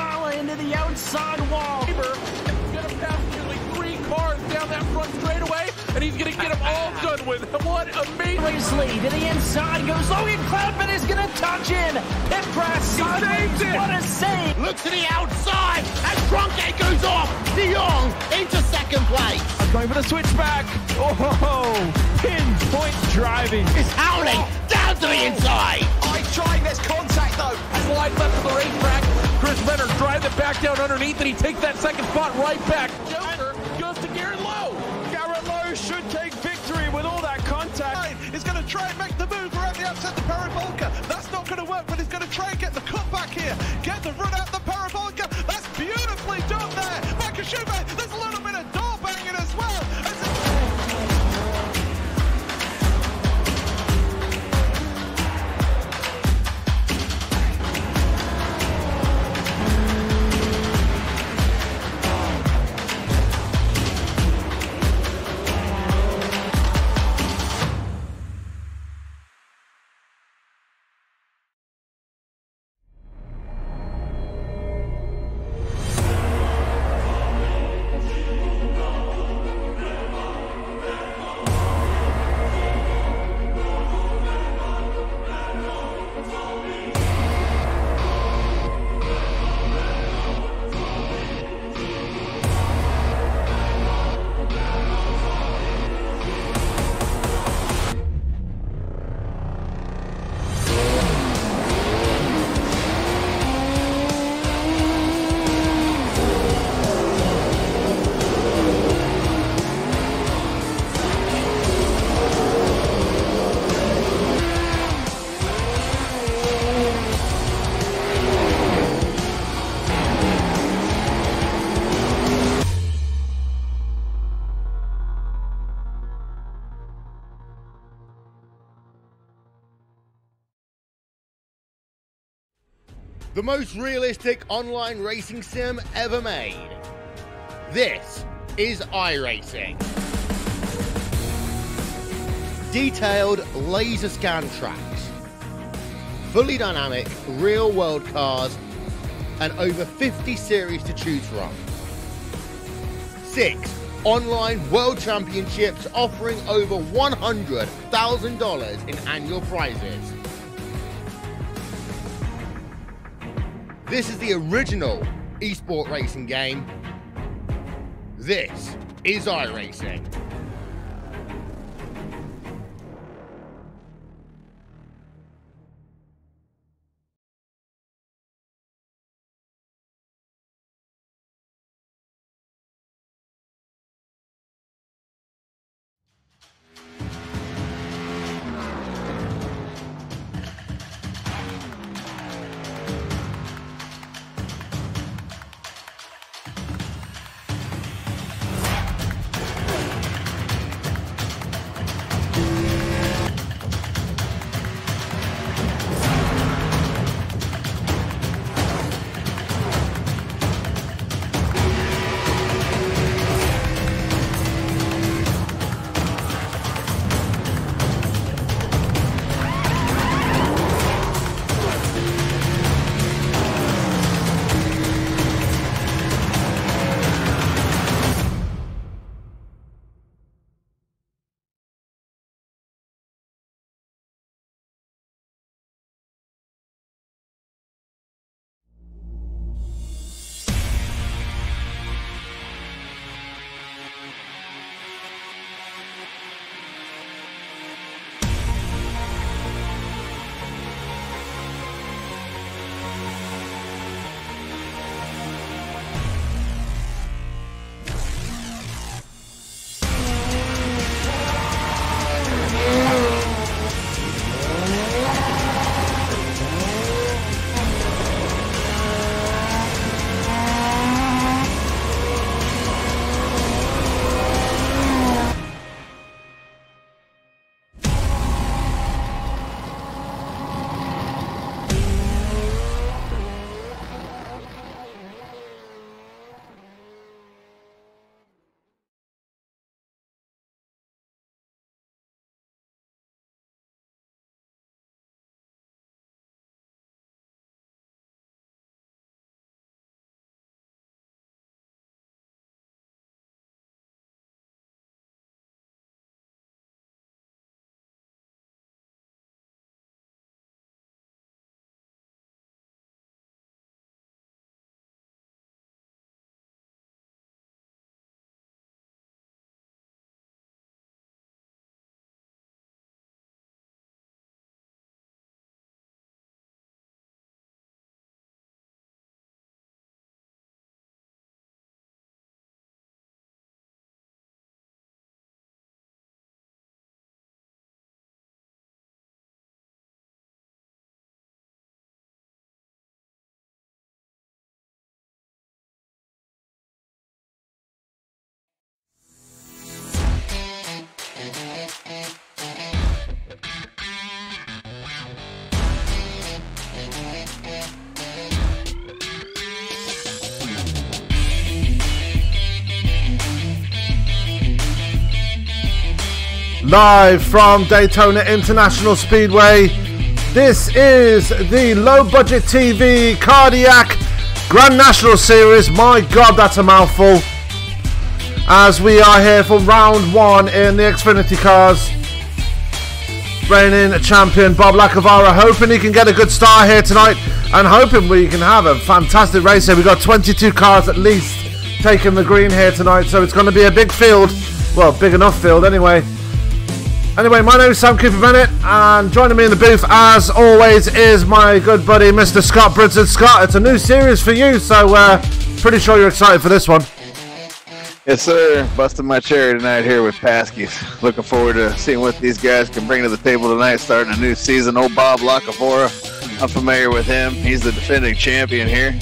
Sala into the outside wall. He's going to pass nearly 3 cars down that front straightaway, and he's going to get them all done with. What amazing. Lead to the inside goes Logan Cloudman is going to touch in. Pit press. Saves it. What a save. Looks to the outside as Trunkgate goes off. De Jong into second place. Going for the switchback. Oh, pinpoint driving. It's howling down to the inside. Trying this contact though. Slide left of the racetrack. Chris Renner drives it back down underneath, and he takes that second spot right back. Joker goes to Garrett Lowe. Garrett Lowe should take victory with all that contact. He's going to try and make the move around the outside the parabolica. That's not going to work, but he's going to try and get the cut back here. Get the run out the parabolica. That's beautifully done there. Michael Schumacher, there's a little bit of door banging as well. The most realistic online racing sim ever made. This is iRacing. Detailed laser scan tracks, fully dynamic real world cars, and over 50 series to choose from. 6 online world championships offering over $100,000 in annual prizes. This is the original esport racing game. This is iRacing. live from Daytona International Speedway. This is the Low Budget TV Cardiac Grand National Series. My God, that's a mouthful. As we are here for round 1 in the Xfinity cars. Reigning champion Bob Lacovara, hoping he can get a good start here tonight and hoping we can have a fantastic race here. We've got 22 cars at least taking the green here tonight, so it's going to be a big field. Well, big enough field anyway. Anyway, my name is Sam Cooper Bennett, and joining me in the booth, as always, is my good buddy, Mr. Scott Bridson. Scott, it's a new series for you, so pretty sure you're excited for this one. Yes, sir. Busting my cherry tonight here with Pasky. Looking forward to seeing what these guys can bring to the table tonight, starting a new season. Old Bob Lacovara, I'm familiar with him. He's the defending champion here.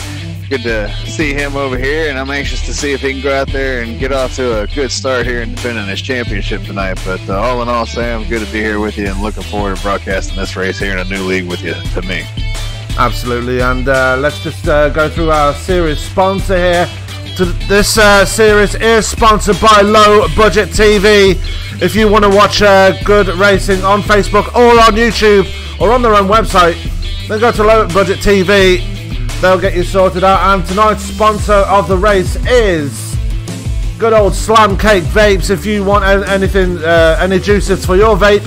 Good to see him over here, and I'm anxious to see if he can go out there and get off to a good start here and defending his championship tonight. But all in all, Sam, good to be here with you and looking forward to broadcasting this race here in a new league with you, to me. Absolutely, and let's just go through our series sponsor here. This series is sponsored by Low Budget TV. If you want to watch good racing on Facebook or on YouTube or on their own website, then go to Low Budget TV. They'll get you sorted out. And tonight's sponsor of the race is good old Slam Cake Vapes. If you want anything, any juices for your vape,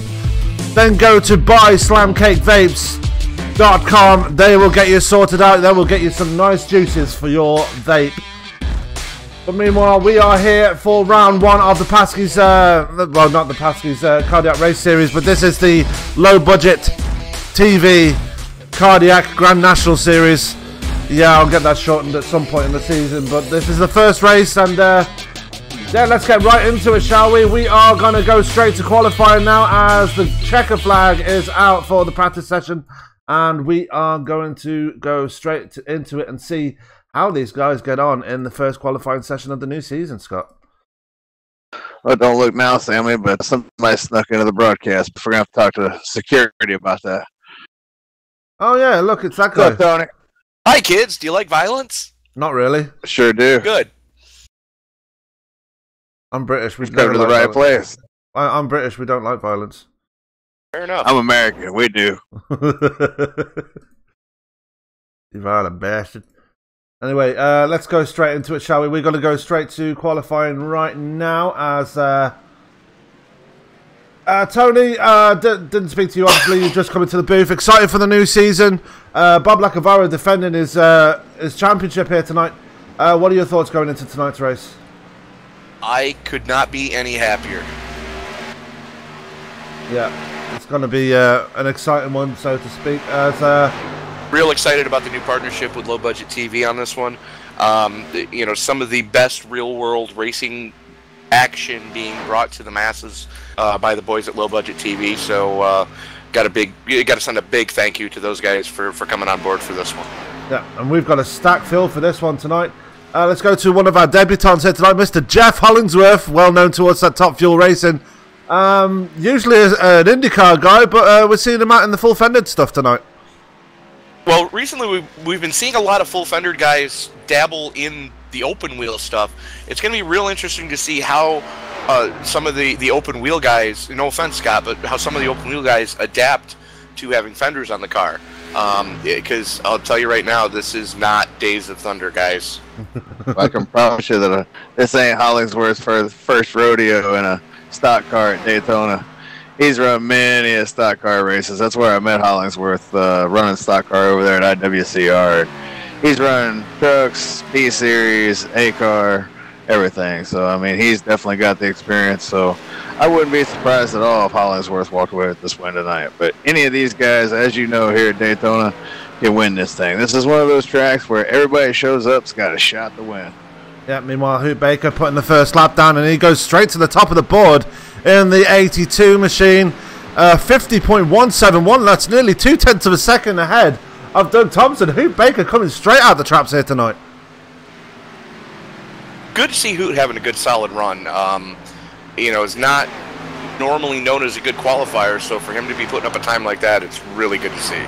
then go to buyslamcakevapes.com. They will get you sorted out. They will get you some nice juices for your vape. But meanwhile, we are here for round 1 of the Pasky's, well, not the Pasky's Cardiac Race Series, but this is the Low Budget TV Cardiac Grand National Series. Yeah, I'll get that shortened at some point in the season, but this is the first race, and yeah, let's get right into it, shall we? We are going to go straight to qualifying now as the checker flag is out for the practice session, and we are going to go straight into it and see how these guys get on in the first qualifying session of the new season, Scott. Well, don't look now, Sammy, but somebody snuck into the broadcast. We're going to have to talk to security about that. Oh, yeah, look, it's that guy. What's up, Tony? Hi, kids. Do you like violence? Not really. Sure do. Good. I'm British. We go to the right place. I'm British. We don't like violence. Fair enough. I'm American. We do. You violent bastard. Anyway, let's go straight into it, shall we? We're going to go straight to qualifying right now as Tony, didn't speak to you, obviously. You've just come into the booth. Excited for the new season. Bob Lacovara defending his championship here tonight. What are your thoughts going into tonight's race? I could not be any happier. Yeah, it's going to be an exciting one, so to speak. Real excited about the new partnership with Low Budget TV on this one. You know, some of the best real-world racing action being brought to the masses by the boys at Low Budget TV. So, got to send a big thank you to those guys for coming on board for this one. Yeah, and we've got a stack fill for this one tonight. Let's go to one of our debutants here tonight, Mr. Jeff Hollingsworth, well known to us at Top Fuel Racing. Usually an IndyCar guy, but we're seeing him out in the full-fended stuff tonight. Well, recently we've been seeing a lot of full-fendered guys dabble in the open wheel stuff. It's going to be real interesting to see how some of the open wheel guys, no offense, Scott, but how some of the open wheel guys adapt to having fenders on the car. Because I'll tell you right now, this is not Days of Thunder, guys. I can promise you that this ain't Hollingsworth's first rodeo in a stock car at Daytona. He's run many stock car races. That's where I met Hollingsworth, running stock car over there at IWCR. He's run trucks, B-Series, A-car, everything. So, I mean, he's definitely got the experience. So, I wouldn't be surprised at all if Hollingsworth walked away with this win tonight. But any of these guys, as you know, here at Daytona, can win this thing. This is one of those tracks where everybody shows up's got a shot to win. Yeah, meanwhile, Hoot Baker putting the first lap down, and he goes straight to the top of the board in the 82 machine. 50.171, that's nearly 0.2 of a second ahead of Doug Thompson. Hoot Baker coming straight out the traps here tonight. Good to see Hoot having a good solid run. You know, is not normally known as a good qualifier, so for him to be putting up a time like that, it's really good to see.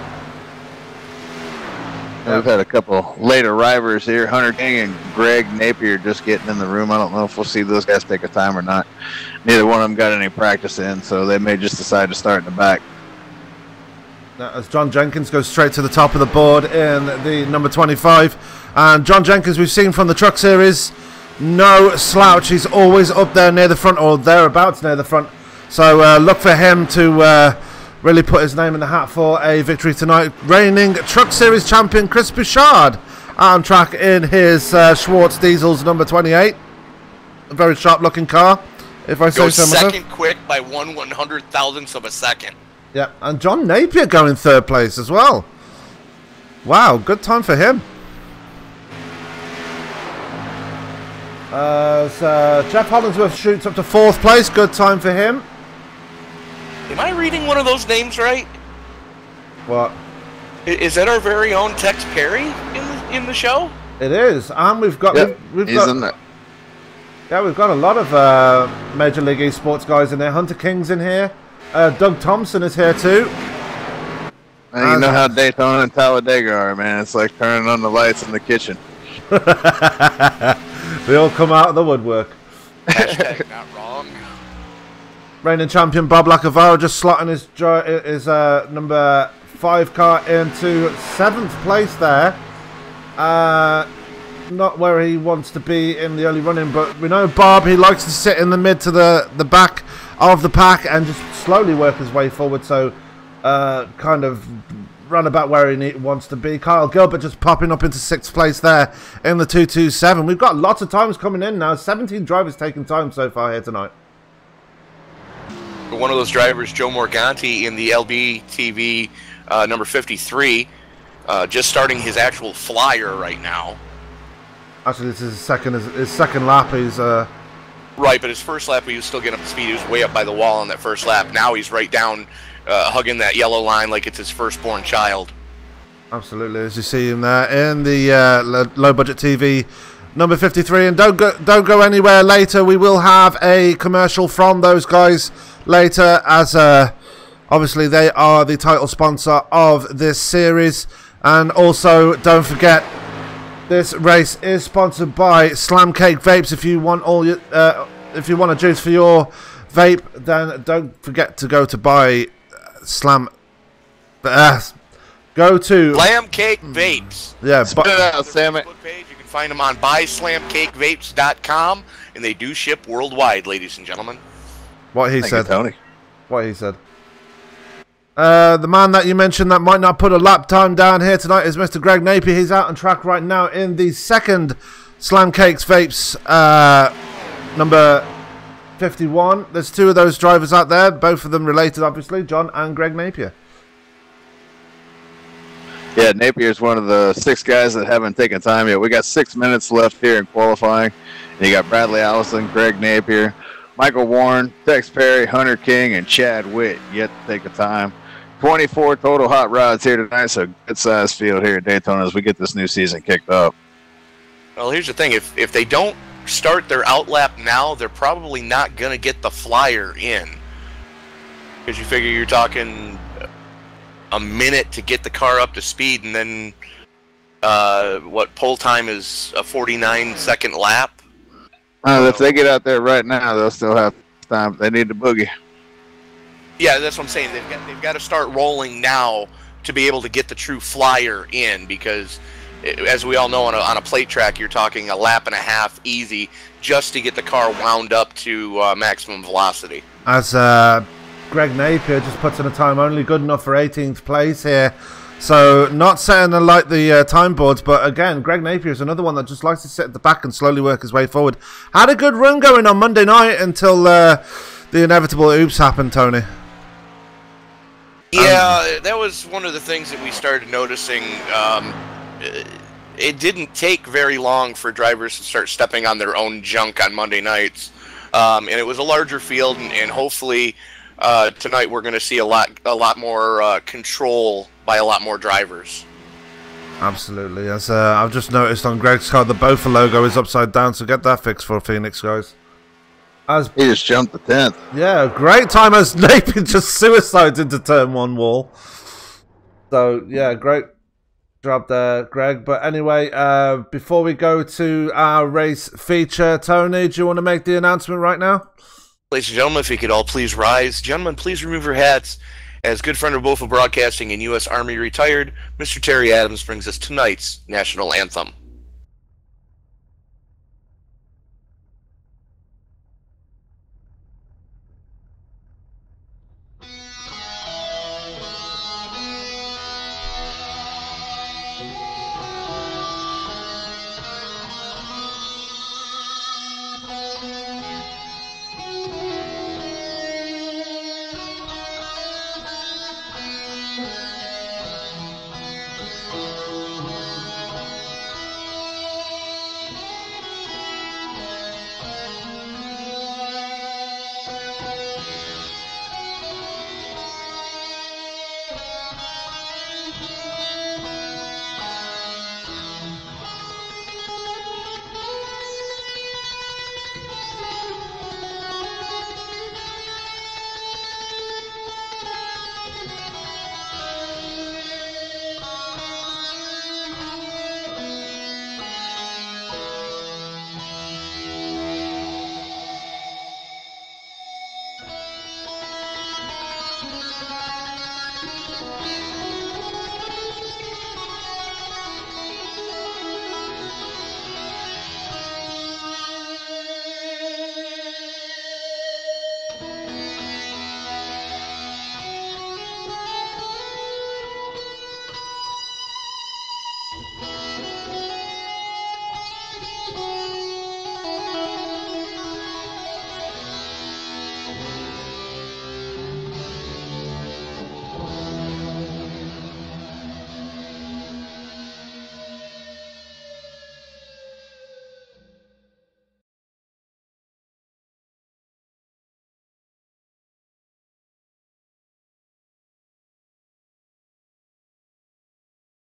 We've had a couple late arrivers here. Hunter King and Greg Napier just getting in the room. I don't know if we'll see those guys take a time or not. Neither one of them got any practice in, so they may just decide to start in the back. Now, as John Jenkins goes straight to the top of the board in the number 25. And John Jenkins, we've seen from the Truck Series, no slouch. He's always up there near the front, or thereabouts near the front. So look for him to really put his name in the hat for a victory tonight. Reigning Truck Series champion Chris Bouchard on track in his Schwartz Diesels number 28. A very sharp looking car, if I say so myself. Second quick by 1/100,000th of a second. Yeah, and John Napier going third place as well. Wow, good time for him. Jeff Hollingsworth shoots up to fourth place. Good time for him. Am I reading one of those names right? What? Is that our very own Tex Perry in the show? It is, and we've got we've he's got in there. Yeah, we've got a lot of Major League Esports guys in there. Hunter King's in here. Doug Thompson is here too. And you know how Daytona and Talladega are, man. It's like turning on the lights in the kitchen. They all come out of the woodwork. Hashtag not wrong. Reigning champion Bob Lacovara just slotting his number 5 car into 7th place there. Not where he wants to be in the early running, but we know Bob, he likes to sit in the mid to the back of the pack and just slowly work his way forward. So kind of run about where he wants to be. Kyle Gilbert just popping up into 6th place there in the 227. We've got lots of times coming in now. 17 drivers taking time so far here tonight. One of those drivers, Joe Morganti, in the LBTV number 53, just starting his actual flyer right now. Actually, this is his second lap. He's right, but his first lap, he was still getting up to speed. He was way up by the wall on that first lap. Now he's right down, hugging that yellow line like it's his firstborn child. Absolutely, as you see him there in the low budget TV number 53. And don't go anywhere later. We will have a commercial from those guys later, as obviously they are the title sponsor of this series. And also, don't forget, this race is sponsored by Slam Cake Vapes. If you want if you want a juice for your vape, then don't forget to go to buy Slam. Go to Slam Cake Vapes. Yeah, spit it out, Sam. You can find them on buyslamcakevapes.com, and they do ship worldwide, ladies and gentlemen. What he Thank said. you, Tony. What he said. The man that you mentioned that might not put a lap time down here tonight is Mr. Greg Napier. He's out on track right now in the second Slam Cakes Vapes number 51. There's 2 of those drivers out there, both of them related, obviously, John and Greg Napier. Yeah, Napier's one of the 6 guys that haven't taken time yet. We got 6 minutes left here in qualifying. And you got Bradley Allison, Greg Napier, Michael Warren, Tex Perry, Hunter King, and Chad Witt yet to take a time. 24 total hot rods here tonight, so good size field here at Daytona as we get this new season kicked off. Well, here's the thing. If they don't start their outlap now, they're probably not going to get the flyer in. Because you figure you're talking a minute to get the car up to speed, and then what pole time is a 49-second lap. If they get out there right now, they'll still have time. They need to boogie. Yeah, that's what I'm saying. They've got to start rolling now to be able to get the true flyer in, because as we all know, on a plate track, you're talking a lap and a half easy just to get the car wound up to maximum velocity. As Greg Napier just puts in a time only good enough for 18th place here. So not setting like the time boards, but again, Greg Napier is another one that just likes to sit at the back and slowly work his way forward. Had a good run going on Monday night until the inevitable oops happened, Tony. Yeah, that was one of the things that we started noticing. It didn't take very long for drivers to start stepping on their own junk on Monday nights. And it was a larger field, and hopefully tonight we're going to see a lot more control by a lot more drivers. Absolutely. As I've just noticed on Greg's car, the Bofa logo is upside down, so get that fixed for Phoenix, guys. He just jumped the 10th. Yeah, great time as Napier just suicides into turn 1 wall. So, yeah, great job there, Greg. But anyway, before we go to our race feature, Tony, do you want to make the announcement right now? Ladies and gentlemen, if you could all please rise. Gentlemen, please remove your hats. As good friend of both of broadcasting and U.S. Army retired, Mr. Terry Adams brings us tonight's national anthem.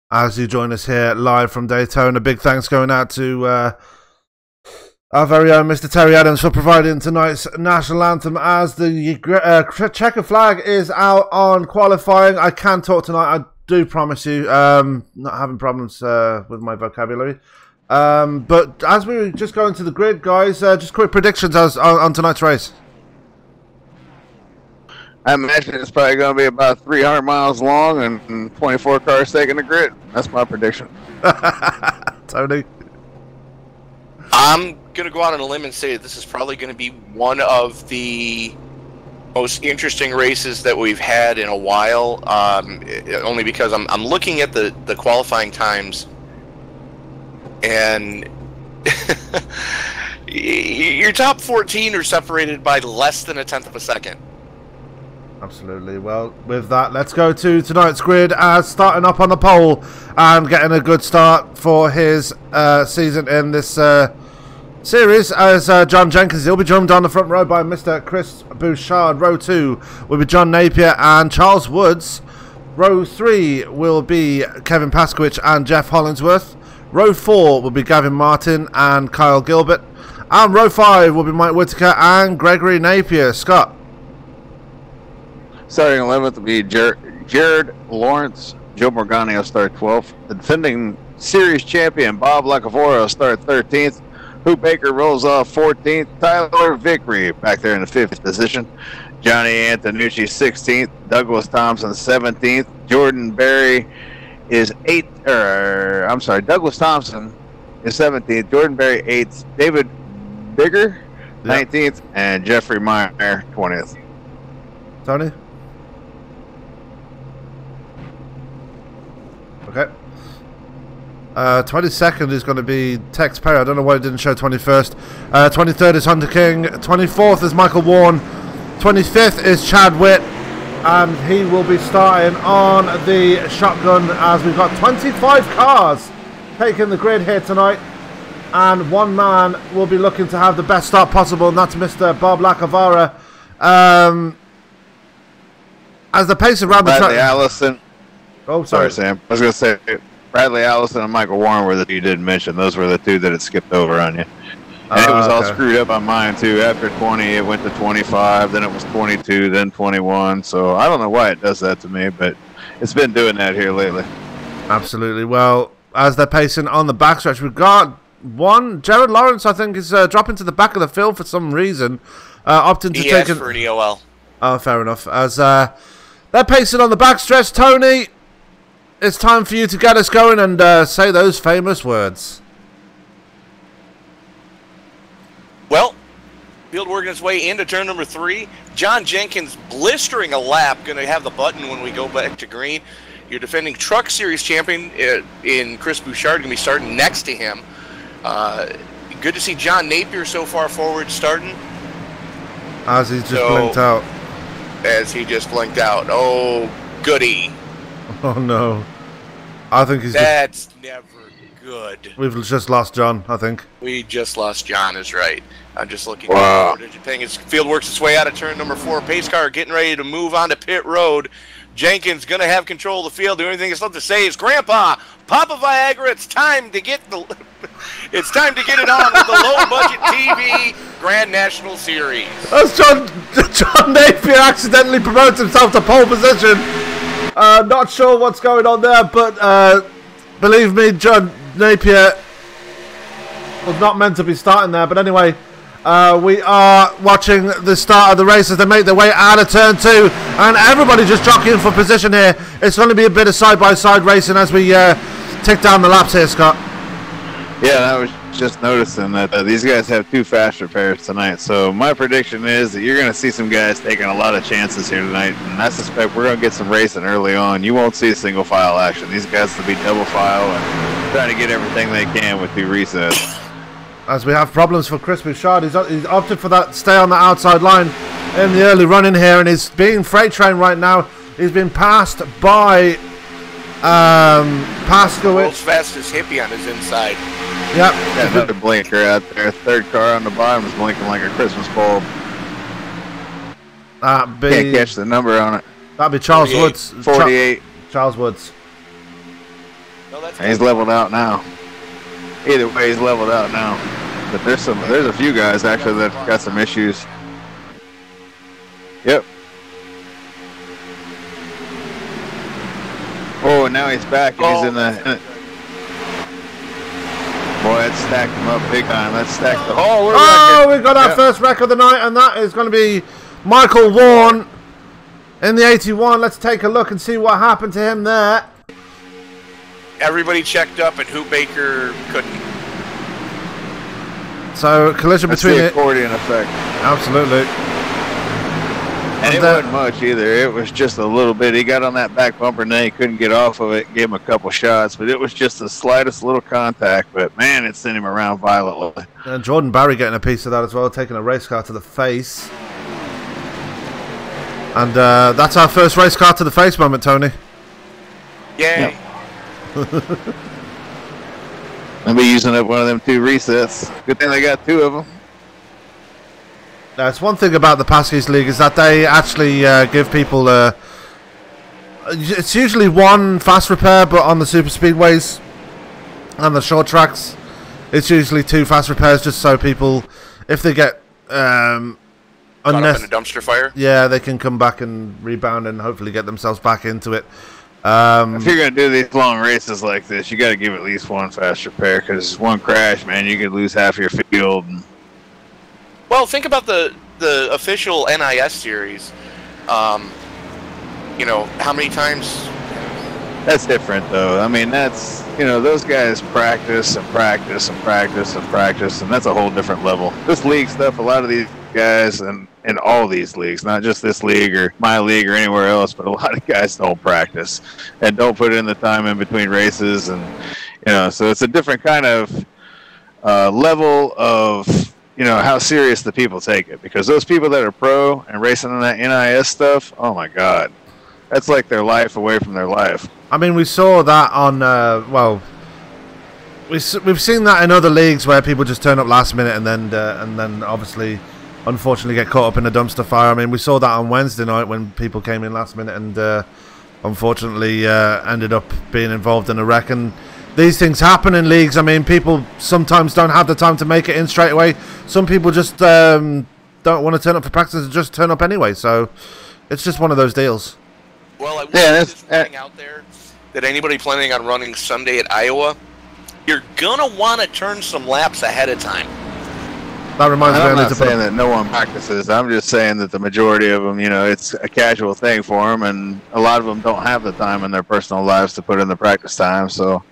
As you join us here live from Daytona, big thanks going out to our very own Mr. Terry Adams for providing tonight's national anthem as the checker flag is out on qualifying. I can talk tonight, I do promise you, not having problems with my vocabulary. But as we just go into the grid, guys, just quick predictions on tonight's race. I imagine it's probably going to be about 300 miles long and 24 cars taking the grid. That's my prediction. Tony? I'm going to go out on a limb and say that this is probably going to be one of the most interesting races that we've had in a while, only because I'm looking at the qualifying times, and your top 14 are separated by less than a tenth of a second. Absolutely. Well, with that, let's go to tonight's grid as starting up on the pole and getting a good start for his season in this series as John Jenkins. He'll be joined on the front row by Mr. Chris Bouchard. Row 2 will be John Napier and Charles Woods. Row 3 will be Kevin Paskowicz and Jeff Hollingsworth. Row 4 will be Gavin Martin and Kyle Gilbert. And row 5 will be Mike Whitaker and Gregory Napier. Scott? Starting 11th will be Jared Lawrence. Joe Morgani will start 12th. The defending series champion Bob Lacovara will start 13th. Hoop Baker rolls off 14th. Tyler Vickery back there in the 5th position. Johnny Antonucci 16th. Douglas Thompson 17th. Jordan Berry is 8th. Douglas Thompson is 17th. Jordan Berry 8th. David Bigger 19th. And Jeffrey Meyer 20th. Tony? Okay. 22nd is going to be Tex Perry. I don't know why it didn't show 21st. 23rd is Hunter King. 24th is Michael Warren. 25th is Chad Witt. And he will be starting on the shotgun as we've got 25 cars taking the grid here tonight. And one man will be looking to have the best start possible, and that's Mr. Bob Lacovara. As the pace around the track... Bradley Allison. Oh, sorry, Sam. I was going to say, Bradley Allison and Michael Warren were the two you didn't mention. Those were the two that had skipped over on you. And it was all screwed up on mine, too. After 20, it went to 25, then it was 22, then 21. So I don't know why it does that to me, but it's been doing that here lately. Absolutely. Well, as they're pacing on the backstretch, we've got one. Jared Lawrence, I think, is dropping to the back of the field for some reason, opting to take for an EOL. Oh, fair enough. As they're pacing on the backstretch, Tony, it's time for you to get us going and say those famous words. Well, field working its way into turn number 3. John Jenkins blistering a lap, going to have the button when we go back to green. Your defending Truck Series champion in Chris Bouchard going to be starting next to him. Good to see John Napier so far forward starting. As he's just blinked out. As he just blinked out. Oh, goody. Oh, no. I think he's That's never good. We've just lost John, I think. We just lost John, is right. I'm just looking at his field works its way out of turn number 4. Pace car getting ready to move on to pit road. Jenkins going to have control of the field. The only thing that's left to say is, Grandpa, Papa Viagra, it's time to get the it's time to get it on with the low-budget TV Grand National Series. As John Napier accidentally promotes himself to pole position. Not sure what's going on there, but believe me, John Napier was not meant to be starting there. But anyway, we are watching the start of the race as they make their way out of turn 2, and everybody just jockeying for position here. It's going to be a bit of side-by-side racing as we tick down the laps here, Scott. Yeah, I was just noticing that these guys have 2 fast repairs tonight. So my prediction is that you're going to see some guys taking a lot of chances here tonight, and I suspect we're going to get some racing early on. You won't see single file action. These guys will be double file and trying to get everything they can with 2 resets. As we have problems for Chris Bouchard, he's opted for that stay on the outside line in the early run in here, and he's being freight trained right now. He's been passed by Pasky. World's fastest hippie on his inside. Yep. Got another blinker out there. 3rd car on the bottom is blinking like a Christmas bulb. Can't catch the number on it. That'd be Charles 48. Woods. 48. Charles Woods. No, that's he's leveled out now. Either way, he's leveled out now. But there's a few guys actually that got some issues. Yep. Oh, and now he's back and he's in the. Boy, that stacked him up big time. That stacked the. Oh, we got our first wreck of the night, and that is going to be Michael Warren in the 81. Let's take a look and see what happened to him there. Everybody checked up, and Hoop Baker couldn't. So collision That's between the accordion effect. Absolutely. And it wasn't much either. It was just a little bit. He got on that back bumper and then he couldn't get off of it. Gave him a couple shots, but it was just the slightest little contact. But man, it sent him around violently. And Jordan Barry getting a piece of that as well, taking a race car to the face. And that's our first race car to the face moment, Tony. Yay. Yep. I'll be using up one of them 2 resets. Good thing they got 2 of them. That's one thing about the Pasky's League is that they actually give people it's usually 1 fast repair, but on the super speedways and the short tracks it's usually 2 fast repairs, just so people, if they get caught up in a dumpster fire, yeah, they can come back and rebound and hopefully get themselves back into it. If you're going to do these long races like this, you got to give at least 1 fast repair, because 1 crash, man, you could lose half your field. Well, think about the official NIS series. You know, how many times? That's different, though. I mean, that's, you know, those guys practice and practice and practice and practice, and that's a whole different level. This league stuff, a lot of these guys, and in all these leagues, not just this league or my league or anywhere else, but a lot of guys don't practice and don't put in the time in between races, and you know, so it's a different kind of level of, you know, how serious the people take it, because those people that are pro and racing on that NIS stuff, oh my God, that's like their life away from their life. I mean, we saw that on well, we've seen that in other leagues where people just turn up last minute and then obviously, unfortunately, get caught up in a dumpster fire. I mean, we saw that on Wednesday night when people came in last minute and unfortunately ended up being involved in a wreck. And these things happen in leagues. I mean, people sometimes don't have the time to make it in straight away. Some people just don't want to turn up for practice and just turn up anyway. So it's just one of those deals. Well, I will just putting out there that anybody planning on running Sunday at Iowa, you're going to want to turn some laps ahead of time. That reminds me. I'm not saying that no one practices. I'm just saying that the majority of them, you know, it's a casual thing for them, and a lot of them don't have the time in their personal lives to put in the practice time. So,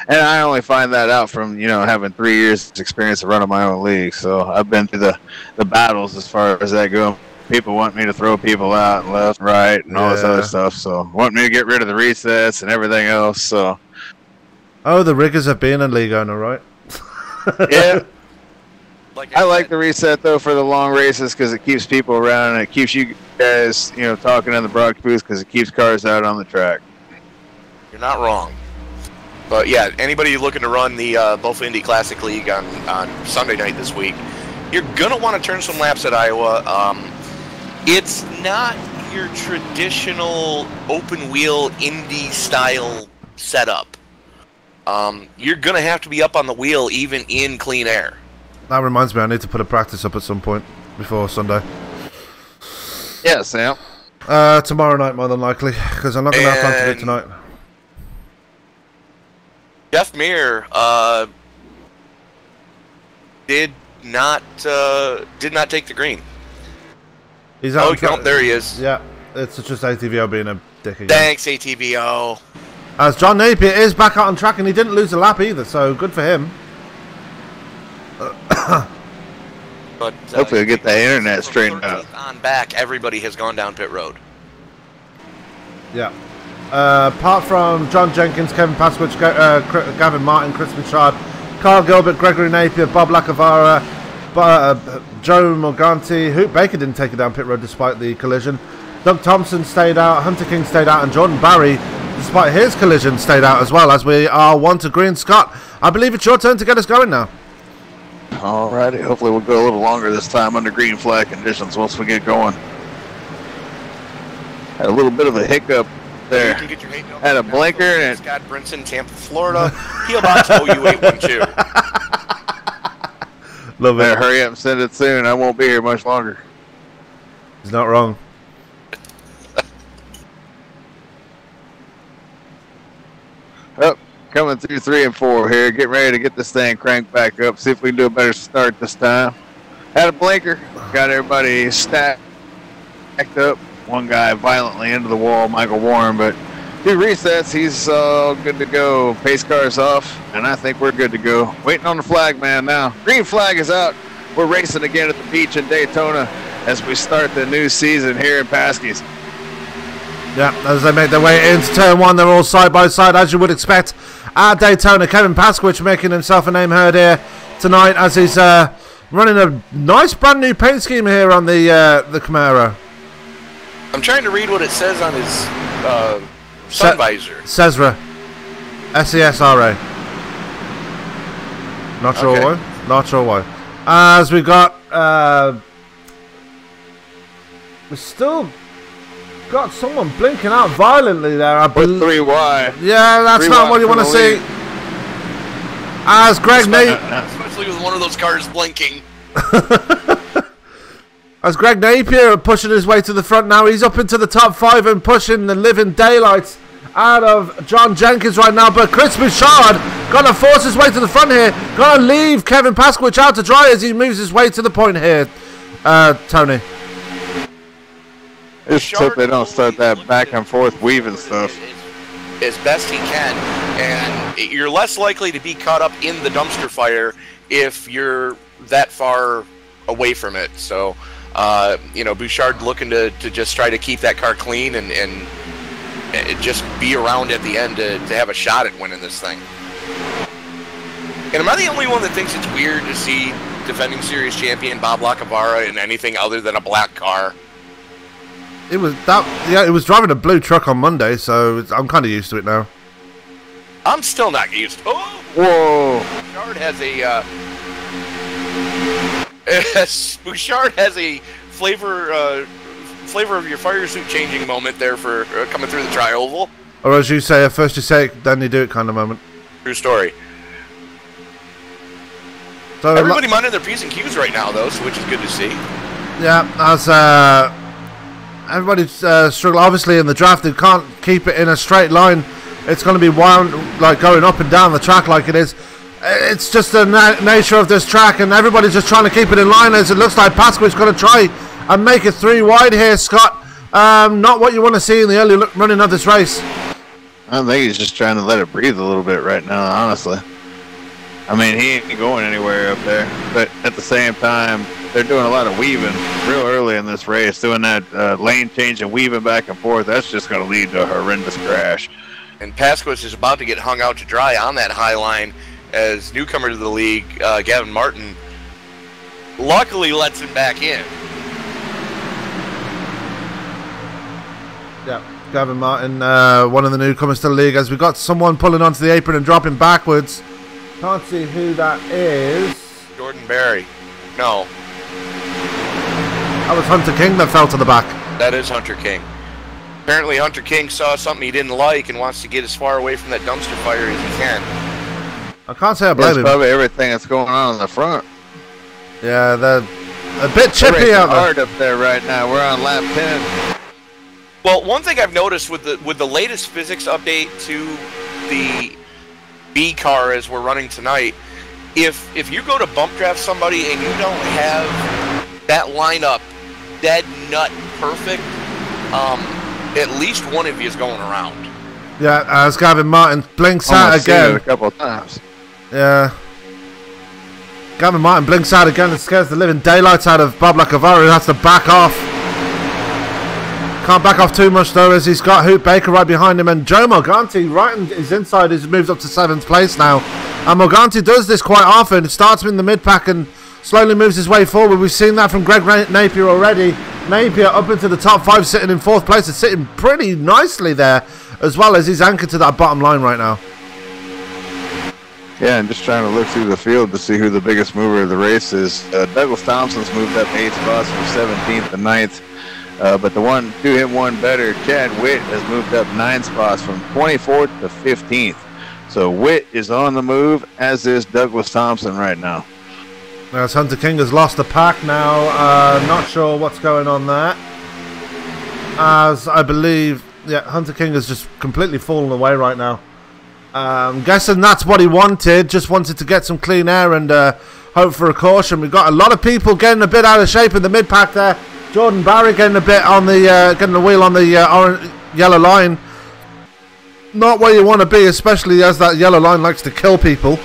and I only find that out from, you know, having 3 years experience of running my own league. So I've been through the battles as far as that go. People want me to throw people out and left, right, and all this other stuff. So want me to get rid of the resets and everything else. So. Oh, the riggers have been a league owner, right? Yeah. I like the reset though for the long races because it keeps people around and it keeps you guys, you know, talking in the broadcast booth because it keeps cars out on the track. You're not wrong. But yeah, anybody looking to run the Bofa Indy Classic League on Sunday night this week, you're gonna want to turn some laps at Iowa. It's not your traditional open wheel Indy style setup. You're gonna have to be up on the wheel even in clean air. That reminds me, I need to put a practice up at some point before Sunday. Yeah, Sam. Tomorrow night, more than likely, because I'm not going to have time to do it tonight. Jeff Meir did not take the green. He's out. Oh, there he is. Yeah, it's just ATVO being a dick again. Thanks, ATVO. As John Napier is back out on track, and he didn't lose a lap either, so good for him. But hopefully we'll get the internet straightened out. On back, everybody has gone down pit road. Yeah. Apart from John Jenkins, Kevin Pasquich, Gavin Martin, Chris Bouchard, Carl Gilbert, Gregory Napier, Bob Lacovara, Joe Morganti, Hoot Baker didn't take it down pit road despite the collision. Doug Thompson stayed out, Hunter King stayed out, and Jordan Barry, despite his collision, stayed out as well. As we are one to green. Scott, I believe it's your turn to get us going now. Alrighty, hopefully we'll go a little longer this time under green flag conditions once we get going. Had a little bit of a hiccup there. You can get your had a blinker and Scott Brinson, Tampa, Florida. He'll about to owe you 812. Love it. Better hurry up and send it soon. I won't be here much longer. He's not wrong. Oh, coming through 3 and 4 here. Getting ready to get this thing cranked back up. See if we can do a better start this time. Had a blinker. Got everybody stacked up. One guy violently into the wall, Michael Warren, but 2 resets. He's good to go. Pace car's off, and I think we're good to go. Waiting on the flag man now. Green flag is out. We're racing again at the beach in Daytona as we start the new season here in Pasky's. Yeah, as they make their way into turn 1, they're all side by side, as you would expect at Daytona. Kevin Pasquich making himself a name heard here tonight as he's running a nice brand new paint scheme here on the Camaro. I'm trying to read what it says on his sun visor. Cesra. SESRA. Not sure why. Not sure why. As we got we still got someone blinking out violently there. With 3Y. Yeah, that's not what you want to see. As Greg Napier, especially with one of those cars blinking. As Greg Napier pushing his way to the front now, he's up into the top 5 and pushing the living daylights out of John Jenkins right now. But Chris Bouchard gonna force his way to the front here. Gonna leave Kevin Pasquich out to dry as he moves his way to the point here. Tony. Just hope they don't start that back and forth weaving stuff. As best he can, and you're less likely to be caught up in the dumpster fire if you're that far away from it. So, you know, Bouchard looking to just try to keep that car clean and just be around at the end to have a shot at winning this thing. And am I the only one that thinks it's weird to see defending series champion Bob Lacovara in anything other than a black car? It was that. Yeah, it was driving a blue truck on Monday, so I'm kind of used to it now. I'm still not used to it. Oh! Whoa! Bouchard has Bouchard has a flavor of your fire suit changing moment there for coming through the tri-oval. Or as you say, first you say it, then you do it kind of moment. True story. So everybody minding their P's and Q's right now, though, so which is good to see. Yeah, as everybody's struggling. Obviously, in the draft, they can't keep it in a straight line it's going to be wound, like going up and down the track like it is. It's just the nature of this track, and everybody's just trying to keep it in line, as it looks like Pasky's going to try and make it 3 wide here, Scott. Not what you want to see in the early running of this race. I think he's just trying to let it breathe a little bit right now, honestly. I mean, he ain't going anywhere up there, but at the same time, they're doing a lot of weaving real early in this race, doing that lane change and weaving back and forth. That's just going to lead to a horrendous crash. And Pasky is about to get hung out to dry on that high line as newcomer to the league, Gavin Martin, luckily lets him back in. Yeah, Gavin Martin, one of the newcomers to the league, as we got someone pulling onto the apron and dropping backwards. Can't see who that is. Jordan Berry. No. That was Hunter King that fell to the back. That is Hunter King. Apparently Hunter King saw something he didn't like and wants to get as far away from that dumpster fire as he can. I can't say I blame him. That's probably everything that's going on in the front. Yeah, they're a bit chippy out there. Hard up there right now. We're on lap 10. Well, one thing I've noticed with the latest physics update to the B car as we're running tonight, if you go to bump draft somebody and you don't have that lineup dead nut perfect, at least one of you is going around. Yeah, as Gavin Martin blinks out again. Seen it a couple of times. Yeah. Gavin Martin blinks out again and scares the living daylights out of Bob Lacovara, who has to back off. Can't back off too much though, as he's got Hoot Baker right behind him, and Joe Morganti right in his inside has moved up to 7th place now. And Morganti does this quite often. It starts in the mid-pack and slowly moves his way forward. We've seen that from Greg Napier already. Napier up into the top 5, sitting in 4th place. It's sitting pretty nicely there, as well as he's anchored to that bottom line right now. Yeah, and just trying to look through the field to see who the biggest mover of the race is. Douglas Thompson's moved up 8 spots from 17th to 9th. But the one do him one better, Chad Witt, has moved up 9 spots from 24th to 15th. So Witt is on the move, as is Douglas Thompson right now. As Hunter King has lost the pack now. Not sure what's going on there. As I believe, yeah, Hunter King has just completely fallen away right now. I'm guessing that's what he wanted. Just wanted to get some clean air and hope for a caution. We've got a lot of people getting a bit out of shape in the mid-pack there. Jordan Barry getting a bit on the getting the wheel on the orange, yellow line. Not where you want to be, especially as that yellow line likes to kill people.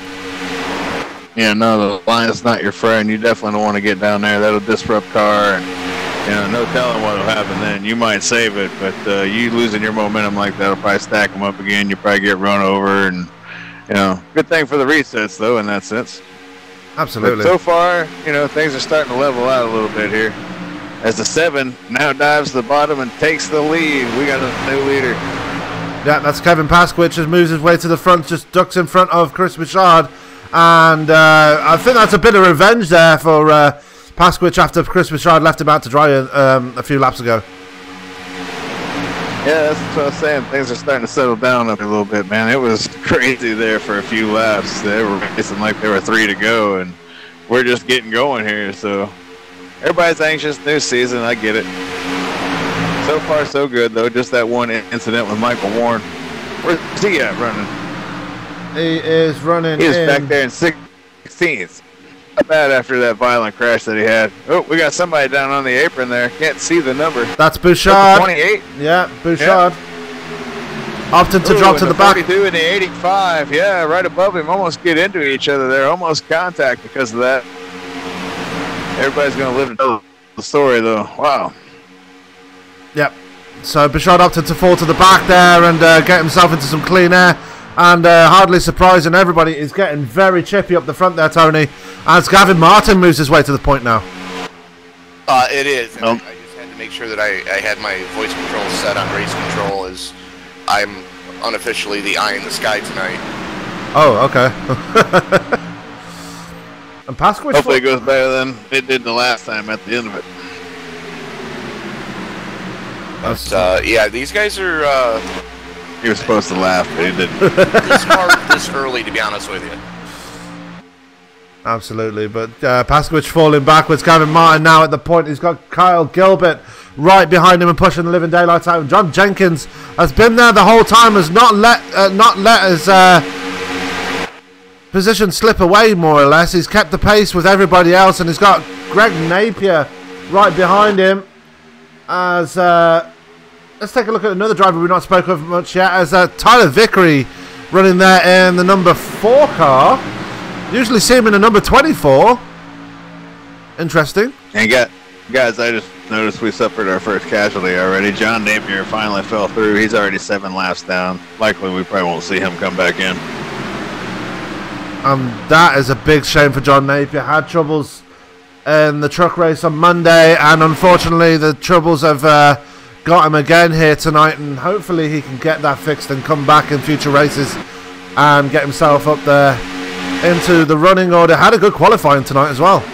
Yeah, no, the line is not your friend. You definitely don't want to get down there. That'll disrupt car, and no telling what will happen then. You might save it, but you losing your momentum like that will probably stack them up again. You probably get run over, and good thing for the resets though in that sense. Absolutely. But so far, things are starting to level out a little bit here. As the 7 now dives to the bottom and takes the lead. We got a new leader. Yeah, that's Kevin Pasky, just moves his way to the front, just ducks in front of Chris Bouchard. And I think that's a bit of revenge there for Pasky after Chris Bouchard left him out to dry a few laps ago. Yeah, that's what I was saying. Things are starting to settle down up a little bit, man. It was crazy there for a few laps. They were racing like there were 3 to go, and we're just getting going here. So everybody's anxious. New season, I get it. So far, so good, though. Just that one incident with Michael Warren. Where's he at running? He is running. He is back there in 16th. Not bad after that violent crash that he had. Oh, we got somebody down on the apron there. Can't see the number. That's Bouchard. 28. Yeah, Bouchard. Yeah. Opted to drop to the back. 42 and the 85. Yeah, right above him. Almost get into each other there. Almost contact because of that. Everybody's going to live to tell the story, though. Wow. Yep. So Bouchard opted to fall to the back there and get himself into some clean air. And hardly surprising, everybody is getting very chippy up the front there, Tony, as Gavin Martin moves his way to the point now. It is. And I just had to make sure that I had my voice control set on race control, as I'm unofficially the eye in the sky tonight. Oh, okay. And Pasky, hopefully it goes better than it did the last time at the end of it. But, yeah, these guys are... He was supposed to laugh, but he didn't. This hard this early, to be honest with you. Absolutely, but Pasky falling backwards. Gavin Martin now at the point. He's got Kyle Gilbert right behind him and pushing the living daylights out. John Jenkins has been there the whole time, has not let his position slip away, more or less. He's kept the pace with everybody else, and he's got Greg Napier right behind him. As let's take a look at another driver we've not spoken of much yet, as Tyler Vickery running there in the number 4 car. Usually see him in the number 24. Interesting. And guys, I just noticed we suffered our first casualty already. John Napier finally fell through. He's already 7 laps down. Likely we probably won't see him come back in. That is a big shame for John Napier. Had troubles in the truck race on Monday, and unfortunately the troubles have got him again here tonight, and hopefully he can get that fixed and come back in future races and get himself up there into the running order. Had a good qualifying tonight as well.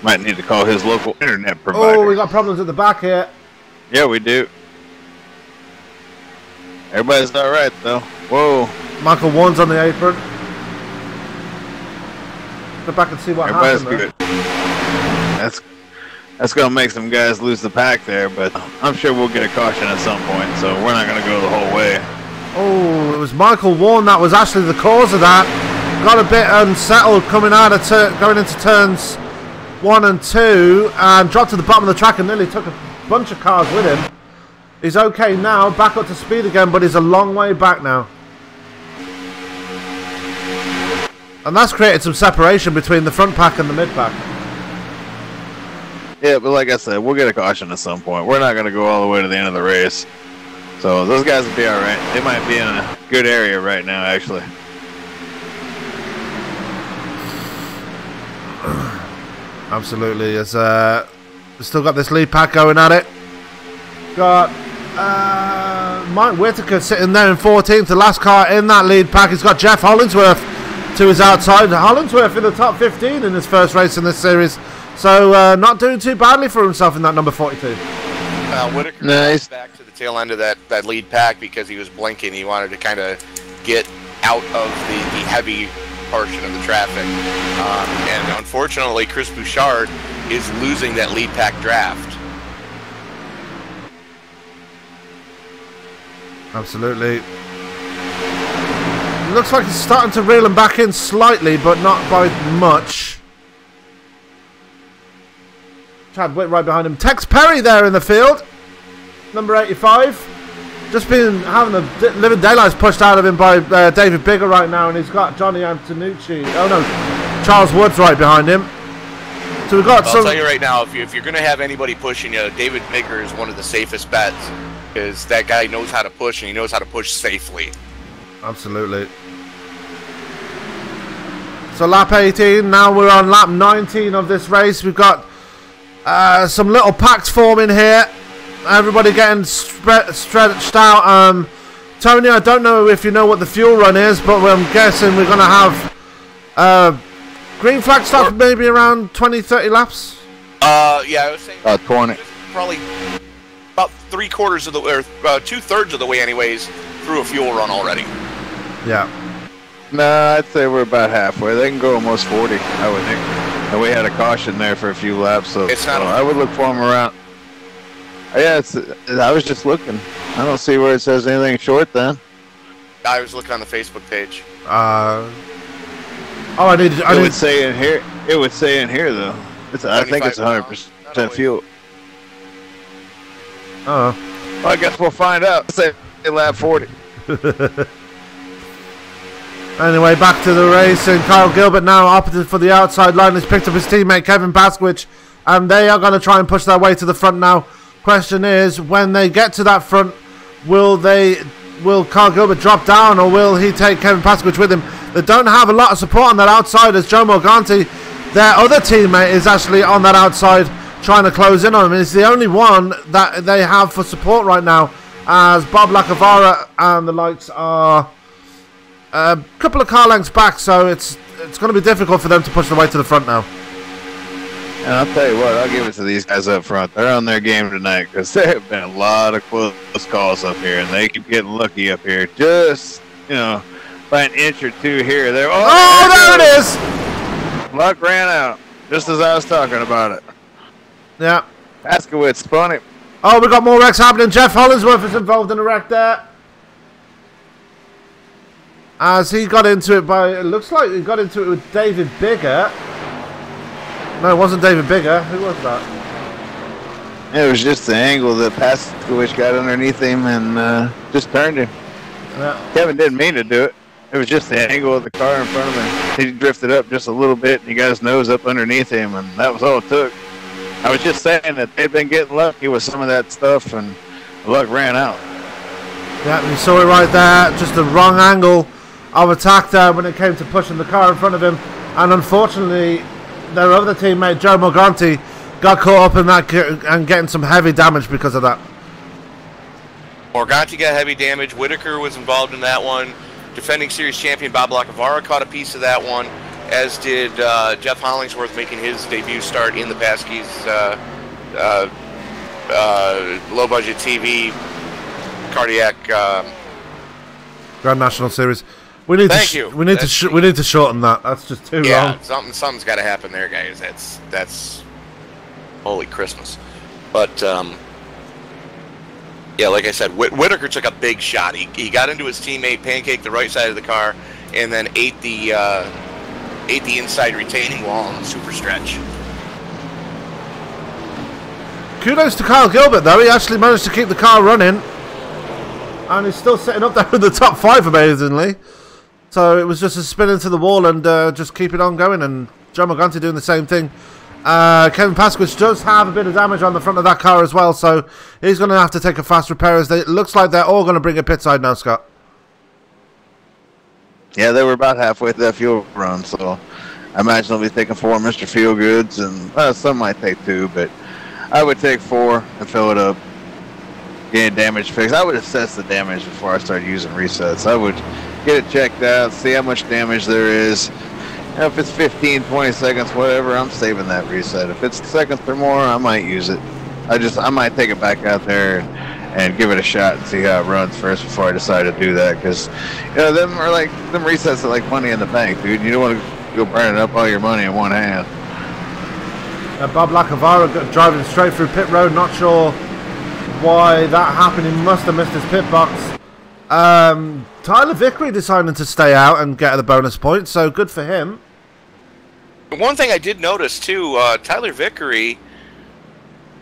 Might need to call his local internet provider. Oh, we got problems at the back here. Yeah, we do. Everybody's all right though. Whoa. Michael Warren's on the apron. Go back and see what Everybody's happened. Good. That's gonna make some guys lose the pack there, but I'm sure we'll get a caution at some point, so we're not gonna go the whole way. Oh, it was Michael Warren that was actually the cause of that. Got a bit unsettled coming out of going into turns 1 and 2, and dropped to the bottom of the track and nearly took a bunch of cars with him. He's okay now, back up to speed again, but he's a long way back now. And that's created some separation between the front pack and the mid pack. Yeah, but like I said, we'll get a caution at some point. We're not going to go all the way to the end of the race. So those guys will be all right. They might be in a good area right now, actually. Absolutely. It's still got this lead pack going at it. Got Mike Whitaker sitting there in 14th, the last car in that lead pack. He's got Jeff Hollingsworth to his outside. Hollingsworth in the top 15 in his first race in this series. So not doing too badly for himself in that number 42. Whitaker nice. Back to the tail end of that lead pack because he was blinking. He wanted to kind of get out of the heavy portion of the traffic. And unfortunately, Chris Bouchard is losing that lead pack draft. Absolutely. Looks like he's starting to reel him back in slightly, but not by much. Chad Witt right behind him. Tex Perry there in the field. Number 85. Just been having the living daylights pushed out of him by David Bigger right now, and he's got Johnny Antonucci. Oh no, Charles Woods right behind him. So we've got I'll tell you right now, if you're going to have anybody pushing you, David Bigger is one of the safest bets, because that guy knows how to push, and he knows how to push safely. Absolutely. So lap 18, now we're on lap 19 of this race. We've got some little packs forming here. Everybody getting stretched out. Tony, I don't know if you know what the fuel run is, but I'm guessing we're going to have green flag stuff maybe around 20-30 laps. Yeah, I was saying 20. Probably about 3/4 of the way, or 2/3 of the way, anyways, through a fuel run already. Yeah. No, I'd say we're about halfway. They can go almost 40, I would think. And we had a caution there for a few laps, so It's not I would look for them around. Yeah, I was just looking. I don't see where it says anything short then. I was looking on the Facebook page. It would say in here. It would say in here though. I think it's 100% fuel. Oh. Well, I guess we'll find out. Say lap 40. Anyway, back to the race, and Kyle Gilbert now opted for the outside line. He's picked up his teammate Kevin Pasky, and they are going to try and push their way to the front now. Question is, when they get to that front, will Kyle Gilbert drop down, or will he take Kevin Pasky with him? They don't have a lot of support on that outside, as Joe Morganti, their other teammate, is actually on that outside trying to close in on him. It's the only one that they have for support right now, as Bob Lacovara and the likes are a couple of car lengths back, so it's going to be difficult for them to push their way to the front now. And I'll tell you what, I'll give it to these guys up front. They're on their game tonight, because there have been a lot of close calls up here, and they keep getting lucky up here. Just, by an inch or two here. There. Oh, there it is. Luck ran out, just as I was talking about it. Yeah. Paskowitz spun it. Oh, we got more wrecks happening. Jeff Hollingsworth is involved in a wreck there. As he got into it it looks like he got into it with David Bigger. No, it wasn't David Bigger. Who was that? It was just the angle that Paskowitz got underneath him and just turned him. Yeah. Kevin didn't mean to do it. It was just the angle of the car in front of him. He drifted up just a little bit and he got his nose up underneath him, and that was all it took. I was just saying that they've been getting lucky with some of that stuff, and the luck ran out. Yeah, you saw it right there. Just the wrong angle of attack there when it came to pushing the car in front of him, and unfortunately their other teammate Joe Morganti got caught up in that and getting some heavy damage because of that. Morganti got heavy damage. Whitaker was involved in that one. Defending series champion Bob Lacovara caught a piece of that one, as did Jeff Hollingsworth, making his debut start in the Pasky's low budget TV cardiac Grand National Series. We need we need to shorten that. That's just too long. Something's got to happen there, guys. That's holy Christmas. But yeah, like I said, Whitaker took a big shot. He got into his teammate, pancaked the right side of the car, and then ate the inside retaining wall on the super stretch. Kudos to Kyle Gilbert, though. He actually managed to keep the car running, and he's still sitting up there in the top 5, amazingly. So it was just a spin into the wall and just keep it on going, and Joe Morganti doing the same thing. Kevin Paskowitz does have a bit of damage on the front of that car as well, so he's going to have to take a fast repair, as it looks like they're all going to bring a pit side now, Scott. Yeah, they were about halfway through that fuel run, so I imagine they'll be taking 4 Mr. Feelgoods, and some might take 2, but I would take 4 and fill it up. Get damage fixed. I would assess the damage before I start using resets. I would get it checked out, see how much damage there is. You know, if it's 15, 20 seconds, whatever, I'm saving that reset. If it's seconds or more, I might use it. I might take it back out there and give it a shot and see how it runs first before I decide to do that. Because, you know, them resets are like money in the bank, dude. You don't want to go burning up all your money in one hand. Bob Lacovara driving straight through pit road. Not sure why that happened. He must have missed his pit box. Tyler Vickery deciding to stay out and get the bonus point, so good for him. One thing I did notice too, Tyler Vickery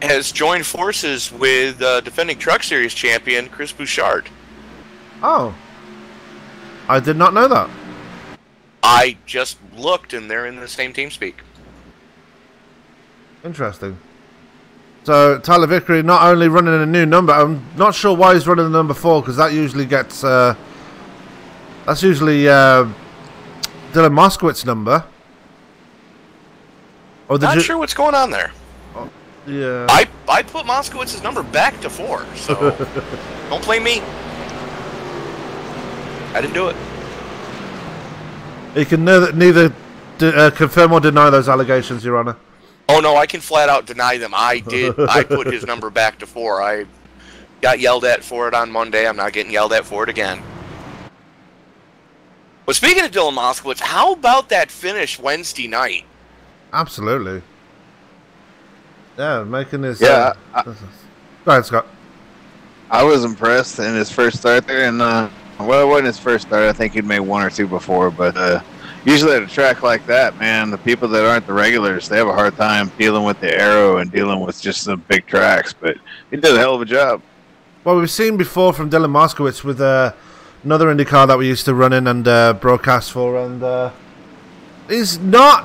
has joined forces with defending Truck Series champion Chris Bouchard. Oh, I did not know that. I just looked, and they're in the same team speak. Interesting. So Tyler Vickery not only running a new number, I'm not sure why he's running the number 4, because that usually gets that's usually Dylan Moskowitz's number. Or Not sure what's going on there. Oh, yeah. I put Moskowitz's number back to 4, so don't blame me. I didn't do it. He can neither confirm or deny those allegations, Your Honor. Oh no, I can flat out deny them. I did. I put his number back to 4. I got yelled at for it on Monday. I'm not getting yelled at for it again. But speaking of Dylan Moskowitz, how about that finish Wednesday night? Absolutely. Yeah, making his... Yeah. Go ahead, Scott. I was impressed in his first start there, and well, it wasn't his first start. I think he'd made 1 or 2 before, but usually at a track like that, man, the people that aren't the regulars, they have a hard time dealing with the aero and dealing with just the big tracks, but he did a hell of a job. Well, we've seen before from Dylan Moskowitz with another IndyCar that we used to run in and broadcast for, and he's not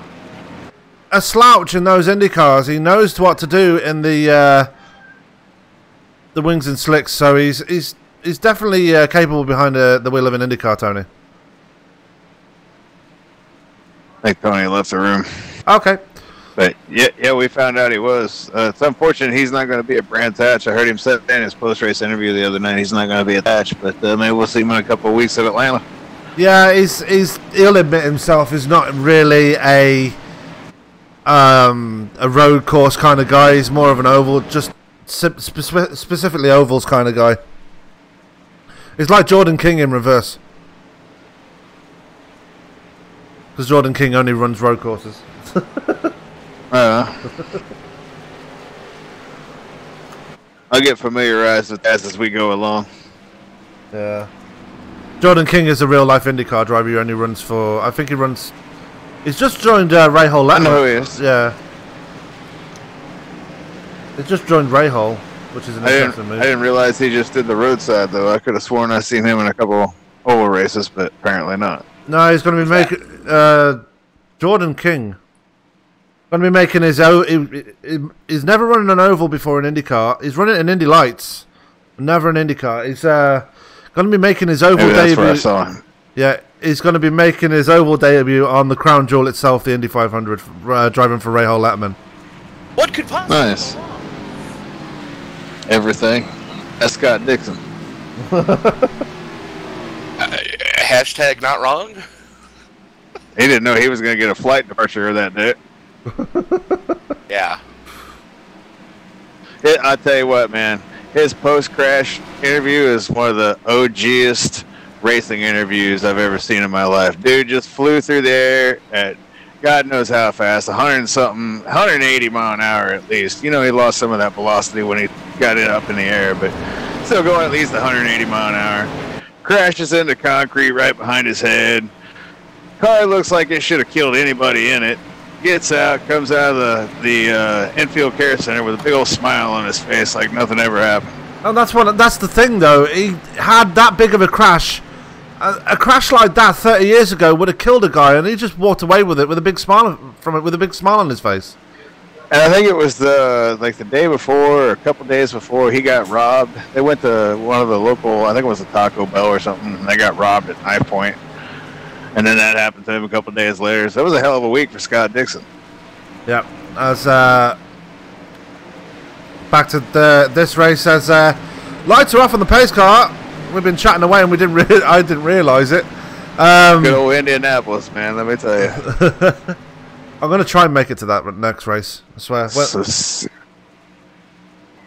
a slouch in those IndyCars. He knows what to do in the wings and slicks, so he's definitely capable behind the wheel of an IndyCar, Tony. I think Tony left the room. Okay. But yeah, we found out he was. It's unfortunate he's not going to be at Brands Hatch. I heard him say in his post-race interview the other night he's not going to be attached, but maybe we'll see him in a couple of weeks at Atlanta. Yeah, he'll admit himself he's not really a road course kind of guy. He's more of an oval, just specifically ovals kind of guy. He's like Jordan King in reverse. Because Jordan King only runs road courses. I'll get familiarized with that as we go along. Yeah. Jordan King is a real life IndyCar driver. He only runs for. I think he runs. He's just joined Rahal. I know he is. Yeah. He's just joined Rahal, which is an interesting move. I didn't realize he just did the roadside though. I could have sworn I seen him in a couple oval races, but apparently not. No, he's going to be making Jordan King. Going to be making his own. He's never running an oval before in IndyCar. He's running in Indy Lights, never an IndyCar. He's going to be making his oval debut. That's where I saw him. Yeah, he's going to be making his oval debut on the crown jewel itself, the Indy 500, driving for Rahal Letterman. What could possibly? Nice. Everything. That's Scott Dixon. Hashtag not wrong. He didn't know he was going to get a flight departure that day. Yeah. I'll tell you what, man. His post-crash interview is one of the OGest racing interviews I've ever seen in my life. Dude just flew through the air at God knows how fast, 180 mile an hour at least. You know, he lost some of that velocity when he got it up in the air, but still going at least 180 mile an hour. Crashes into concrete right behind his head. Car looks like it should have killed anybody in it. Gets out, comes out of the infield care center with a big old smile on his face like nothing ever happened. And that's the thing though. He had that big of a crash. A crash like that 30 years ago would have killed a guy, and he just walked away with it with a big smile with a big smile on his face. And I think it was the day before, or a couple days before, he got robbed. They went to one of the local, I think it was a Taco Bell or something, and they got robbed at knife point. And then that happened to him a couple days later. So it was a hell of a week for Scott Dixon. Yeah. As back to this race, as lights are off on the pace car. We've been chatting away, and I didn't realise it. Good old Indianapolis, man. Let me tell you. I'm going to try and make it to that next race. I swear. So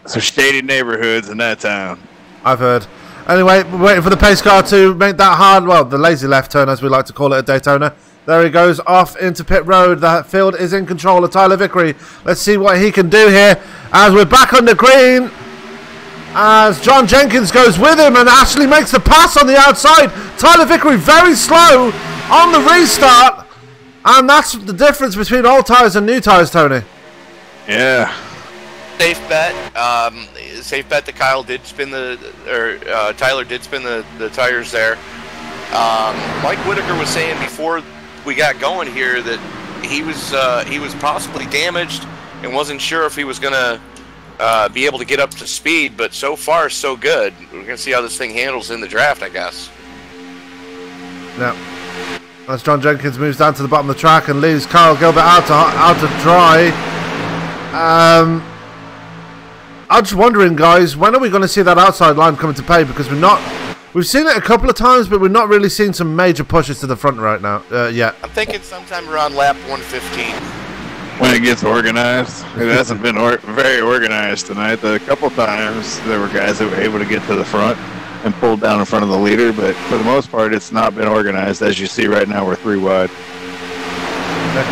shady neighborhoods in that town. I've heard. Anyway, we're waiting for the pace car to make that hard, well, the lazy left turn, as we like to call it at Daytona. There he goes, off into pit road. The field is in control of Tyler Vickery. Let's see what he can do here as we're back on the green. As John Jenkins goes with him and Ashley makes the pass on the outside. Tyler Vickery very slow on the restart. And that's the difference between old tyres and new tyres, Tony. Yeah. Safe bet. Safe bet that Tyler did spin the tires there. Mike Whitaker was saying before we got going here that he was possibly damaged and wasn't sure if he was gonna be able to get up to speed. But so far, so good. We're gonna see how this thing handles in the draft, I guess. Yeah. As John Jenkins moves down to the bottom of the track and leaves Kyle Gilbert out to dry. I'm just wondering, guys, when are we going to see that outside line come into play? Because we've seen it a couple of times, but we're not really seeing some major pushes to the front right now yet. I'm thinking sometime around lap 115. When it gets organized. It hasn't been very organized tonight. A couple times there were guys that were able to get to the front and pull down in front of the leader, but for the most part, it's not been organized. As you see right now, we're 3 wide.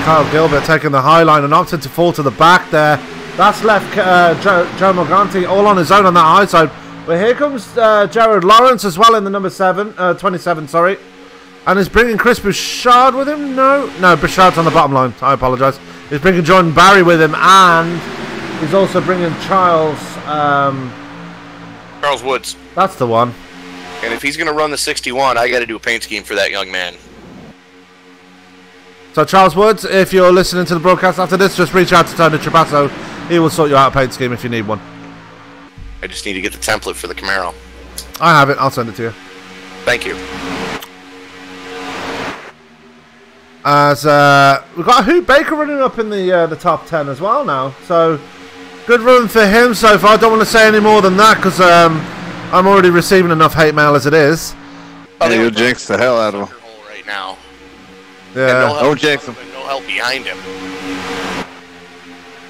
Kyle Gilbert taking the high line and opted to fall to the back there. That's left Joe Morganti all on his own on that high side. But here comes Jared Lawrence as well in the number 27, sorry. And he's bringing Chris Bouchard with him? No, Bouchard's on the bottom line. I apologise. He's bringing Jordan Barry with him, and he's also bringing Charles Woods. That's the one. And if he's going to run the 61, I got to do a paint scheme for that young man. So Charles Woods, if you're listening to the broadcast after this, just reach out to Tony Trapasso. He will sort you out a paint scheme if you need one. I just need to get the template for the Camaro. I have it. I'll send it to you. Thank you. As we've got Hoot Baker running up in the top 10 as well now. So good run for him so far. I don't want to say any more than that because I'm already receiving enough hate mail as it is. You'll jinx the hell out of him right now. Yeah. Don't jinx him. No help behind him.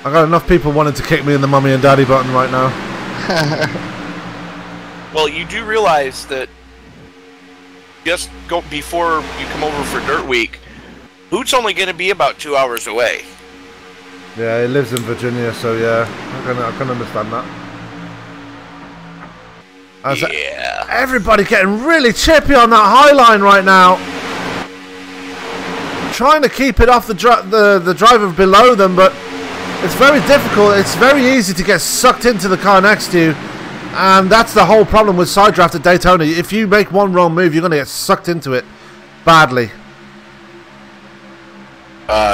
I got enough people wanting to kick me in the mummy and daddy button right now. Well, you do realize that just before you come over for Dirt Week, Hoot's only going to be about 2 hours away. Yeah, he lives in Virginia, so yeah, I can understand that. Yeah. Everybody getting really chippy on that high line right now. Trying to keep it off the driver below them, but it's very difficult. It's very easy to get sucked into the car next to you, and that's the whole problem with side draft at Daytona. If you make one wrong move, you're going to get sucked into it badly.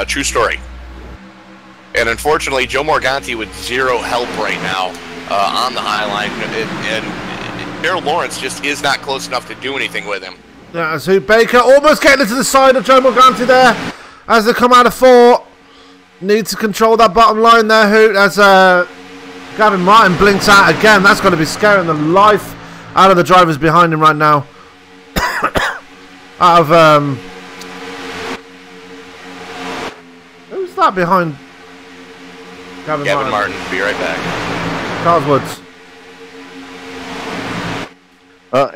True story. And unfortunately, Joe Morganti with zero help right now on the high line, and Gerald Lawrence just is not close enough to do anything with him. Yeah, so Baker almost getting into the side of Joe Morganti there as they come out of 4. Needs to control that bottom line there, Hoot, as Gavin Martin blinks out again. That's going to be scaring the life out of the drivers behind him right now. Out of who's that behind Gavin Martin? Be right back. Charles Woods.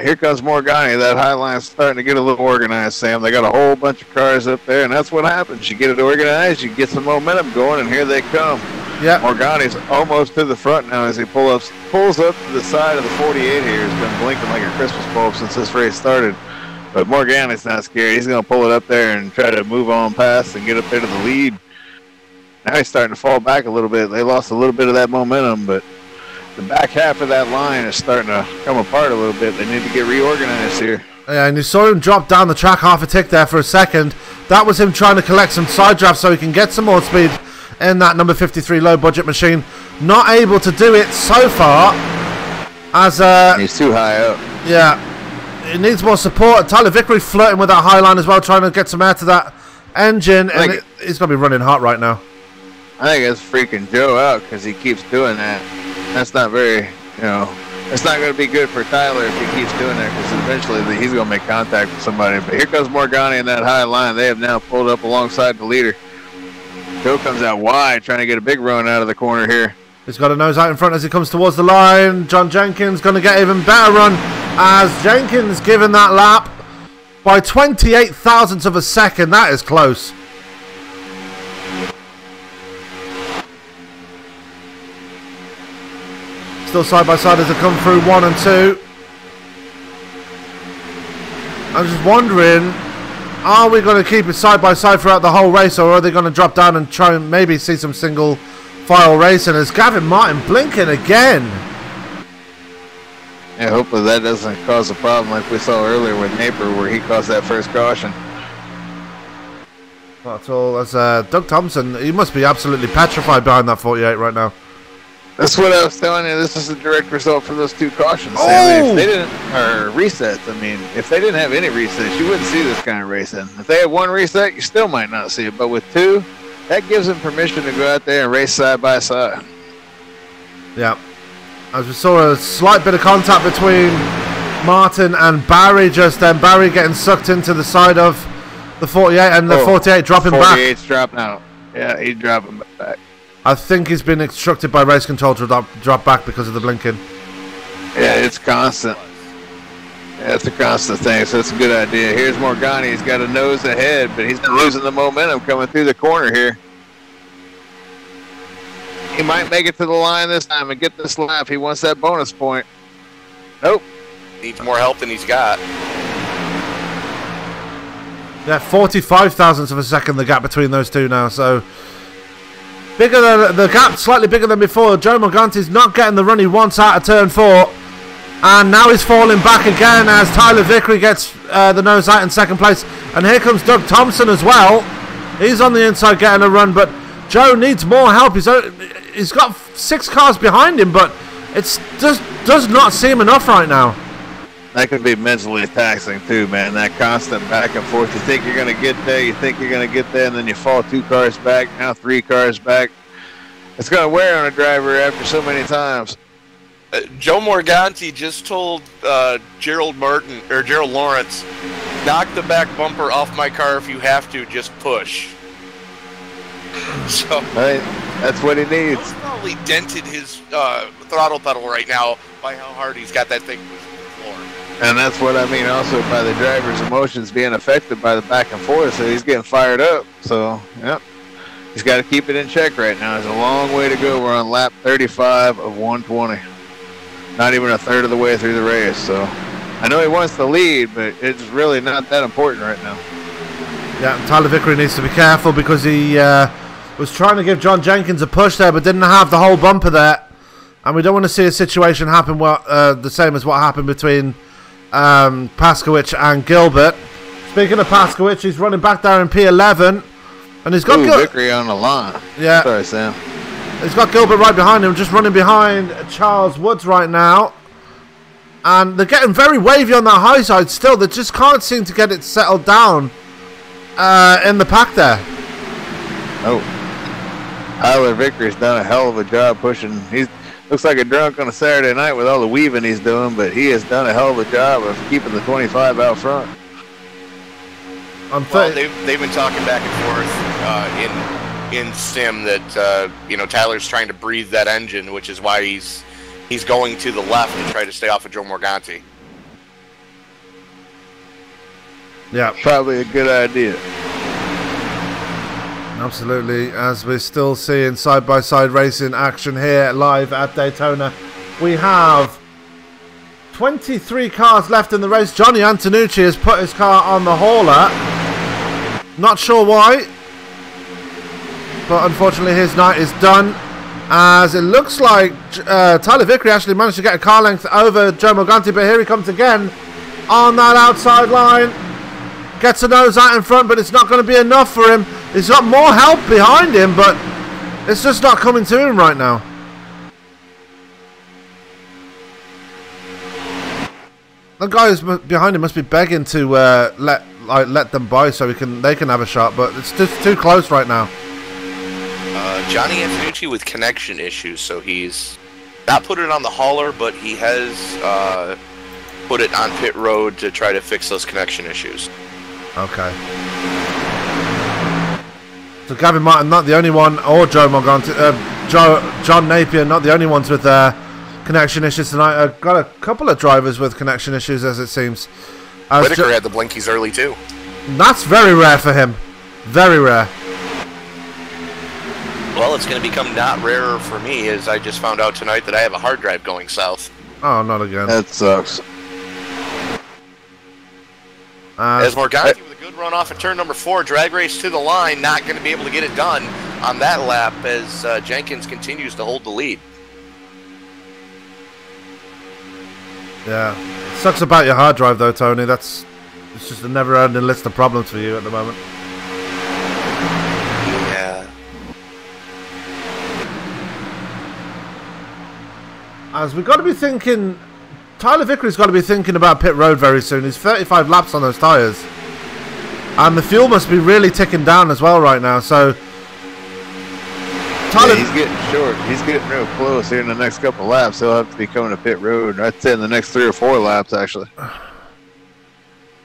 Here comes Morgani. That high line's starting to get a little organized, Sam. They got a whole bunch of cars up there, and that's what happens. You get it organized, you get some momentum going, and here they come. Yeah. Morgani's almost to the front now as he pulls up to the side of the 48 here. He's been blinking like a Christmas bulb since this race started. But Morgani's not scared. He's going to pull it up there and try to move on past and get up there to the lead. Now he's starting to fall back a little bit. They lost a little bit of that momentum, but the back half of that line is starting to come apart a little bit. They need to get reorganized here. Yeah, and you saw him drop down the track half a tick there for a second. That was him trying to collect some side drafts so he can get some more speed in that number 53 low budget machine. Not able to do it so far as he's too high up. Yeah, it needs more support. Tyler Vickery flirting with that high line as well, trying to get some air to that engine, and he's going to be running hot right now. I think it's freaking Joe out because he keeps doing that. That's not very, it's not going to be good for Tyler if he keeps doing that because eventually he's going to make contact with somebody. But here comes Morgani in that high line. They have now pulled up alongside the leader. Joe comes out wide, trying to get a big run out of the corner here. He's got a nose out in front as he comes towards the line. John Jenkins going to get even better run as Jenkins given that lap by 28 thousandths of a second. That is close. Still side by side as they come through 1 and 2. I'm just wondering, are we going to keep it side by side throughout the whole race, or are they going to drop down and try and maybe see some single file racing? As Gavin Martin blinking again. Yeah, hopefully that doesn't cause a problem like we saw earlier with Napier where he caused that first caution. Not at all. As Doug Thompson, he must be absolutely petrified behind that 48 right now. That's what I was telling you. This is the direct result for those 2 cautions. Oh! If they didn't, or resets, I mean, if they didn't have any resets, you wouldn't see this kind of racing. If they had 1 reset, you still might not see it. But with 2, that gives them permission to go out there and race side by side. Yeah. As we saw a slight bit of contact between Martin and Barry just then. Barry getting sucked into the side of the 48 and the 48 dropping back. 48's dropping out. Yeah, he's dropping back. I think he's been instructed by race control to drop back because of the blinking. Yeah, it's constant. Yeah, it's a constant thing, so it's a good idea. Here's Morgani. He's got a nose ahead, but he's been losing the momentum coming through the corner here. He might make it to the line this time and get this lap. He wants that bonus point. Nope. Needs more help than he's got. Yeah, 45 thousandths of a second the gap between those two now, so bigger than the gap, slightly bigger than before. Joe Morganti's not getting the run he wants out of turn 4, and now he's falling back again as Tyler Vickery gets the nose out in second place, and here comes Doug Thompson as well. He's on the inside getting a run, but Joe needs more help. He's got 6 cars behind him, but it does not seem enough right now. That could be mentally taxing too, man. That constant back and forth. You think you're going to get there, you think you're going to get there, and then you fall 2 cars back, now 3 cars back. It's going to wear on a driver after so many times. Joe Morganti just told Gerald Lawrence, knock the back bumper off my car if you have to, just push. So that's what he needs. He's probably dented his throttle pedal right now by how hard he's got that thing pushing the floor. And that's what I mean also by the driver's emotions being affected by the back and forth. So he's getting fired up. So, yep. He's got to keep it in check right now. There's a long way to go. We're on lap 35 of 120. Not even a third of the way through the race. So I know he wants the lead, but it's really not that important right now. Yeah, Tyler Vickery needs to be careful because he was trying to give John Jenkins a push there, but didn't have the whole bumper there. And we don't want to see a situation happen the same as what happened between Paskowicz and Gilbert. Speaking of Paskowicz, he's running back there in P11. And he's got Vickery on the line. Yeah. Sorry, Sam. He's got Gilbert right behind him, just running behind Charles Woods right now. And they're getting very wavy on that high side still. They just can't seem to get it settled down in the pack there. Oh. Tyler Vickery's done a hell of a job pushing. He looks like a drunk on a Saturday night with all the weaving he's doing, but he has done a hell of a job of keeping the 25 out front. Well, they've been talking back and forth in sim that Tyler's trying to breathe that engine, which is why he's going to the left to try to stay off of Joe Morganti. Yeah, probably a good idea. Absolutely, as we're still seeing side-by-side racing action here live at Daytona. We have 23 cars left in the race. Johnny Antonucci has put his car on the hauler. Not sure why, but unfortunately his night is done, as it looks like Tyler Vickery actually managed to get a car length over Joe Morganti, but here he comes again on that outside line. Gets a nose out in front, but it's not going to be enough for him. He's got more help behind him, but it's just not coming to him right now. The guys behind him must be begging to let them by so they can have a shot, but it's just too close right now. Johnny Antonucci with connection issues, so he's not put it on the hauler, but he has put it on pit road to try to fix those connection issues. Okay. So Gavin Martin, not the only one, or Joe Morganti, John Napier, not the only ones with connection issues tonight. I've got a couple of drivers with connection issues, as it seems. Whitaker had the blinkies early too. That's very rare for him. Very rare. Well, it's going to become not rarer for me, as I just found out tonight that I have a hard drive going south. Oh, not again. That sucks. As Morganti with a good run off at turn number 4, drag race to the line, not going to be able to get it done on that lap as Jenkins continues to hold the lead. Yeah. Sucks about your hard drive though, Tony. It's just a never-ending list of problems for you at the moment. Yeah. As we've got to be thinking, Tyler Vickery's got to be thinking about pit road very soon. He's 35 laps on those tyres. And the fuel must be really ticking down as well right now, so... Tyler, yeah, he's getting short. He's getting real close here in the next couple laps. He'll have to be coming to pit road. I'd say in the next 3 or 4 laps, actually.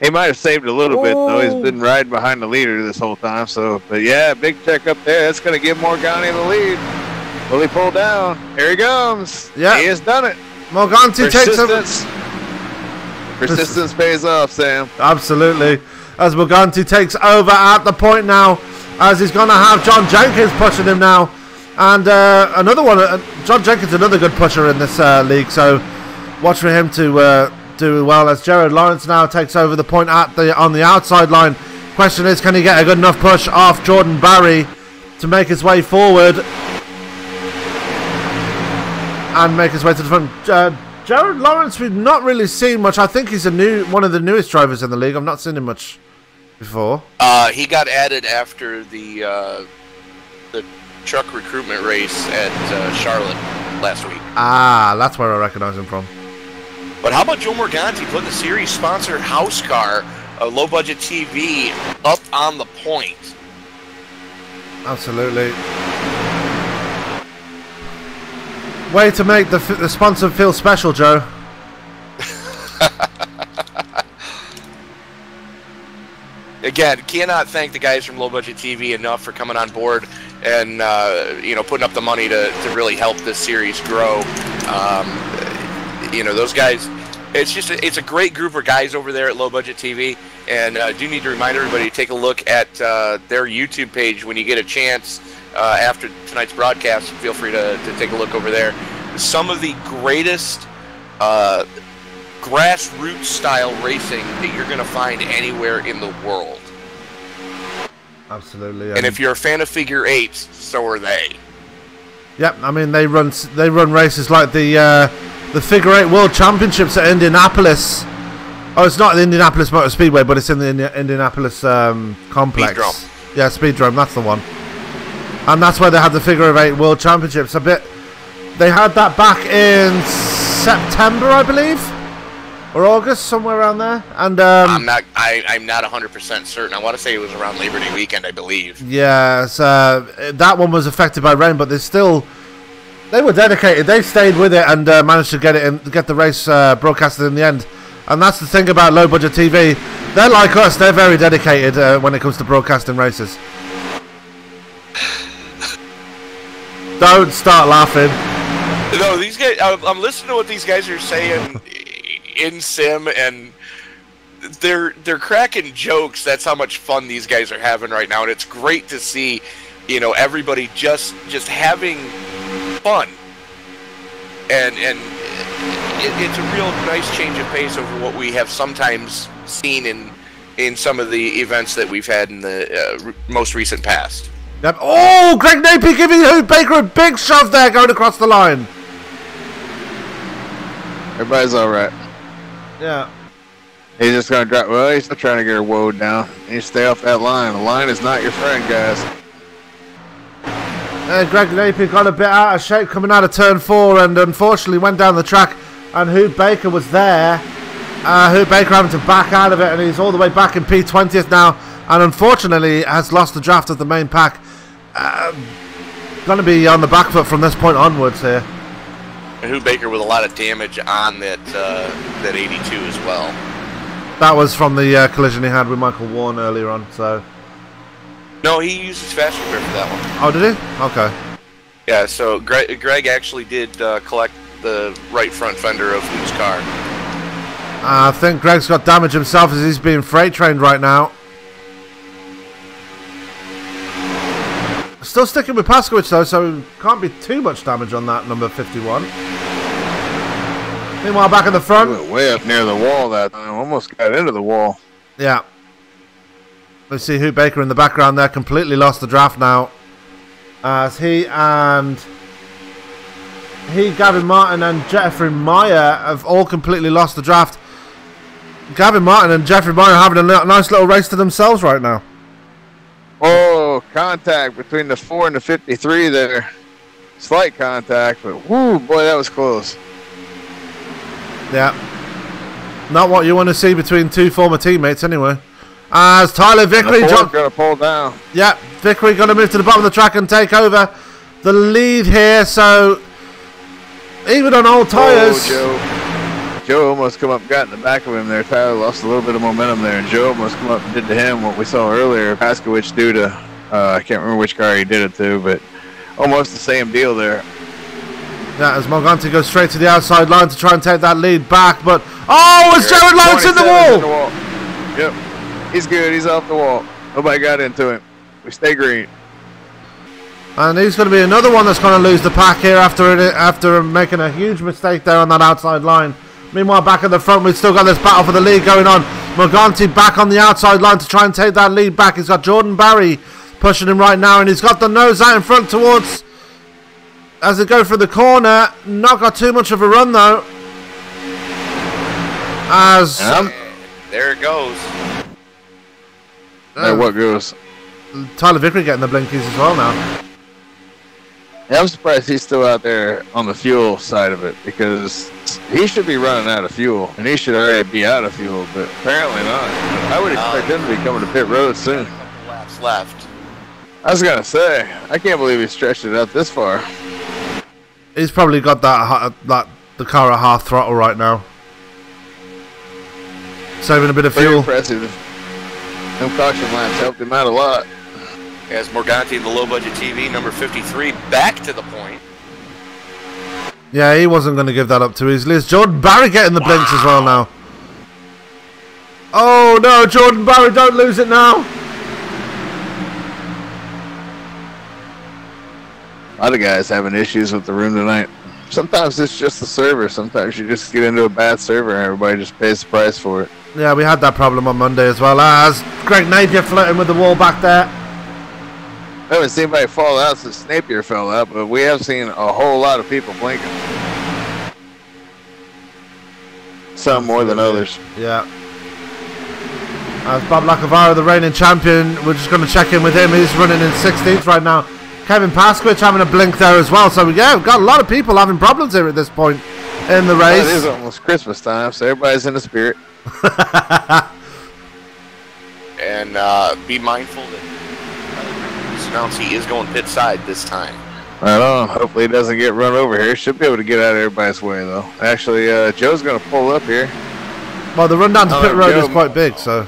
He might have saved a little bit, though. He's been riding behind the leader this whole time. So, but yeah, big check up there. That's going to give Morganti the lead. Will he pull down? Here he comes. Yeah. He has done it. Morganti takes him. Persistence pays off, Sam. Absolutely. As Morganti takes over at the point now, as he's going to have John Jenkins pushing him now. And another one, John Jenkins, another good pusher in this league, so watch for him to do well as Jared Lawrence now takes over the point on the outside line. Question is, can he get a good enough push off Jordan Barry to make his way forward and make his way to the front? Jared Lawrence, we've not really seen much. I think he's one of the newest drivers in the league. I've not seen him much before. He got added after the truck recruitment race at Charlotte last week. Ah, that's where I recognize him from. But how about Joe Morganti putting the series-sponsored house car, a low-budget TV, up on the point? Absolutely. Way to make the sponsor feel special, Joe. Again, cannot thank the guys from Low Budget TV enough for coming on board and putting up the money to really help this series grow. Those guys, it's a great group of guys over there at Low Budget TV, and do need to remind everybody to take a look at their YouTube page when you get a chance after tonight's broadcast. Feel free to take a look over there. Some of the greatest grassroots style racing that you're going to find anywhere in the world. Absolutely. And if you're a fan of figure eights, so are they. Yep, I mean they run races like the Figure 8 World Championships at Indianapolis. Oh, it's not the Indianapolis Motor Speedway, but it's in the Indianapolis complex. Speedrome. Yeah, Speedrome, that's the one. And that's where they had the Figure 8 World Championships. They had that back in September, I believe, or August, somewhere around there. And I'm not 100% certain. I want to say it was around Labor Day weekend, I believe. Yeah, so that one was affected by rain, but they were dedicated. They stayed with it and managed to get the race broadcasted in the end. And that's the thing about Low Budget TV. They're like us. They're very dedicated when it comes to broadcasting races. Don't start laughing. No, these guys. I'm listening to what these guys are saying in sim, and they're cracking jokes. That's how much fun these guys are having right now, and it's great to see, everybody just having fun, and it's a real nice change of pace over what we have sometimes seen in some of the events that we've had in the most recent past. Yep. Oh, Greg Napier giving Hoot Baker a big shove there going across the line. Everybody's all right. Yeah. He's just going to drop. Well, he's still trying to get her woed down. You need to stay off that line. The line is not your friend, guys. Greg Napier got a bit out of shape coming out of turn 4 and unfortunately went down the track, and Hoot Baker was there. Hoot Baker having to back out of it, and he's all the way back in P20th now, and unfortunately has lost the draft of the main pack. Going to be on the back foot from this point onwards here. And Hoot Baker with a lot of damage on that 82 as well. That was from the collision he had with Michael Warren earlier on. So. No, he used his fast repair for that one. Oh, did he? Okay. Yeah, so Greg actually did collect the right front fender of Hoot's car. I think Greg's got damage himself as he's being freight trained right now. Still sticking with Paskowicz though, so can't be too much damage on that number 51. Meanwhile, back in the front. Went way up near the wall that time. Almost got into the wall. Yeah. Let's see Hoot Baker in the background there. Completely lost the draft now. As Gavin Martin and Jeffrey Meyer have all completely lost the draft. Gavin Martin and Jeffrey Meyer having a nice little race to themselves right now. Oh, contact between the 4 and the 53 there. Slight contact, but whoo, boy, that was close. Yeah. Not what you want to see between two former teammates anyway. As Tyler Vickery... going to pull down. Yeah, Vickery going to move to the bottom of the track and take over the lead here, so... Even on old tyres... Joe almost come up, got in the back of him there. Tyler lost a little bit of momentum there, and Joe almost come up and did to him what we saw earlier. Paskowicz due to, I can't remember which car he did it to, but almost the same deal there. Yeah, as Morganti goes straight to the outside line to try and take that lead back, but as Jared Lawrence in the wall! Yep, he's good. He's off the wall. Nobody got into him. We stay green. And he's going to be another one that's going to lose the pack here after making a huge mistake there on that outside line. Meanwhile, back at the front, we've still got this battle for the lead going on. Morganti back on the outside line to try and take that lead back. He's got Jordan Barry pushing him right now, and he's got the nose out in front towards... As they go through the corner, not got too much of a run though. As... there it goes. What goes? Tyler Vickery getting the blinkies as well now. Yeah, I'm surprised he's still out there on the fuel side of it, because he should be running out of fuel, and he should already be out of fuel, but apparently not. I would expect him to be coming to pit road soon. A couple laps left. I was going to say, I can't believe he stretched it out this far. He's probably got the car at half throttle right now. Saving a bit of Pretty fuel. Impressive. Them caution laps helped him out a lot. As Morganti, the Low Budget TV, number 53, back to the point. Yeah, he wasn't going to give that up too easily. It's Jordan Barry getting the blinks as well now. Oh no, Jordan Barry, don't lose it now. A lot of guys having issues with the room tonight. Sometimes it's just the server. Sometimes you just get into a bad server and everybody just pays the price for it. Yeah, we had that problem on Monday as well. As Greg Napier flirting with the wall back there. I haven't seen anybody fall out since Napier fell out, but we have seen a whole lot of people blinking. Some more than others. Yeah. As Bob Lacovara, the reigning champion, we're just going to check in with him. He's running in 16th right now. Kevin Pasky having a blink there as well. So, yeah, we've got a lot of people having problems here at this point in the race. Well, it is almost Christmas time, so everybody's in the spirit. And be mindful that he is going pit side this time. Right on. Hopefully he doesn't get run over here. Should be able to get out of everybody's way, though. Actually, Joe's going to pull up here. Well, the run down to pit road is quite big, so...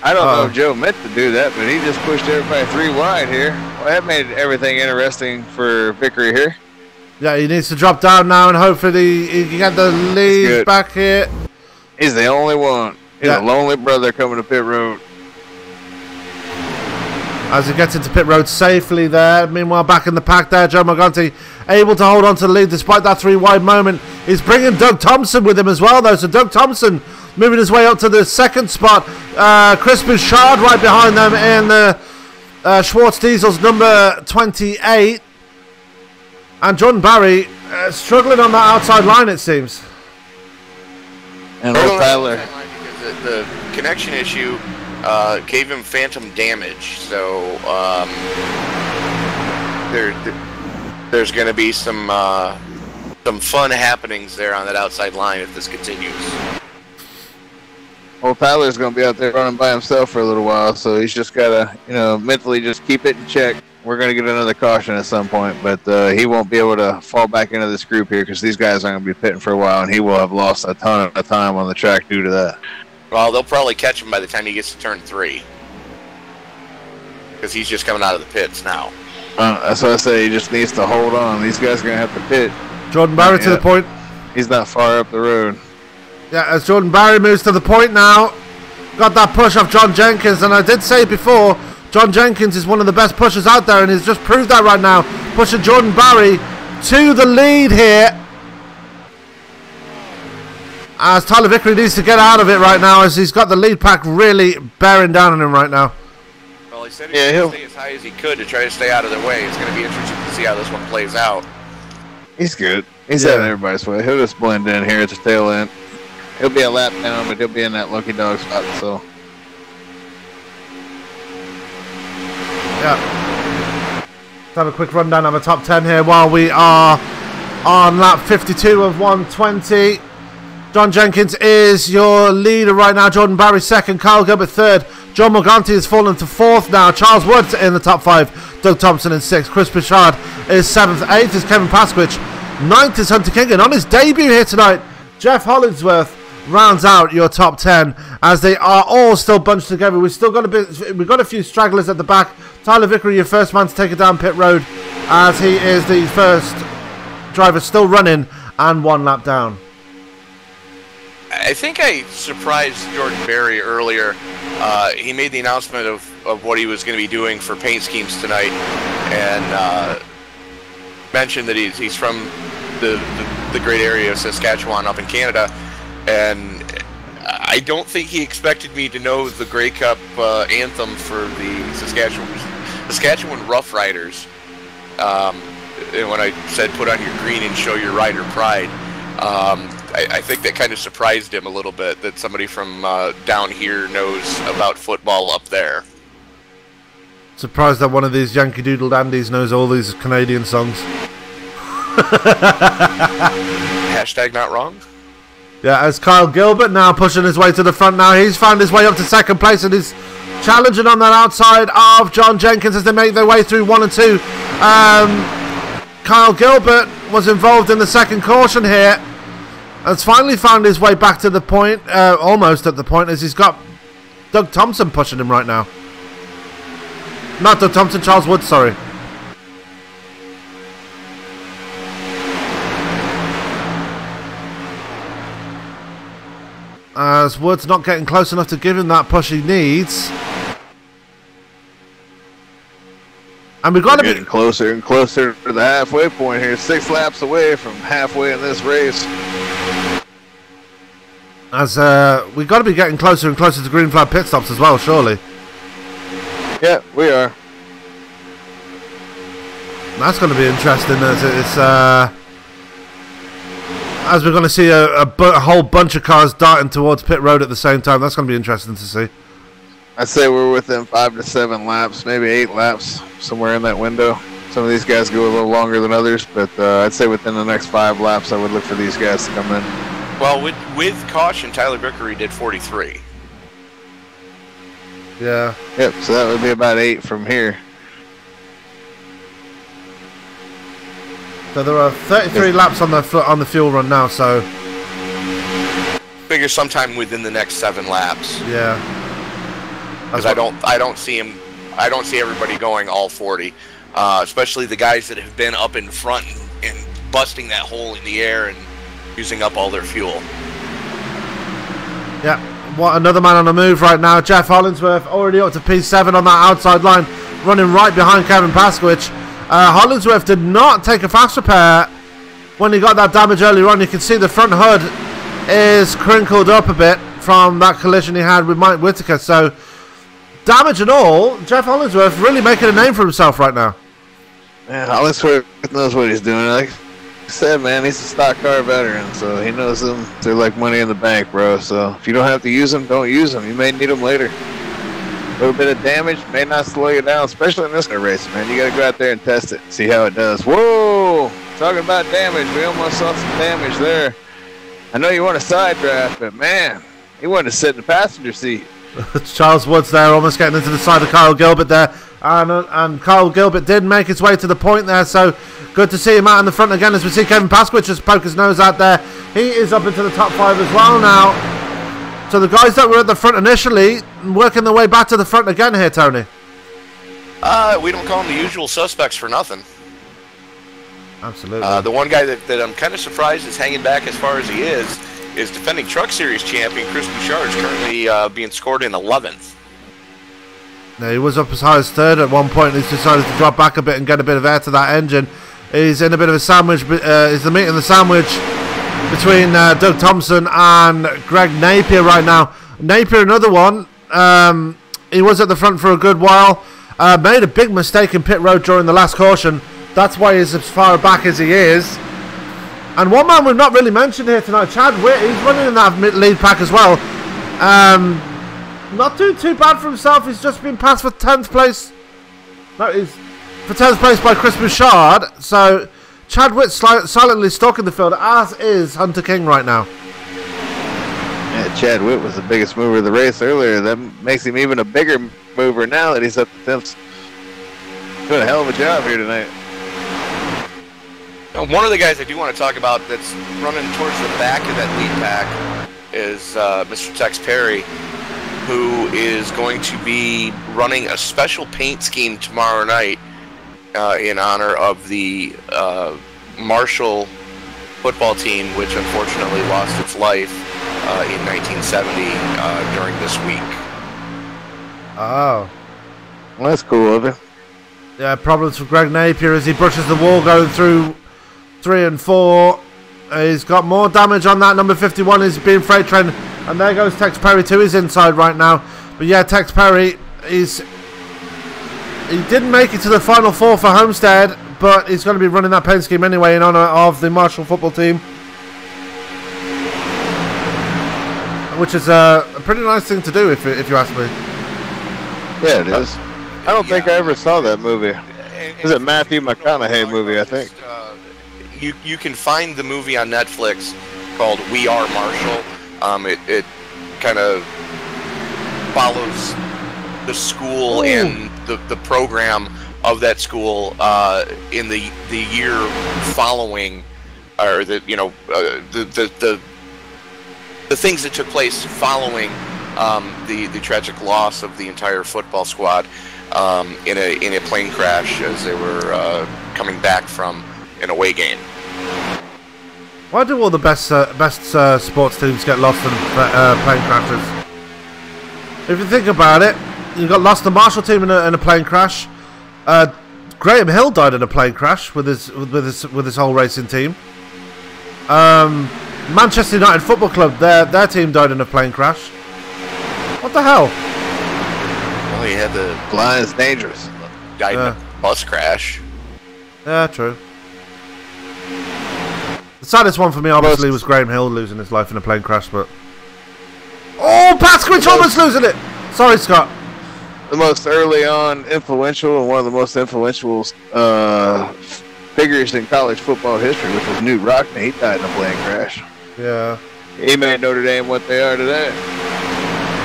I don't know if Joe meant to do that, but he just pushed everybody 3 wide here. Well, that made everything interesting for Vickery here. Yeah, he needs to drop down now, and hopefully he can get the lead back here. He's the only one. He's a lonely brother coming to pit road. As he gets into pit road safely there. Meanwhile, back in the pack there, Joe Morganti able to hold on to the lead despite that 3 wide moment. He's bringing Doug Thompson with him as well, though. So Doug Thompson moving his way up to the 2nd spot. Chris Bouchard right behind them in the Schwartz Diesel's number 28. And Jordan Barry struggling on that outside line, it seems. And Will Tyler. Because the connection issue gave him phantom damage, so there's going to be some fun happenings there on that outside line if this continues. Well, Tyler's going to be out there running by himself for a little while, so he's just got to, mentally just keep it in check. We're going to get another caution at some point, but he won't be able to fall back into this group here because these guys aren't going to be pitting for a while, and he will have lost a ton of time on the track due to that. Well, they'll probably catch him by the time he gets to turn 3. Because he's just coming out of the pits now. That's what I say. He just needs to hold on. These guys are going to have to pit. Jordan Barry to the point. He's not far up the road. Yeah, as Jordan Barry moves to the point now. Got that push off John Jenkins. And I did say before, John Jenkins is one of the best pushers out there. And he's just proved that right now. Pushing Jordan Barry to the lead here. As Tyler Vickery needs to get out of it right now, as he's got the lead pack really bearing down on him right now. Well, he said he was going to stay as high as he could to try to stay out of their way. It's going to be interesting to see how this one plays out. He's good. He's out of everybody's way. He'll just blend in here at the tail end. He'll be a lap down, but he'll be in that lucky dog spot. So, yeah. Let's have a quick rundown of the top 10 here while we are on lap 52 of 120. John Jenkins is your leader right now. Jordan Barry 2nd. Kyle Gilbert 3rd. Joe Morganti has fallen to 4th now. Charles Woods in the top 5. Doug Thompson in 6th. Chris Bouchard is 7th. 8th is Kevin Paskwich. 9th is Hunter King. And on his debut here tonight, Jeff Hollingsworth rounds out your top 10 as they are all still bunched together. We've got a few stragglers at the back. Tyler Vickery, your first man to take it down pit road, as he is the first driver still running and 1 lap down. I think I surprised Jordan Barry earlier. He made the announcement of what he was going to be doing for paint schemes tonight, and mentioned that he's from the great area of Saskatchewan up in Canada, and I don't think he expected me to know the Grey Cup anthem for the Saskatchewan Rough Riders. And when I said put on your green and show your rider pride, I think that kind of surprised him a little bit that somebody from down here knows about football up there. Surprised that one of these Yankee Doodle Dandies knows all these Canadian songs. Hashtag not wrong. Yeah, as Kyle Gilbert now pushing his way to the front now. He's found his way up to 2nd place and is challenging on that outside of John Jenkins as they make their way through 1 and 2. Kyle Gilbert was involved in the 2nd caution here. Has finally found his way back to the point, almost at the point, as he's got Doug Thompson pushing him right now. Not Doug Thompson, Charles Woods, sorry. as Wood's not getting close enough to give him that push he needs. And we've got to be getting closer and closer to the halfway point here. 6 laps away from halfway in this race. As we've got to be getting closer and closer to green flag pit stops as well, surely. Yeah, we are. That's going to be interesting as we're going to see a whole bunch of cars darting towards pit road at the same time. That's going to be interesting to see. I'd say we're within 5 to 7 laps, maybe 8 laps, somewhere in that window. Some of these guys go a little longer than others, but I'd say within the next 5 laps, I would look for these guys to come in. Well, with caution, Tyler Vickery did 43. Yeah. Yep, so that would be about 8 from here. So there are 33 laps on the fuel run now, so Figure sometime within the next 7 laps. Yeah. Because I don't see everybody going all 40, especially the guys that have been up in front and busting that hole in the air and using up all their fuel. Yeah. What another man on the move right now. Jeff Hollingsworth already up to P7 on that outside line, running right behind Kevin Paskwich. Hollingsworth did not take a fast repair when he got that damage earlier on. You can see the front hood is crinkled up a bit from that collision he had with Mike Whitaker. So, damage and all, Jeff Hollingsworth really making a name for himself right now. Man, Hollingsworth knows what he's doing. Like I said, man, he's a stock car veteran, so he knows them. They're like money in the bank, bro. So if you don't have to use them, don't use them. You may need them later. A little bit of damage may not slow you down, especially in this kind of race, man. You got to go out there and test it, see how it does. Whoa! Talking about damage, we almost saw some damage there. I know you want a side draft, but man, he wanted to sit in the passenger seat. Charles Woods there, almost getting into the side of Kyle Gilbert there. And Kyle Gilbert did make his way to the point there, so good to see him out in the front again as we see Kevin Paskwich just poke his nose out there. He is up into the top 5 as well now. So the guys that were at the front initially working their way back to the front again here, Tony. We don't call them the usual suspects for nothing. Absolutely. The one guy that I'm kind of surprised is hanging back as far as he is defending Truck Series champion Chris Bouchard, is currently being scored in 11th. Yeah, he was up as high as 3rd at one point. He's decided to drop back a bit and get a bit of air to that engine. He's in a bit of a sandwich. He's the meat in the sandwich between Doug Thompson and Greg Napier right now. Napier, another one. He was at the front for a good while. Made a big mistake in pit road during the last caution. That's why he's as far back as he is. And one man we've not really mentioned here tonight, Chad Witt. He's running in that lead pack as well. Not doing too bad for himself. He's just been passed for 10th place. No, he's for 10th place by Chris Bouchard. So Chad Witt silently stalking the field, as is Hunter King right now. Yeah, Chad Witt was the biggest mover of the race earlier. That makes him even a bigger mover now that he's up to 10th. Doing a hell of a job here tonight. One of the guys I do want to talk about that's running towards the back of that lead pack is Mr. Tex Perry, who is going to be running a special paint scheme tomorrow night in honor of the Marshall football team, which unfortunately lost its life in 1970 during this week. Oh. Well, that's cool of it. Yeah, problems for Greg Napier as he brushes the wall going through 3 and 4. He's got more damage on that. Number 51 is being freight trained. And there goes Tex Perry to his inside right now. But yeah, Tex Perry, he didn't make it to the final 4 for Homestead, but he's going to be running that paint scheme anyway in honor of the Marshall football team. Which is a pretty nice thing to do, if you ask me. Yeah, it is. I don't think I ever saw that movie. Is it Matthew McConaughey movie, I think? You can find the movie on Netflix called We Are Marshall. It kind of follows the school and the program of that school in the year following, or the things that took place following the tragic loss of the entire football squad in a plane crash as they were coming back from an away game. Why do all the best sports teams get lost in plane crashes? If you think about it, you got lost the Marshall team in a plane crash. Graham Hill died in a plane crash with his whole racing team. Manchester United Football Club, their team died in a plane crash. What the hell? Well, he had the Flying is dangerous. died in a bus crash. Yeah, true. The saddest one for me, obviously, was Graham Hill losing his life in a plane crash, but... Oh, Pasky almost losing it! Sorry, Scott. The most early on influential and one of the most influential figures in college football history, which was Newt Rockne. He died in a plane crash. Yeah. He made Notre Dame what they are today.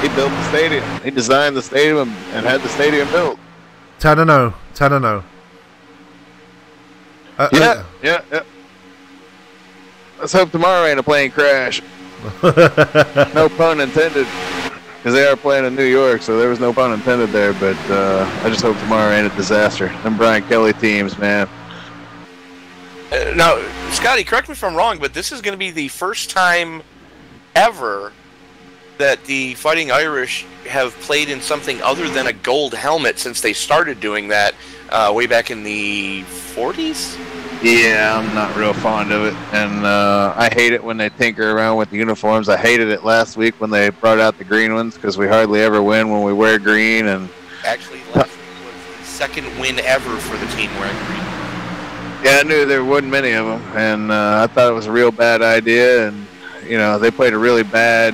He built the stadium. He designed the stadium and had the stadium built. 10-0. 10-0. Yeah. Let's hope tomorrow ain't a plane crash. No pun intended. Because they are playing in New York, so there was no pun intended there. But I just hope tomorrow ain't a disaster. Them Brian Kelly teams, man. Now, Scotty, correct me if I'm wrong, but this is going to be the first time ever that the Fighting Irish have played in something other than a gold helmet since they started doing that way back in the 40s? Yeah, I'm not real fond of it. And I hate it when they tinker around with the uniforms. I hated it last week when they brought out the green ones because we hardly ever win when we wear green. And actually, last week was the second win ever for the team wearing green. Yeah, I knew there wasn't many of them, and I thought it was a real bad idea. And they played a really bad,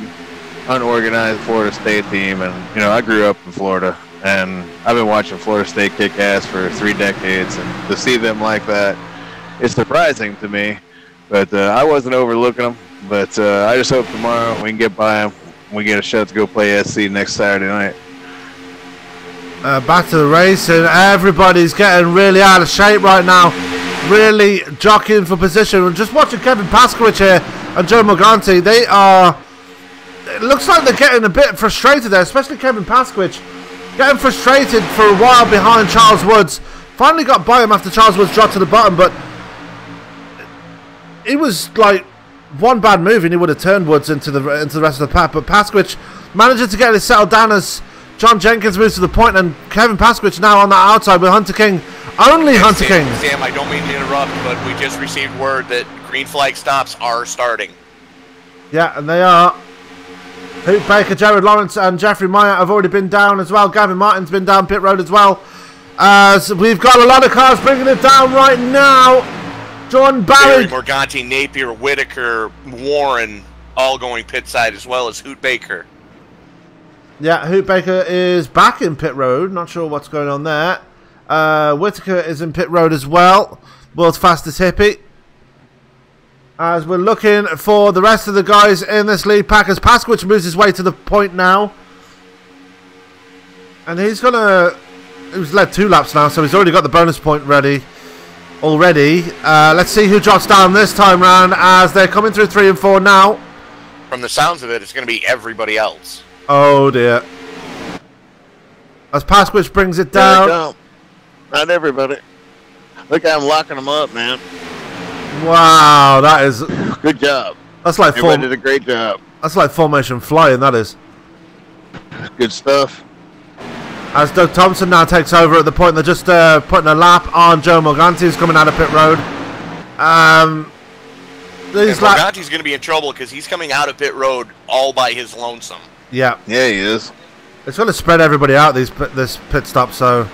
unorganized Florida State team. And I grew up in Florida, and I've been watching Florida State kick ass for 3 decades, and to see them like that, it's surprising to me. But I wasn't overlooking them. But I just hope tomorrow we can get by them. We get a shot to go play SC next Saturday night. Back to the race, and everybody's getting really out of shape right now. Really jockeying for position. We're just watching Kevin Pasky here and Joe Morganti. They are... It looks like they're getting a bit frustrated there, especially Kevin Pasky. Getting frustrated for a while behind Charles Woods. Finally got by him after Charles Woods dropped to the bottom, but... It was like one bad move and he would have turned Woods into the rest of the pack. But Pasky managing to get it settled down as John Jenkins moves to the point, and Kevin Pasky now on that outside with Hunter King. Only Hunter King. Sam, I don't mean to interrupt, but we just received word that green flag stops are starting. Yeah, and they are. Hoot Baker, Jared Lawrence, and Jeffrey Meyer have already been down as well. Gavin Martin's been down pit road as well. So we've got a lot of cars bringing it down right now. John Barry, Morganti, Napier, Whitaker, Warren, all going pit side, as well as Hoot Baker. Yeah, Hoot Baker is back in pit road. Not sure what's going on there. Whitaker is in pit road as well. World's fastest hippie. As we're looking for the rest of the guys in this lead pack, as Pasky moves his way to the point now. And he's led 2 laps now, so he's already got the bonus point ready. Let's see who drops down this time round as they're coming through 3 and 4 now. From the sounds of it, it's going to be everybody else. Oh dear. As Pasky brings it down. No, not everybody. Look how I'm locking them up, man. Wow, that is good job. That's like everybody did a great job. That's like formation flying, that is. Good stuff. As Doug Thompson now takes over at the point, they're just putting a lap on Joe Morganti, who's coming out of pit road. Morganti's going to be in trouble because he's coming out of pit road all by his lonesome. Yeah. Yeah, he is. It's going to spread everybody out, this pit stop, so...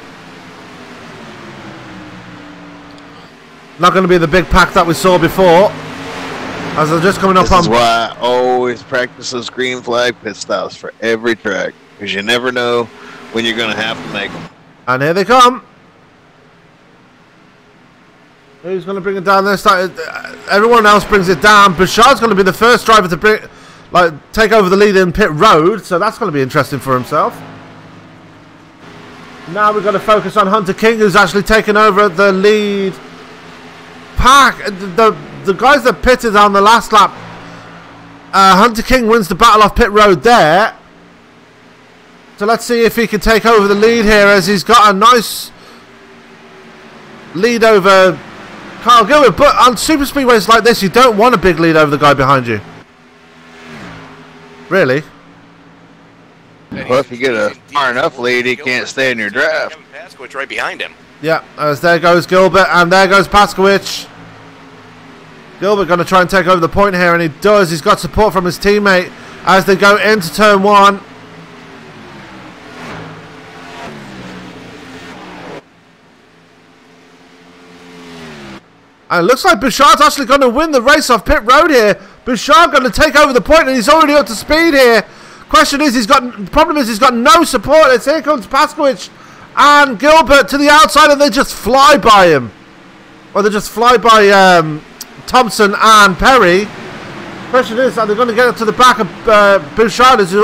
Not going to be the big pack that we saw before. As they're just coming up on... This is why I always practice those green flag pit stops for every track. Because you never know when you're going to have to make them. And here they come. Who's going to bring it down this time? Everyone else brings it down. Bouchard's going to be the first driver to take over the lead in pit road. So that's going to be interesting for himself. Now we've got to focus on Hunter King, who's actually taken over the lead pack. The guys that pitted on the last lap, Hunter King wins the battle off pit road there. So let's see if he can take over the lead here, as he's got a nice lead over Kyle Gilbert. But on super speedways like this, you don't want a big lead over the guy behind you. Really? Well, if you get a far enough lead, he can't stay in your draft. Paskowicz right behind him. Yeah, as there goes Gilbert, and there goes Paskowicz. Gilbert going to try and take over the point here, and he does. He's got support from his teammate as they go into turn 1. And it looks like Bouchard's actually going to win the race off pit road here. Bouchard going to take over the point, and he's already up to speed here. Question is, the problem is he's got no support. It's here comes Paskowicz and Gilbert to the outside, and they just fly by him. Well, they just fly by Thompson and Perry. Question is, are they going to get up to the back of Bouchard, who's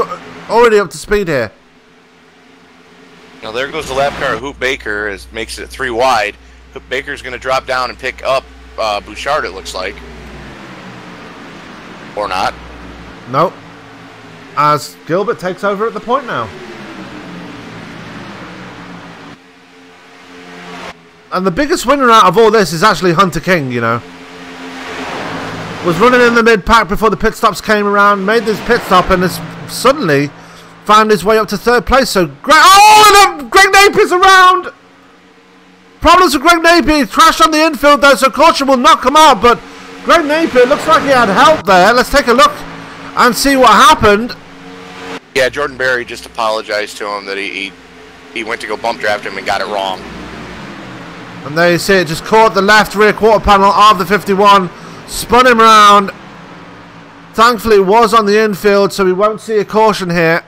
already up to speed here? Now there goes the lap car of Hoop Baker, as makes it 3 wide. Hoop Baker's going to drop down and pick up Bouchard, it looks like. Or not. Nope. As Gilbert takes over at the point now. And the biggest winner out of all this is actually Hunter King, you know. Was running in the mid-pack before the pit stops came around, made this pit stop, and has suddenly found his way up to 3rd place. So, and Greg Napier's around! Problems with Greg Napier. He crashed on the infield though, so caution will not come out, but Greg Napier looks like he had help there. Let's take a look and see what happened. Yeah, Jordan Berry just apologized to him that he went to go bump draft him and got it wrong. And there you see it, just caught the left rear quarter panel of the 51, spun him around. Thankfully it was on the infield, so we won't see a caution here.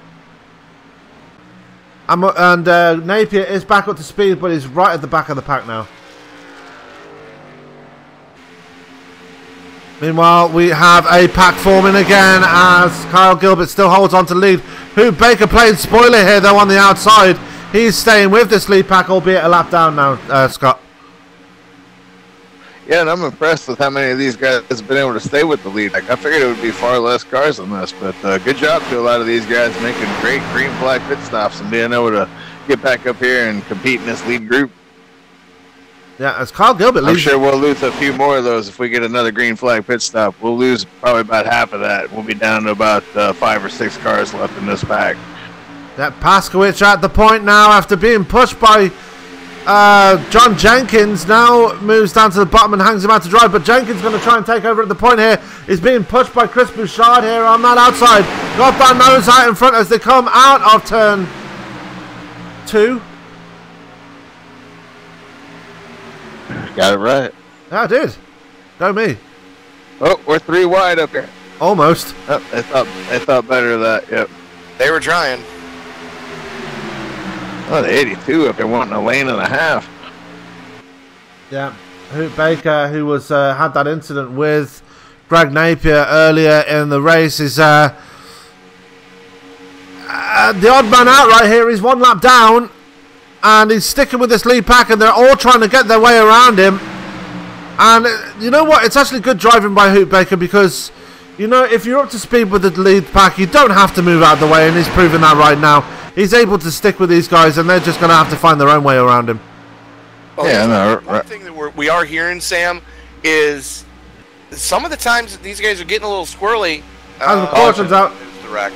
And Napier is back up to speed, but he's right at the back of the pack now. Meanwhile, we have a pack forming again as Kyle Gilbert still holds on to lead. Hoop Baker playing spoiler here though on the outside. He's staying with this lead pack, albeit a lap down now, Scott. Yeah, and I'm impressed with how many of these guys have been able to stay with the lead. Like, I figured it would be far less cars than this, but good job to a lot of these guys making great green flag pit stops and being able to get back up here and compete in this lead group. Yeah, as Kyle Gilbert leads. I'm sure we'll lose a few more of those if we get another green flag pit stop. We'll lose probably about half of that. We'll be down to about 5 or 6 cars left in this pack. That Paskowicz at the point now after being pushed by John Jenkins. Now moves down to the bottom and hangs him out to dry. But Jenkins going to try and take over at the point here. He's being pushed by Chris Bouchard here on that outside. Got that nose out in front as they come out of turn 2. Got it right. Yeah, I did. Go me. Oh, we're 3 wide up here. Almost. Oh, they thought better of that. Yep. They were trying. Oh, the 82 up there wanting a lane and a half. Yeah. Hoop Baker, who was had that incident with Greg Napier earlier in the race, is the odd man out right here. He's 1 lap down. And he's sticking with this lead pack, and they're all trying to get their way around him. And you know what? It's actually good driving by Hoop Baker because, you know, if you're up to speed with the lead pack, you don't have to move out of the way, and he's proving that right now. He's able to stick with these guys, and they're just going to have to find their own way around him. Well, yeah, no, one thing that we are hearing, Sam, is some of the times that these guys are getting a little squirrely. As the caution's out. The wreck.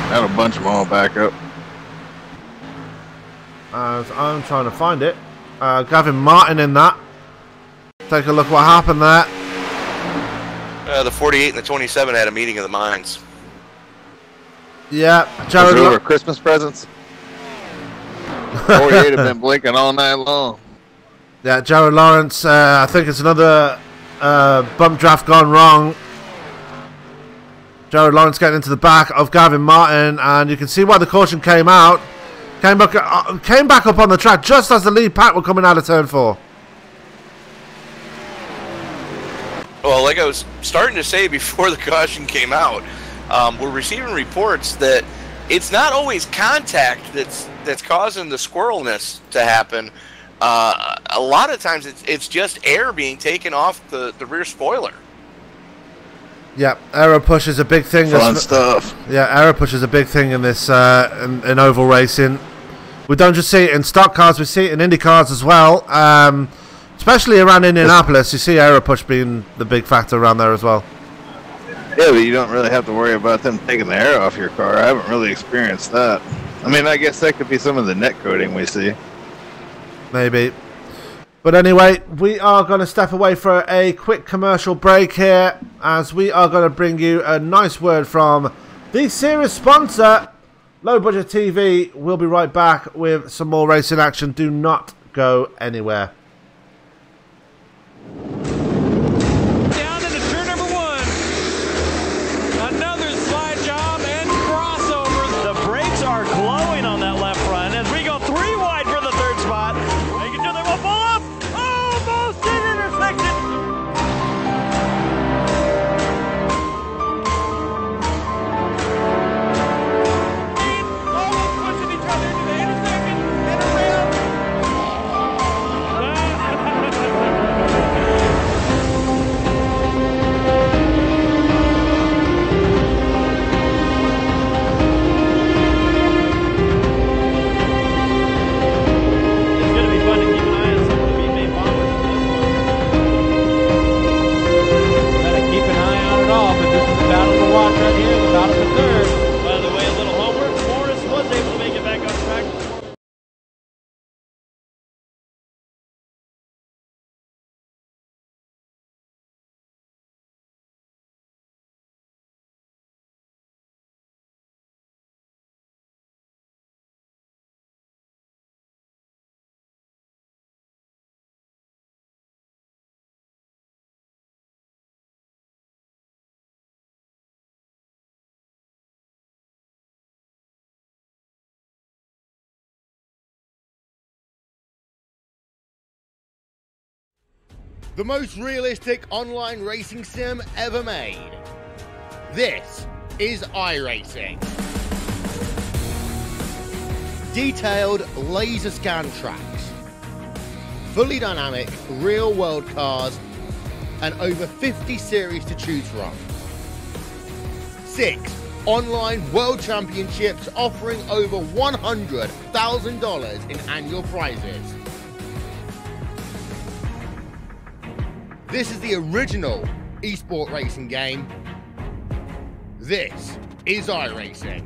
That'll bunch them all back up. As I'm trying to find it. Gavin Martin in that. Take a look what happened there. The 48 and the 27 had a meeting of the minds. Yeah, Jared. Over Christmas presents. 48 have been blinking all night long. Yeah, Jared Lawrence. I think it's another bump draft gone wrong. Jared Lawrence getting into the back of Gavin Martin, and you can see why the caution came out. Came back up on the track just as the lead pack were coming out of turn 4. Well, like I was starting to say before the caution came out, we're receiving reports that it's not always contact that's causing the squirrelness to happen. A lot of times it's just air being taken off the rear spoiler. Yeah, aero push is a big thing. Fun stuff. Yeah, aero push is a big thing in this in oval racing. We don't just see it in stock cars, we see it in Indy cars as well. Especially around Indianapolis, you see aero push being the big factor around there as well. Yeah, but you don't really have to worry about them taking the air off your car. I haven't really experienced that. I mean, I guess that could be some of the net coating we see. Maybe. But anyway, we are going to step away for a quick commercial break here, as we are going to bring you a nice word from the series sponsor, Low Budget TV. We'll be right back with some more racing action. Do not go anywhere. Down into turn number 1. Another slide job and crossover. The brakes are glowing on that left front as we go 3 wide for the 3rd spot. Making sure they won't fall up. Almost in intersection. Almost pushing each other into the intersection and around. The most realistic online racing sim ever made. This is iRacing. Detailed laser scan tracks, fully dynamic real world cars, and over 50 series to choose from. 6 online world championships offering over $100,000 in annual prizes. This is the original esport racing game. This is iRacing.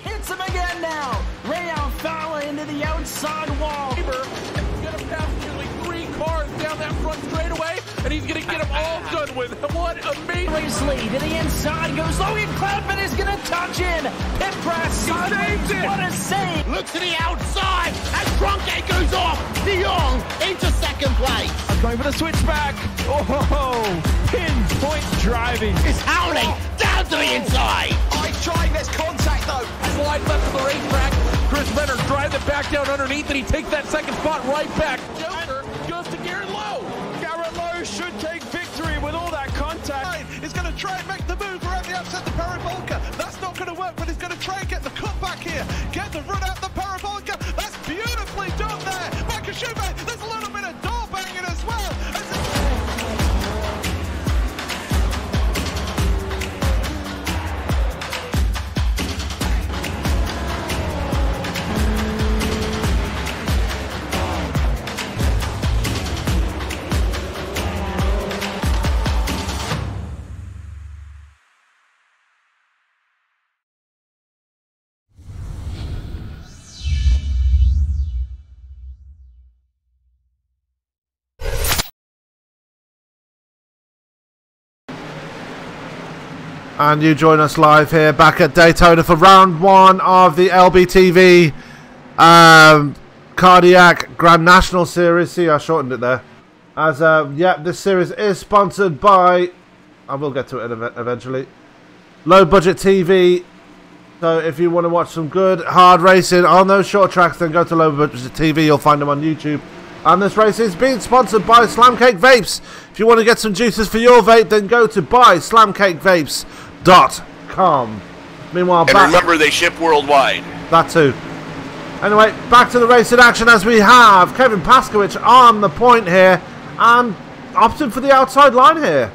Hits him again now. Ray Alfala into the outside wall. He's going to pass nearly 3 cars down that front straightaway, and he's going to get them all done with. What amazing Race lead to the inside goes Logan Cloudman is going to touch in. Pit press sideways. What a save. Look to the outside as Trunkgate goes off. De Jong into second place. Going for the switchback. Oh, pinpoint driving. It's howling down to the inside. He's trying this contact though. slide left of the racetrack. Chris Renner drives it back down underneath, and he takes that second spot right back. Joker goes to Garrett Lowe. Garrett Lowe should take victory with all that contact. He's going to try and make the move around the outside the parabolica. That's not going to work, but he's going to try and get the cut back here. Get the run out the parabolica. That's beautifully done there. Michael Schumacher, there's a little bit of door banging as well. And you join us live here back at Daytona for round 1 of the LBTV Cardiac Grand National Series. See, I shortened it there. As yeah, this series is sponsored by, I will get to it eventually, Low Budget TV. So if you want to watch some good hard racing on those short tracks, then go to Low Budget TV. You'll find them on YouTube. And this race is being sponsored by Slamcake Vapes. If you want to get some juices for your vape, then go to buyslamcakevapes.com. Meanwhile, and remember, they ship worldwide. That too. Anyway, back to the racing action as we have Kevin Pasky on the point here and opting for the outside line here.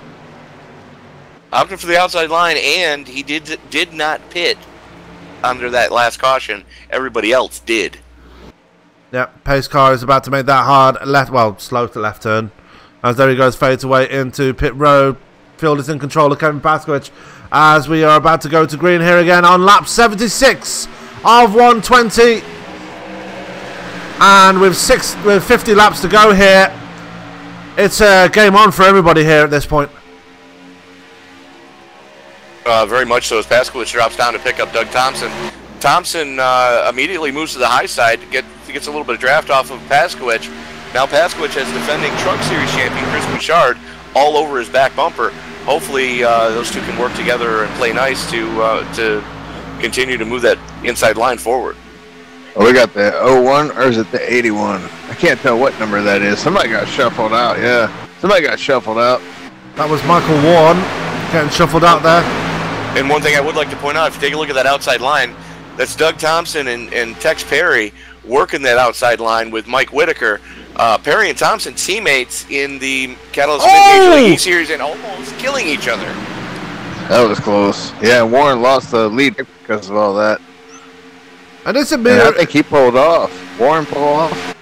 Opted for the outside line, and he did not pit under that last caution. Everybody else did. Yeah, pace car is about to make that hard left, well, slow to left turn. As there he goes, fades away into pit road. Field is in control of Kevin Pasky as we are about to go to green here again on lap 76 of 120. And with 50 laps to go here, it's a game on for everybody here at this point. Very much so, as Pasky drops down to pick up Doug Thompson. Thompson immediately moves to the high side, gets a little bit of draft off of Pasky. Now Pasky has defending Truck Series champion Chris Bouchard all over his back bumper. Hopefully those two can work together and play nice to continue to move that inside line forward. Oh, we got the 01, or is it the 81? I can't tell what number that is. Somebody got shuffled out, yeah. Somebody got shuffled out. That was Michael Warren getting shuffled out there. And one thing I would like to point out, if you take a look at that outside line, that's Doug Thompson and Tex Perry working that outside line with Mike Whitaker. Perry and Thompson teammates in the Catalyst Major League E-Series and almost killing each other. That was close. Yeah, Warren lost the lead because of all that. And it's a mirror. I think he pulled off. Warren pulled off.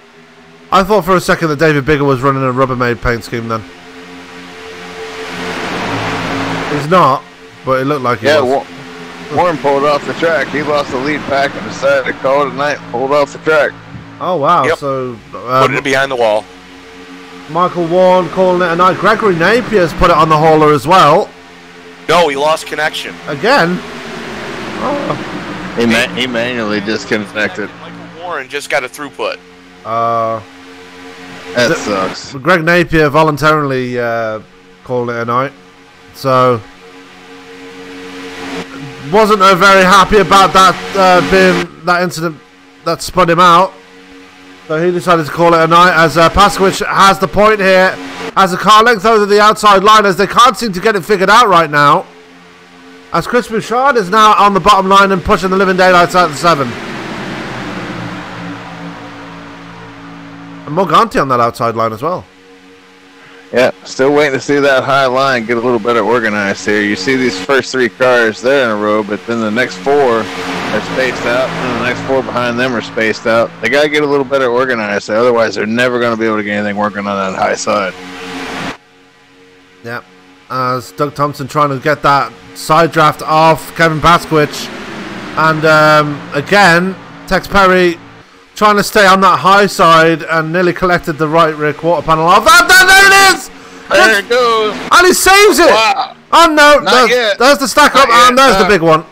I thought for a second that David Bigger was running a Rubbermaid paint scheme then. He's not, but it looked like he was. Warren pulled off the track. He lost the lead pack and decided to call it a night and pulled off the track. Oh, wow. Yep. So put it behind the wall. Michael Warren calling it a night. Gregory Napier's put it on the hauler as well. No, he lost connection. Again? Oh. He manually disconnected. Michael Warren just got a throughput. That sucks. Greg Napier voluntarily called it a night. So wasn't very happy about that being that incident that spun him out. So he decided to call it a night as Pasky has the point here as a car length over the outside line as they can't seem to get it figured out right now. As Chris Bouchard is now on the bottom line and pushing the living daylights out of the 7. And Morganti on that outside line as well. Yeah, still waiting to see that high line get a little better organized here. You see these first 3 cars there in a row, but then the next 4 are spaced out, and the next 4 behind them are spaced out. They got to get a little better organized, otherwise they're never going to be able to get anything working on that high side. Yeah, as Doug Thompson trying to get that side draft off Kevin Pasky. And again, Tex Perry trying to stay on that high side and nearly collected the right rear quarter panel off. There it is! There it goes! And he saves it! Wow. Oh no, yet. There's the stack up, and there's the big one.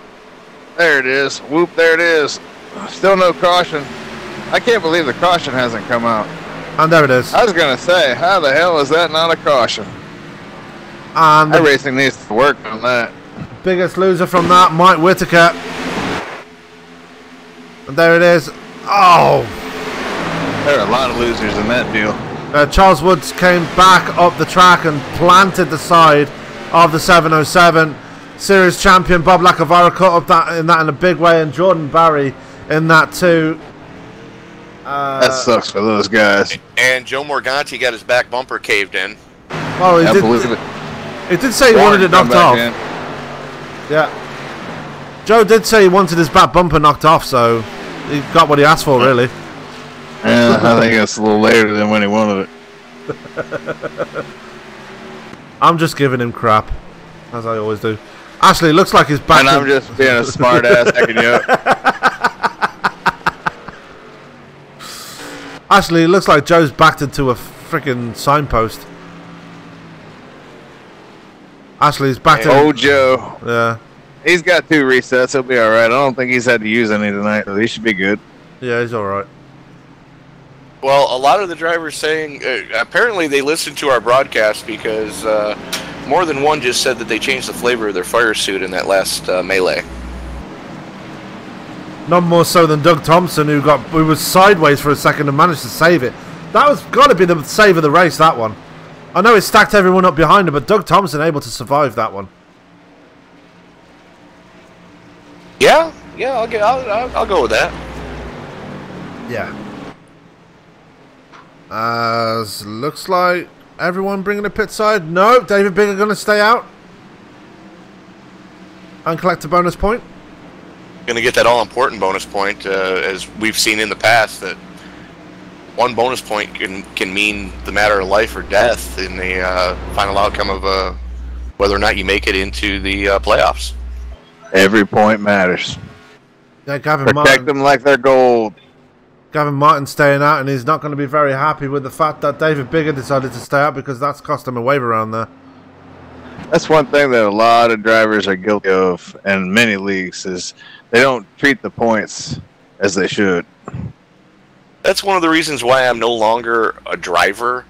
There it is. Whoop, there it is. Still no caution. I can't believe the caution hasn't come out. And there it is. I was going to say, how the hell is that not a caution? And that racing needs to work on that. Biggest loser from that, Mike Whitaker. And there it is. Oh! There are a lot of losers in that deal. Charles Woods came back up the track and planted the side of the 707. Series champion Bob Lacovara caught up in a big way, and Jordan Barry in that too. That sucks for those guys. And Joe Morganti got his back bumper caved in. Oh, he did say he wanted it knocked off. Yeah. Joe did say he wanted his back bumper knocked off, so he got what he asked for, really. Yeah, I think it's a little later than when he wanted it. I'm just giving him crap, as I always do. Ashley, looks like his back. And I'm just being a smart ass hacking you up. Ashley, it looks like Joe's backed into a freaking signpost. Ashley's back to... Old Joe. Yeah. He's got 2 resets. He'll be all right. I don't think he's had to use any tonight, so he should be good. Yeah, he's all right. Well, a lot of the drivers saying apparently they listened to our broadcast because more than one just said that they changed the flavor of their fire suit in that last melee. None more so than Doug Thompson, who was sideways for a second and managed to save it. That was got to be the save of the race, that one. I know it stacked everyone up behind him, but Doug Thompson able to survive that one. Yeah, I'll go with that. Yeah. Looks like everyone bringing a pit side. No, David Bigger going to stay out and collect a bonus point. Going to get that all-important bonus point, as we've seen in the past, that one bonus point can mean the matter of life or death in the final outcome of whether or not you make it into the playoffs. Every point matters. Yeah, Gavin Protect Martin. them like they're gold. Gavin Martin staying out, and he's not going to be very happy with the fact that David Bigger decided to stay out because that's cost him a wave around there. That's one thing that a lot of drivers are guilty of in many leagues is they don't treat the points as they should. That's one of the reasons why I'm no longer a driver,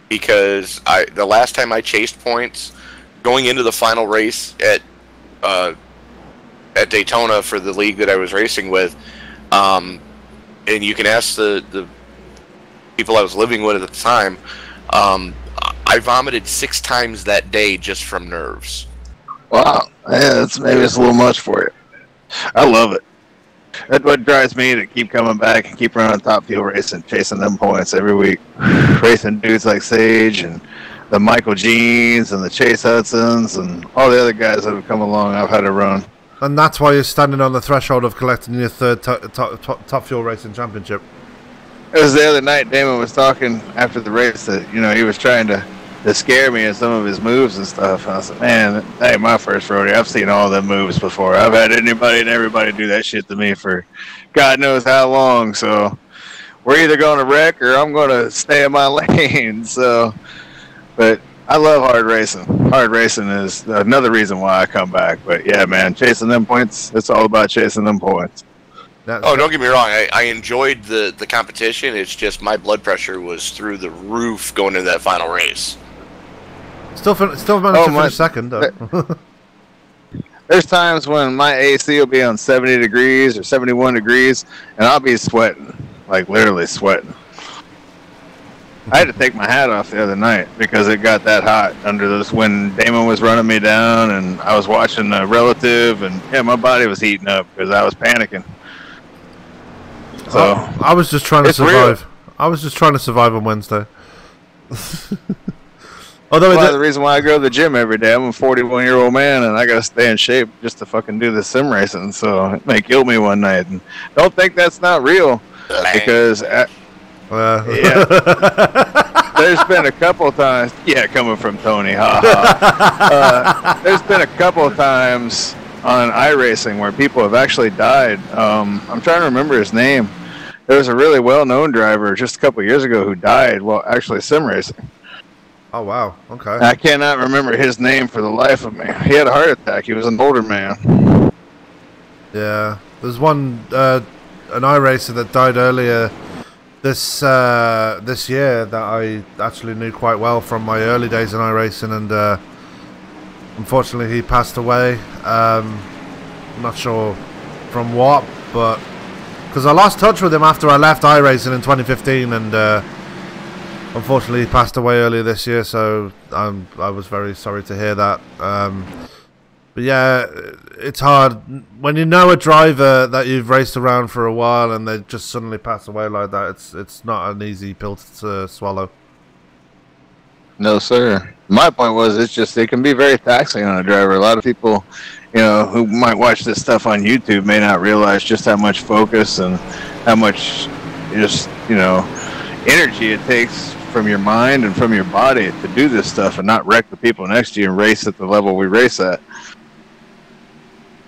because the last time I chased points going into the final race at Daytona for the league that I was racing with, and you can ask the people I was living with at the time, I vomited 6 times that day just from nerves. Wow, yeah, maybe it's a little much for you. I love it. That's what drives me to keep coming back and keep running top fuel racing, chasing them points every week. Racing dudes like Sage and the Michael Jeans and the Chase Hudsons and all the other guys that have come along I've had to run. And that's why you're standing on the threshold of collecting your 3rd top fuel racing championship. It was the other night Damon was talking after the race that, he was trying to scare me in some of his moves and stuff. And I said, man, that ain't my first rodeo. I've seen all them moves before. I've had anybody and everybody do that shit to me for God knows how long. So we're either going to wreck or I'm going to stay in my lane. So, but I love hard racing. Hard racing is another reason why I come back. But yeah, man, chasing them points, it's all about chasing them points. Don't get me wrong. I enjoyed the competition. It's just my blood pressure was through the roof going into that final race. Still managed to finish second, though. There's times when my AC will be on 70 degrees or 71 degrees, and I'll be sweating, like literally sweating. I had to take my hat off the other night because it got that hot under this when Damon was running me down, and I was watching a relative, and yeah, my body was heating up because I was panicking. So I was just trying to survive. I was just trying to survive on Wednesday. Although that's the reason why I go to the gym every day. I'm a 41-year-old man, and I got to stay in shape just to fucking do this sim racing. So it may kill me one night. And don't think that's not real, because yeah, there's been a couple times. Yeah, coming from Tony. There's been a couple times on iRacing where people have actually died. I'm trying to remember his name. There was a really well-known driver just a couple years ago who died while actually sim racing. Oh, wow. Okay. I cannot remember his name for the life of me. He had a heart attack. He was an older man. Yeah. There's one, an iRacer that died earlier this year that I actually knew quite well from my early days in iRacing, and unfortunately he passed away. I'm not sure from what, but because I lost touch with him after I left iRacing in 2015, and unfortunately he passed away earlier this year, so I was very sorry to hear that. But yeah, it's hard when you know a driver that you've raced around for a while and they just suddenly pass away like that. It's not an easy pill to swallow. No, sir. My point was it can be very taxing on a driver. A lot of people, who might watch this stuff on YouTube may not realize just how much focus and how much energy it takes from your mind and from your body to do this stuff and not wreck the people next to you and race at the level we race at.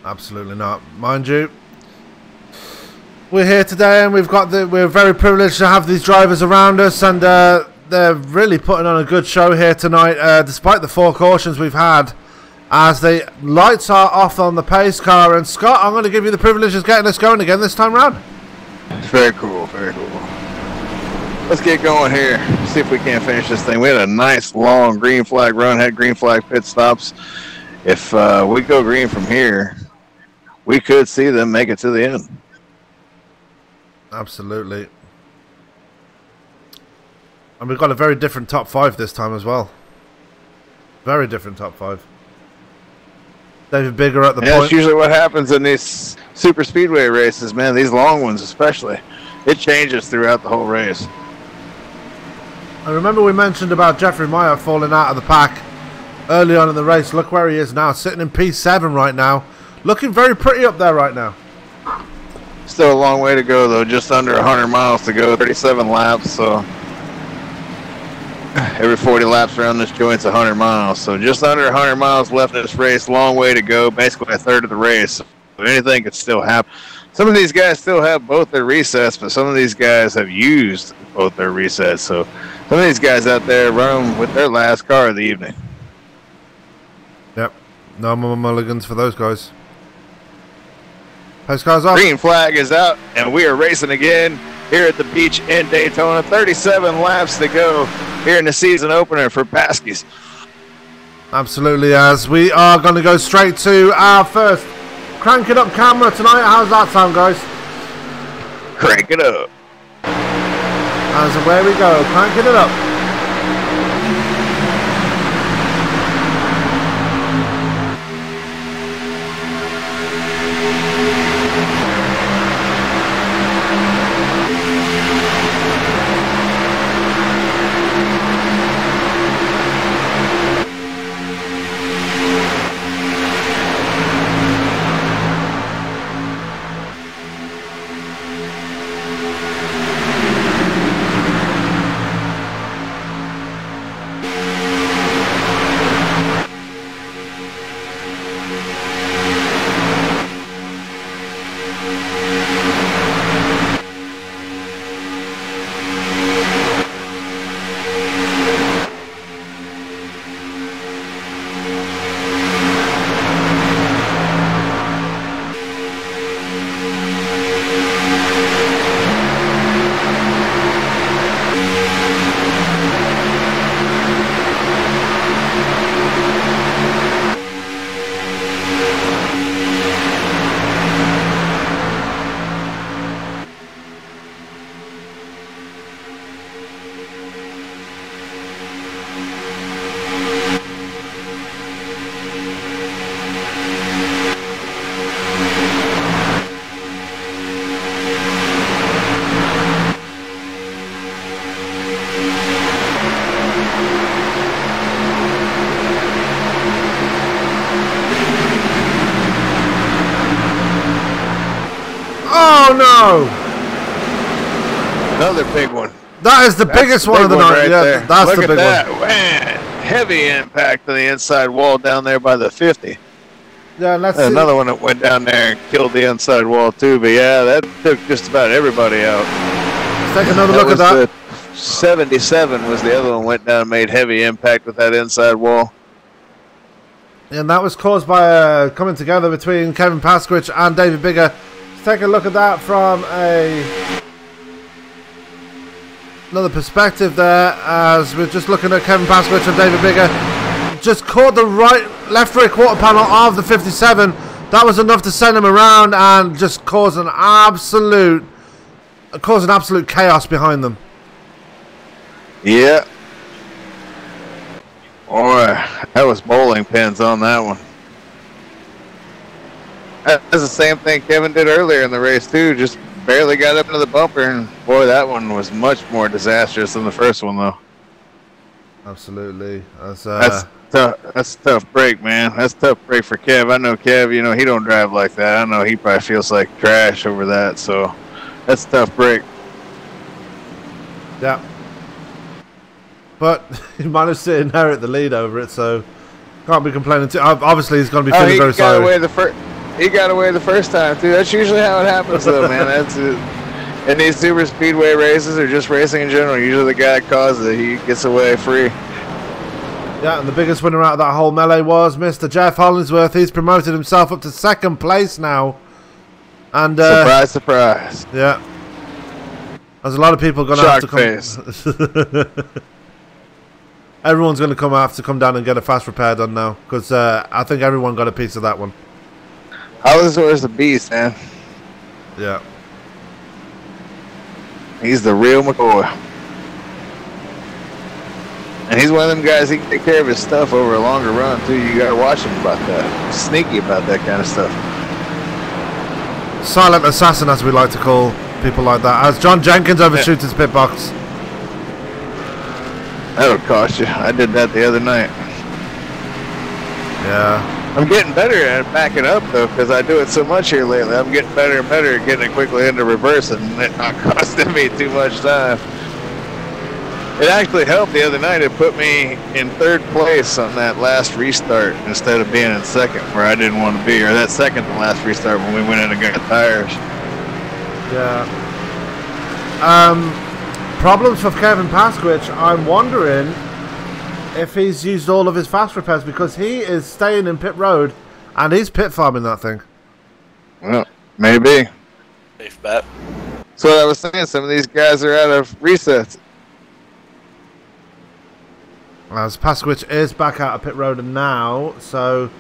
Absolutely not. Mind you, we're here today and we're very privileged to have these drivers around us, and they're really putting on a good show here tonight. Despite the 4 cautions we've had, as the lights are off on the pace car. And Scott, I'm going to give you the privilege of getting us going again this time round. Very cool, very cool. Let's get going here. See if we can't finish this thing. We had a nice long green flag run, had green flag pit stops. If we go green from here, we could see them make it to the end. Absolutely. And we've got a very different top 5 this time as well. Very different top 5. David Bigger at the point. That's usually what happens in these super speedway races, man. These long ones especially. It changes throughout the whole race. I remember we mentioned about Jeffrey Meyer falling out of the pack early on in the race. Look where he is now, sitting in P7 right now. Looking very pretty up there right now. Still a long way to go, though. Just under 100 miles to go, 37 laps. So every 40 laps around this joint's 100 miles. So just under 100 miles left in this race. Long way to go, basically a third of the race. So anything could still happen. Some of these guys still have both their resets, but some of these guys have used both their resets. So some of these guys out there run with their last car of the evening. Yep. No more mulligans for those guys. Pace car's off. Green flag is out, and we are racing again here at the beach in Daytona. 37 laps to go here in the season opener for Pasky's. Absolutely, as we are going to go straight to our first Crank It Up camera tonight. How's that sound, guys? Crank it up. As away we go, cranking it up. Oh no! Another big one. That is the biggest one of the night. Right, yeah, there. that's Look the big at that. one. Man, heavy impact to the inside wall down there by the 50. Yeah, let's see. Another one that went down there and killed the inside wall too. But yeah, that took just about everybody out. Let's take another look at that. 77 was the other one, went down and made heavy impact with that inside wall. And that was caused by coming together between Kevin Paskwich and David Bigger. Let's take a look at that from another perspective there, as we're just looking at Kevin Paskwich and David Bigger. Just caught the left rear quarter panel of the 57. That was enough to send him around and just cause an absolute chaos behind them. Yeah. Boy, that was bowling pins on that one. That's the same thing Kevin did earlier in the race too. Just barely got up into the bumper, and boy, that one was much more disastrous than the first one, though. Absolutely. That's tough. That's a tough break, man. That's a tough break for Kev. I know Kev. You know he don't drive like that. I know he probably feels like trash over that. So that's a tough break. Yeah. But he managed to inherit the lead over it, so can't be complaining too. Obviously, he's going to be feeling very sorry. He got away the first time too. That's usually how it happens, though, man. That's in these super speedway races or just racing in general. Usually, the guy causes it. He gets away free. Yeah, and the biggest winner out of that whole melee was Mr. Jeff Hollingsworth. He's promoted himself up to 2nd place now. And surprise, surprise. Yeah. There's a lot of people going to have to come. Everyone's going to have to come down and get a fast repair done now, because I think everyone got a piece of that one. Hollingsworth's a beast, man. Yeah. He's the real McCoy. And he's one of them guys, he can take care of his stuff over a longer run, too. You got to watch him about that. Sneaky about that kind of stuff. Silent assassin, as we like to call people like that. As John Jenkins overshoots his pit box. That'll cost you. I did that the other night. Yeah. I'm getting better at backing up, though, because I do it so much here lately. I'm getting better and better at getting it quickly into reverse and it not costing me too much time. It actually helped the other night. It put me in 3rd place on that last restart instead of being in 2nd, where I didn't want to be, or that 2nd to last restart when we went in and got tires. Yeah. Problems for Kevin Pasky. I'm wondering if he's used all of his fast repairs, because he is staying in pit road and he's pit farming that thing. Well, maybe. Safe bet. So I was saying, some of these guys are out of resets. As Pasky is back out of pit road now, so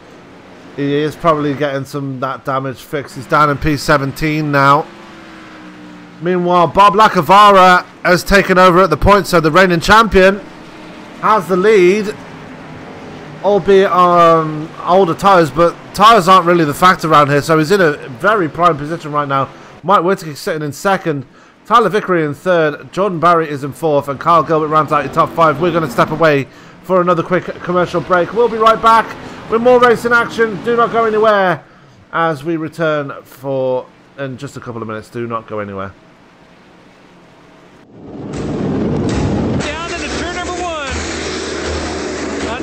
he is probably getting some that damage fixed. He's down in P17 now. Meanwhile, Bob Lacovara has taken over at the point, so the reigning champion has the lead, albeit on older tyres, but tyres aren't really the factor around here, so he's in a very prime position right now. Mike Whittaker sitting in 2nd, Tyler Vickery in 3rd, Jordan Barry is in 4th, and Kyle Gilbert rounds out your top 5. We're going to step away for another quick commercial break. We'll be right back with more racing action. Do not go anywhere as we return in just a couple of minutes. Do not go anywhere. Down into turn number 1.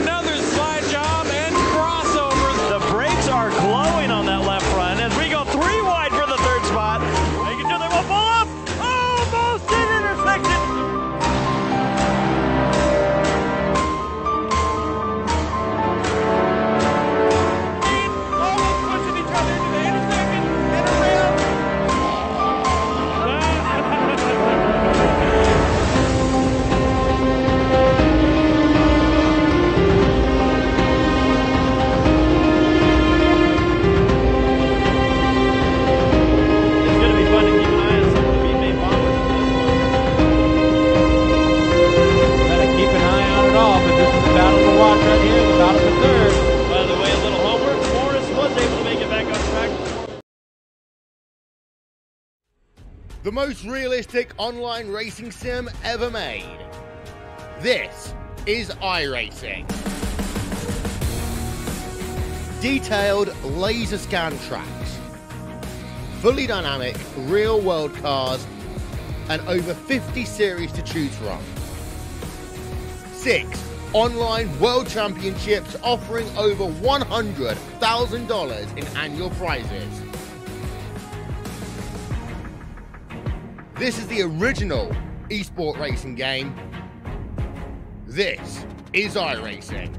Another slide job and crossover. The brakes are glowing on that left front as we go 3 wide for the 3rd spot. Making sure they won't pull up. Almost in intersection. Almost pushing each other into the intersection and around. The most realistic online racing sim ever made. This is iRacing. Detailed laser scan tracks, fully dynamic real world cars, and over 50 series to choose from. 6 online world championships offering over $100,000 in annual prizes. This is the original esport racing game. This is iRacing.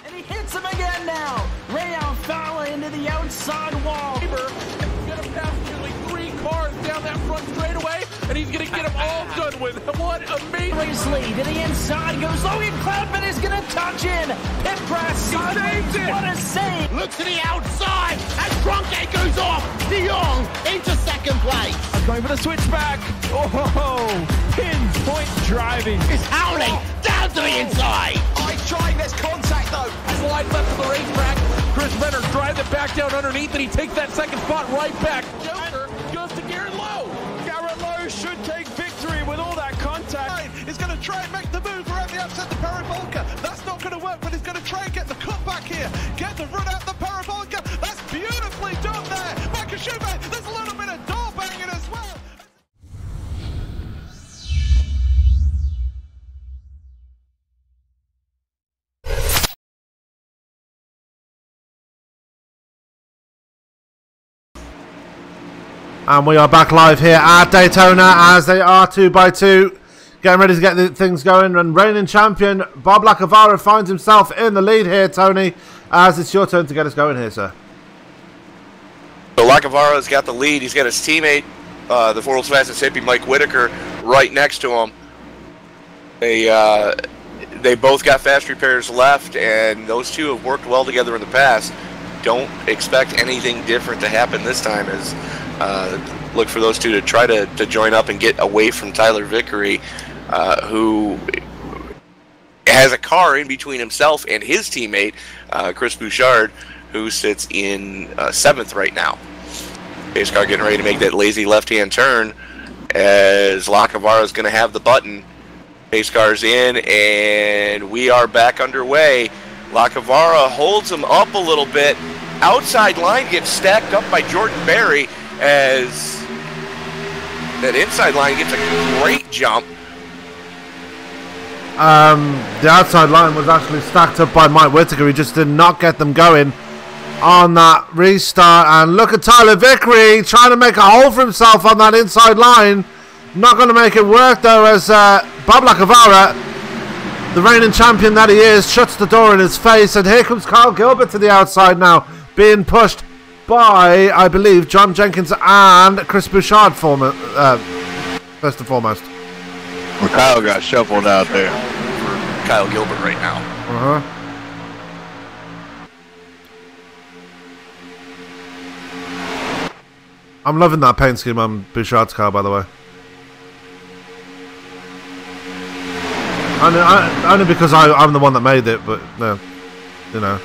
And he hits him again now. Ray Alfala into the outside wall. He's gonna pass nearly 3 cars down that front straightaway, and he's gonna get them all done with. What amazing! Race lead to the inside goes Logan Cloudman is gonna touch in. Pit press. saved it. What a save! Look to the outside as Cronkite goes off. De Jong into 2nd place. Going for the switchback. Oh, pinpoint driving. It's howling down to the inside. I tried, there's contact though. Slide left of the racetrack. Chris Renner drives it back down underneath, and he takes that 2nd spot right back. Joker goes to Garrett Lowe. Garrett Lowe should take victory with all that contact. He's going to try and make the move around the outside the parabolica. That's not going to work, but he's going to try and get the cutback here. Get the run out the parabolica. That's beautifully done there. Michael Schumacher, there's a little bit of door banging as well. And we are back live here at Daytona as they are 2x2. Getting ready to get the things going. And reigning champion Bob Lacovara finds himself in the lead here, Tony, as it's your turn to get us going here, sir. So Lacovara's got the lead. He's got his teammate, the world's fastest hippie, Mike Whitaker, right next to him. They both got fast repairs left, and those two have worked well together in the past. Don't expect anything different to happen this time, as look for those two to try to join up and get away from Tyler Vickery, who has a car in between himself and his teammate, Chris Bouchard, who sits in 7th right now. Pace car getting ready to make that lazy left-hand turn as Lacovara is going to have the button. Pace car's in, and we are back underway. Lacovara holds him up a little bit. Outside line gets stacked up by Jordan Berry as that inside line gets a great jump. The outside line was actually stacked up by Mike Whitaker. He just did not get them going on that restart. And look at Tyler Vickery trying to make a hole for himself on that inside line. Not going to make it work though, as Bob Lacovara, the reigning champion that he is, shuts the door in his face. And here comes Kyle Gilbert to the outside now, being pushed by, I believe, John Jenkins and Chris Bouchard first and foremost. Well, Kyle got shuffled out there. Kyle Gilbert right now. I'm loving that paint scheme on Bouchard's car, by the way. Only because I'm the one that made it, but you know.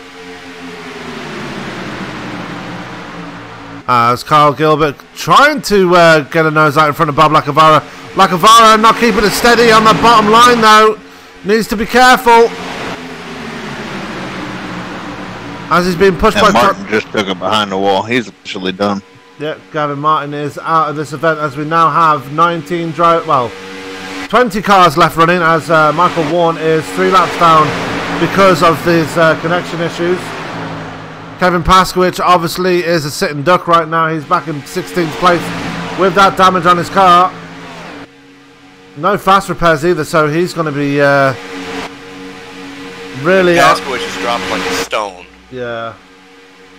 As Kyle Gilbert trying to get a nose out in front of Bob Lacovara. Lacovara not keeping it steady on the bottom line though. Needs to be careful. As he's being pushed by Martin just took him behind the wall. He's officially done. Yeah, Gavin Martin is out of this event as we now have 20 cars left running, as Michael Warren is 3 laps down because of these connection issues. Kevin Pasky obviously is a sitting duck right now. He's back in 16th place with that damage on his car. No fast repairs either, so he's going to be really... Pasky just dropped like a stone. Yeah.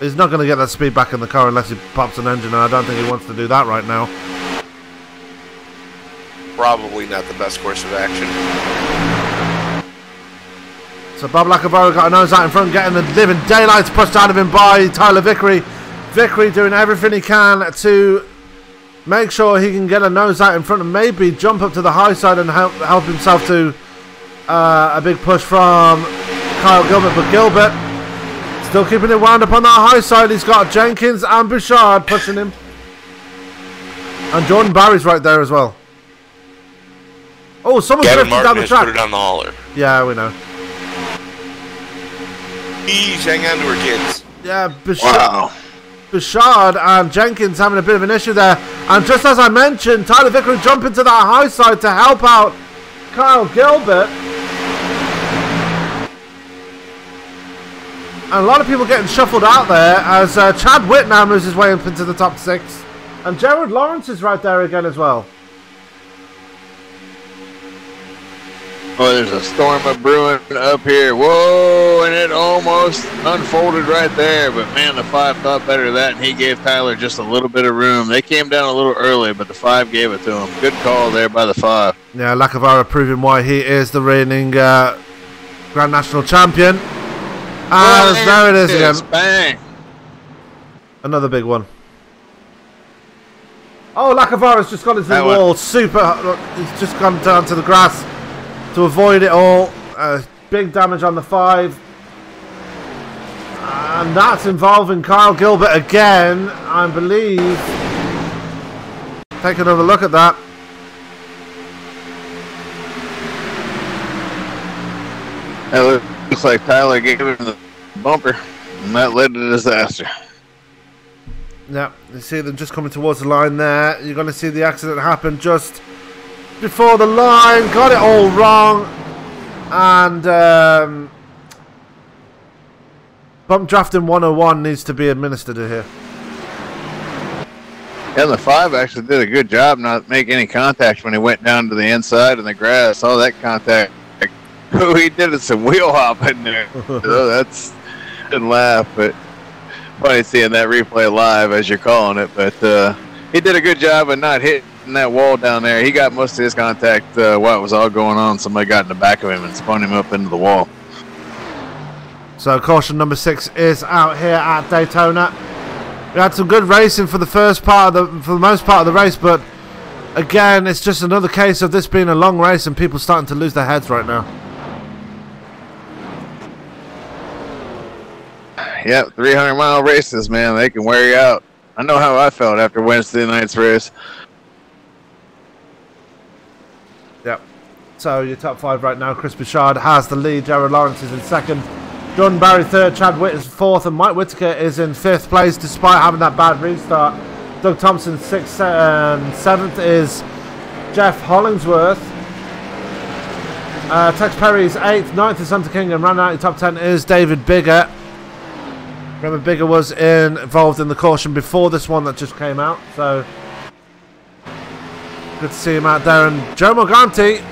He's not going to get that speed back in the car unless he pops an engine, and I don't think he wants to do that right now. Probably not the best course of action. So Bob Lacovara got a nose out in front, getting the living daylights pushed out of him by Tyler Vickery. Vickery doing everything he can to make sure he can get a nose out in front and maybe jump up to the high side and help himself to a big push from Kyle Gilbert. But Gilbert still keeping it wound up on that high side. He's got Jenkins and Bouchard pushing him. And Jordan Barry's right there as well. Oh, someone's drifting down the track. Put it on the hauler. Yeah, we know. Ease, hang on to her, kids. Yeah, Bouchard and Jenkins having a bit of an issue there. And just as I mentioned, Tyler Vickery jumping to that high side to help out Kyle Gilbert. And a lot of people getting shuffled out there as Chad Whitnam moves his way up into the top 6. And Jared Lawrence is right there again as well. Oh, there's a storm of brewing up here. Whoa, and it almost unfolded right there. But, man, the 5 thought better of that, and he gave Tyler just a little bit of room. They came down a little early, but the 5 gave it to him. Good call there by the 5. Yeah, Lacovara proving why he is the reigning Grand National Champion. And there it is again. Bang. Another big one. Oh, Lacovara's just got into the wall. Super. He's just gone down to the grass to avoid it all. Big damage on the 5. And that's involving Kyle Gilbert again, I believe. Take another look at that. It looks like Tyler gave him the bumper, and that led to disaster. Yeah, you see them just coming towards the line there. You're going to see the accident happen just before the line. Got it all wrong. And bump drafting 101 needs to be administered here. And the 5 actually did a good job not making any contact when he went down to the inside in the grass. All that contact. Oh, he did some wheel hop in there. So that's didn't laugh, but funny seeing that replay live as you're calling it. But he did a good job of not hitting that wall down there. He got most of his contact while it was all going on. Somebody got in the back of him and spun him up into the wall. So caution number 6 is out here at Daytona. We had some good racing for the most part of the race, but again, it's just another case of this being a long race and people starting to lose their heads right now. Yep, 300-mile races, man. They can wear you out. I know how I felt after Wednesday night's race. Yep. So your top 5 right now: Chris Bouchard has the lead. Jared Lawrence is in second. Jordan Barry third. Chad Witt is fourth, and Mike Whitaker is in 5th place despite having that bad restart. Doug Thompson 6th, and 7th is Jeff Hollingsworth. Tex Perry is 8th. 9th is Hunter King, and rounding out your top 10 is David Bigger. Remember, Bigger was involved in the caution before this one that just came out, so good to see him out there. And Joe Morganti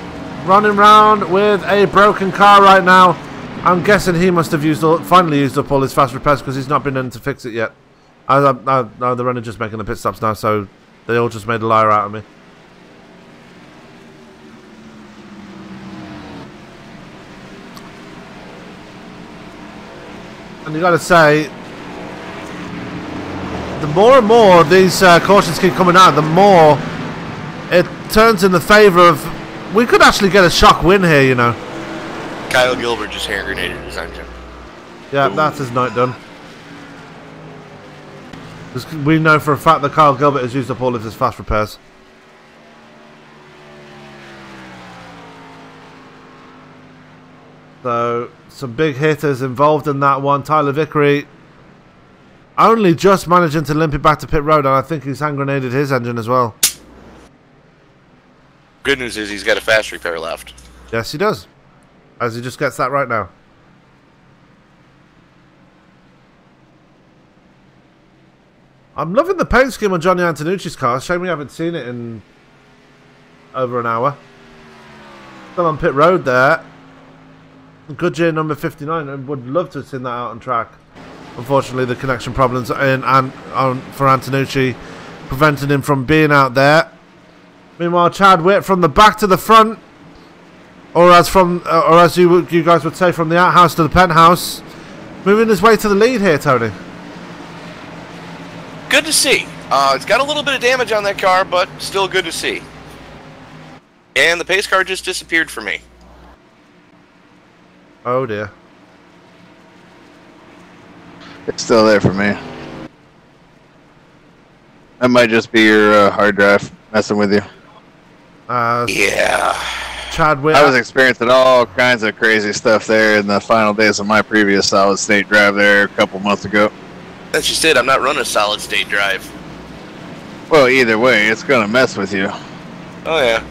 running around with a broken car right now. I'm guessing he must have finally used up all his fast repairs because he's not been in to fix it yet. No, they're only just making the pit stops now, so they all just made a liar out of me. And you got to say, the more and more these cautions keep coming out, the more it turns in the favour of, we could actually get a shock win here, you know. Kyle Gilbert just hand grenaded his engine. Yeah, that's his night done. We know for a fact that Kyle Gilbert has used up all of his fast repairs. So, some big hitters involved in that one. Tyler Vickery only just managing to limp it back to pit road, and I think he's hand grenaded his engine as well. Good news is he's got a fast repair left. Yes, he does. As he just gets that right now. I'm loving the paint scheme on Johnny Antonucci's car. Shame we haven't seen it in over an hour. Still on pit road there. Goodyear number 59. I would love to have seen that out on track. Unfortunately, the connection problems for Antonucci prevented him from being out there. Meanwhile, Chad Witt from the back to the front, or as you guys would say, from the outhouse to the penthouse, moving his way to the lead here, Tony. Good to see. It's got a little bit of damage on that car, but still good to see. And the pace car just disappeared for me. Oh dear. It's still there for me. That might just be your hard drive messing with you. Yeah. Chad Witt. I was experiencing all kinds of crazy stuff there in the final days of my previous solid state drive there a couple months ago. That's just it. I'm not running a solid state drive. Well, either way, it's going to mess with you. Oh, yeah.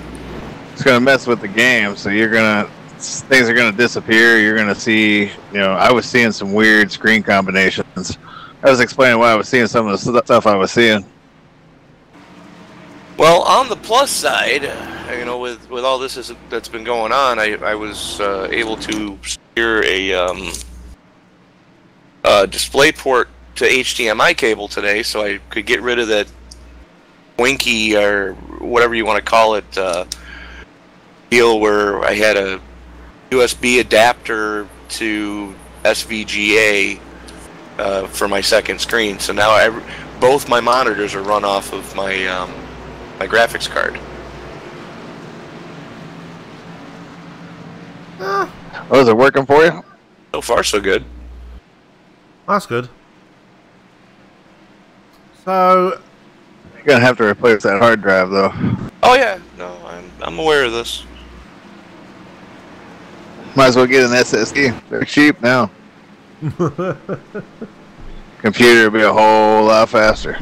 It's going to mess with the game, so things are going to disappear. You're going to see, I was seeing some weird screen combinations. I was explaining why I was seeing some of the stuff I was seeing. Well, on the plus side, with all this that's been going on, I was able to secure a display port to HDMI cable today, so I could get rid of that winky or whatever you want to call it deal where I had a USB adapter to SVGA for my second screen. So now both my monitors are run off of my my graphics card. Oh, is it working for you? So far, so good. That's good. So You're going to have to replace that hard drive, though. Oh, yeah. No, I'm aware of this. Might as well get an SSD. They're cheap now. Computer will be a whole lot faster.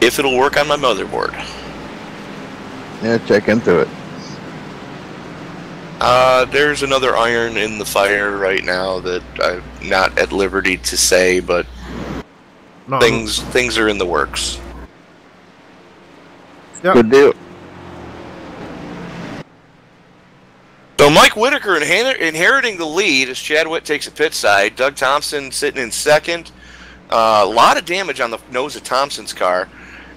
If it'll work on my motherboard. Yeah, check into it. There's another iron in the fire right now that I'm not at liberty to say, but things are in the works. Yep. Good deal. So Mike Whitaker inheriting the lead as Chad Witt takes a pit side. Doug Thompson sitting in second. A lot of damage on the nose of Thompson's car.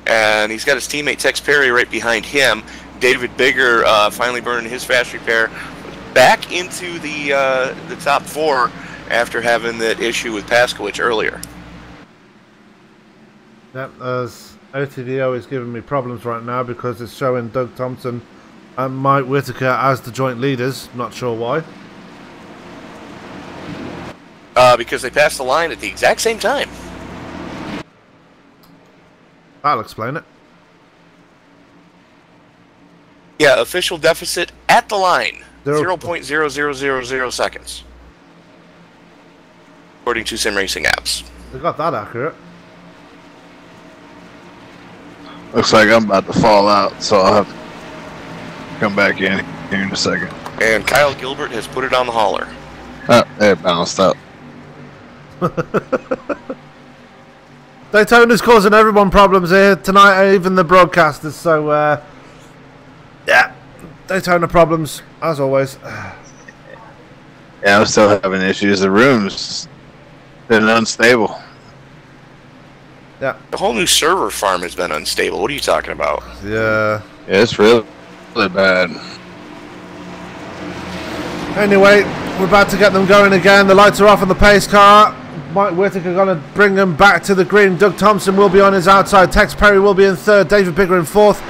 And he's got his teammate Tex Perry right behind him. David Bigger finally burning his fast repair. Back into the top 4 after having that issue with Pasky earlier. Yep, as OTDO is giving me problems right now because it's showing Doug Thompson and Mike Whitaker as the joint leaders. Not sure why. Because they passed the line at the exact same time. That'll explain it. Yeah, official deficit at the line. 0.0000 seconds. According to Sim Racing apps. They got that accurate. Looks like I'm about to fall out, so I'll have to come back in here in a second. And Kyle Gilbert has put it on the hauler. Oh, it bounced up. Daytona's causing everyone problems here tonight, even the broadcasters. So, yeah, Daytona problems as always. Yeah, I'm still having issues. The room's been unstable. Yeah, the whole new server farm has been unstable. What are you talking about? Yeah, it's really bad. Anyway, we're about to get them going again. The lights are off on the pace car. Mike Whitaker going to bring them back to the green. Doug Thompson will be on his outside. Tex Perry will be in third. David Bigger in fourth.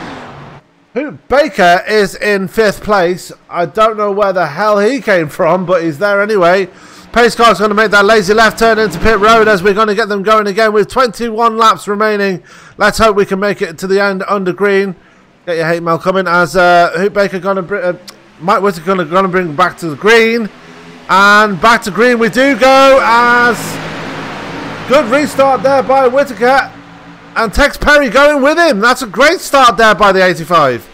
Baker is in 5th place. I don't know where the hell he came from, but he's there anyway. Pace car's going to make that lazy left turn into pit road as we're going to get them going again with 21 laps remaining. Let's hope we can make it to the end under green. Get your hate mail coming as Baker going to Mike Whitaker going to bring back to the green. And back to green we do go as good restart there by Whitaker. And Tex Perry going with him. That's a great start there by the 85.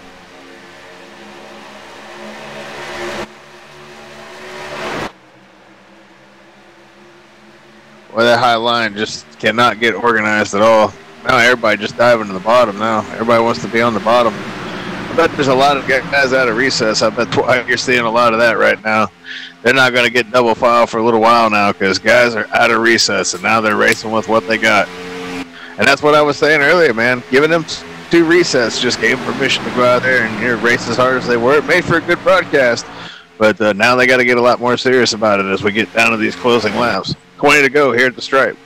Well, that high line just cannot get organized at all. Now everybody just diving to the bottom now. Everybody wants to be on the bottom. I bet there's a lot of guys out of recess. I bet you're seeing a lot of that right now. They're not going to get double file for a little while now because guys are out of recess, and now they're racing with what they got. And that's what I was saying earlier, man. Giving them 2 resets just gave them permission to go out there and race as hard as they were. It made for a good broadcast, but now they got to get a lot more serious about it as we get down to these closing laps. 20 to go here at the stripe.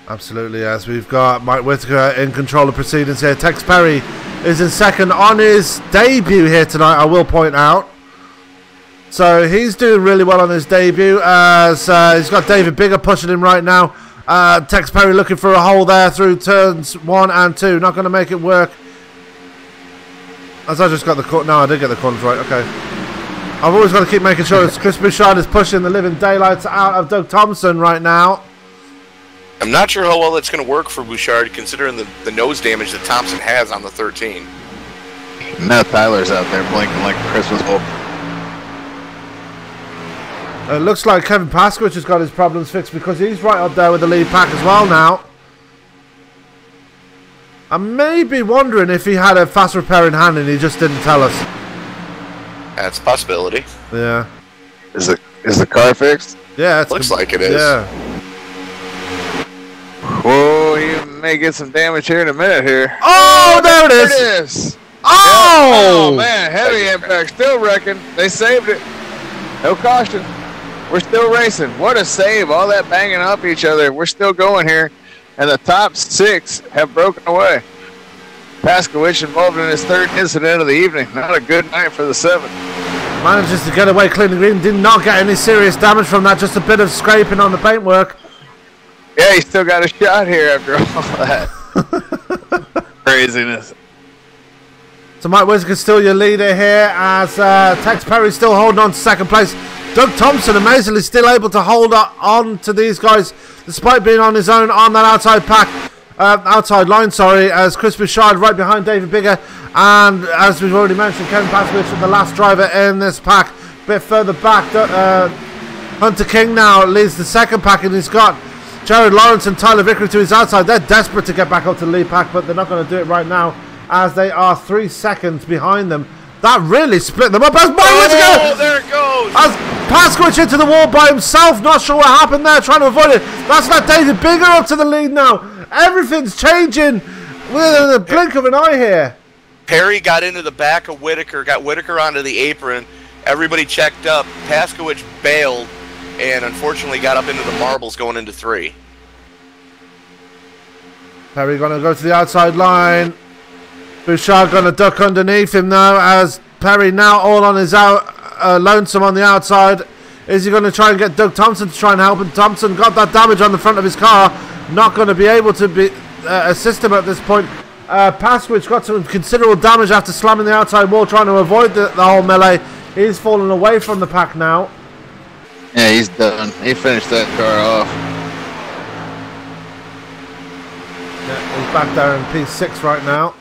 Absolutely, as we've got Mike Whitaker in control of proceedings here. Tex Perry is in second on his debut here tonight, I will point out. So he's doing really well on his debut as he's got David Bigger pushing him right now. Tex Perry looking for a hole there through turns 1 and 2. Not going to make it work. As I just got the corner. No, I did get the corners right. Okay. I've always got to keep making sure Chris Bouchard is pushing the living daylights out of Doug Thompson right now. I'm not sure how well it's going to work for Bouchard considering the nose damage that Thompson has on the 13. Now Tyler's out there blinking like a Christmas bulb. It looks like Kevin Pasky has got his problems fixed because he's right up there with the lead pack as well now. I may be wondering if he had a fast repair in hand and he just didn't tell us. That's a possibility. Yeah. Is the car fixed? Yeah, it looks like it is. Yeah. Whoa, he may get some damage here in a minute here. Oh, there it is. There it is. Oh! Oh man, heavy impact, still wrecking. They saved it. No caution. We're still racing. What a save. All that banging off each other. We're still going here. And the top 6 have broken away. Pasky involved in his 3rd incident of the evening. Not a good night for the 7th. Manages to get away clean and green. Did not get any serious damage from that. Just a bit of scraping on the paintwork. Yeah, he still got a shot here after all that. Craziness. So Mike Whitaker still your leader here as Tex Perry still holding on to 2nd place. Doug Thompson amazingly still able to hold on to these guys despite being on his own on that outside pack. Outside line, sorry, as Chris Bouchard right behind David Bigger, and as we've already mentioned, Kevin Pasky, the last driver in this pack. A bit further back, Hunter King now leads the 2nd pack, and he's got Jared Lawrence and Tyler Vickery to his outside. They're desperate to get back up to the lead pack, but they're not going to do it right now as they are 3 seconds behind them. That really split them up. As there it goes. As Pasky into the wall by himself. Not sure what happened there. Trying to avoid it. That's not David Bigger up to the lead now. Everything's changing within the blink of an eye here. Perry got into the back of Whitaker. Got Whitaker onto the apron. Everybody checked up. Pasky bailed. And unfortunately got up into the marbles going into 3. Perry going to go to the outside line. Bouchard going to duck underneath him now as Perry now all on his lonesome on the outside. Is he going to try and get Doug Thompson to try and help him? Thompson got that damage on the front of his car. Not going to be able to assist him at this point. Pasky got some considerable damage after slamming the outside wall, trying to avoid the whole melee. He's fallen away from the pack now. Yeah, he's done. He finished that car off. Yeah, he's back there in P6 right now.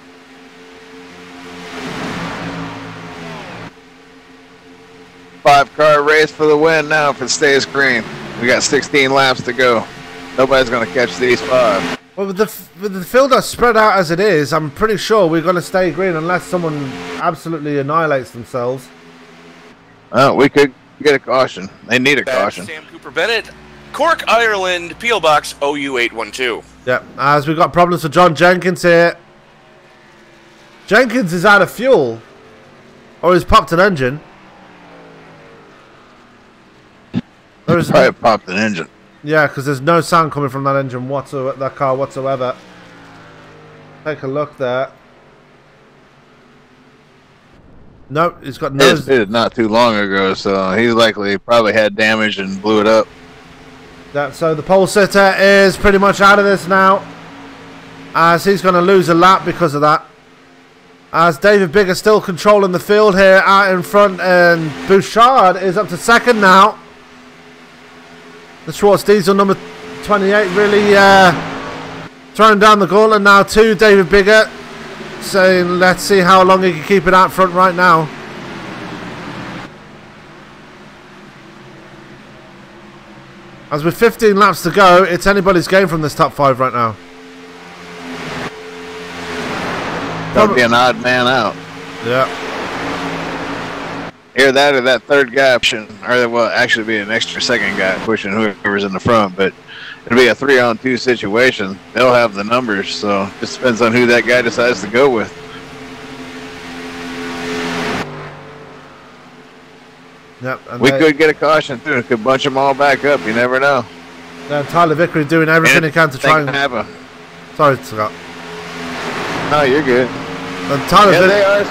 Five-car race for the win now if it stays green. We got 16 laps to go. Nobody's going to catch these 5. Well, with the field that's spread out as it is, I'm pretty sure we're going to stay green unless someone absolutely annihilates themselves. We could get a caution. They need a caution. Sam Cooper Bennett, Cork, Ireland, P.O. Box OU812. Yeah, as we've got problems for John Jenkins here. Jenkins is out of fuel. Or he's popped an engine. There's probably popped an engine. Yeah, because there's no sound coming from that engine whatsoever, that car whatsoever. Take a look there. Nope, he's got no. It was not too long ago, so he likely probably had damage and blew it up. Yeah, so the pole sitter is pretty much out of this now, as he's going to lose a lap because of that. As David Bigger still controlling the field here out in front, and Bouchard is up to second now. The Schwartz Diesel number 28 really throwing down the gauntlet now to David Bigger, saying let's see how long he can keep it out front right now. As with 15 laps to go, it's anybody's game from this top 5 right now. That'll be an odd man out. Yeah. Either that or that third guy option, or well, actually be an extra second guy pushing whoever's in the front, but it'll be a 3-on-2 situation. They'll have the numbers, so it just depends on who that guy decides to go with. Yep, and we could get a caution too. It could bunch them all back up. You never know. And Tyler Vickery doing everything he can to try and have a. Sorry, Scott. No, you're good. And Tyler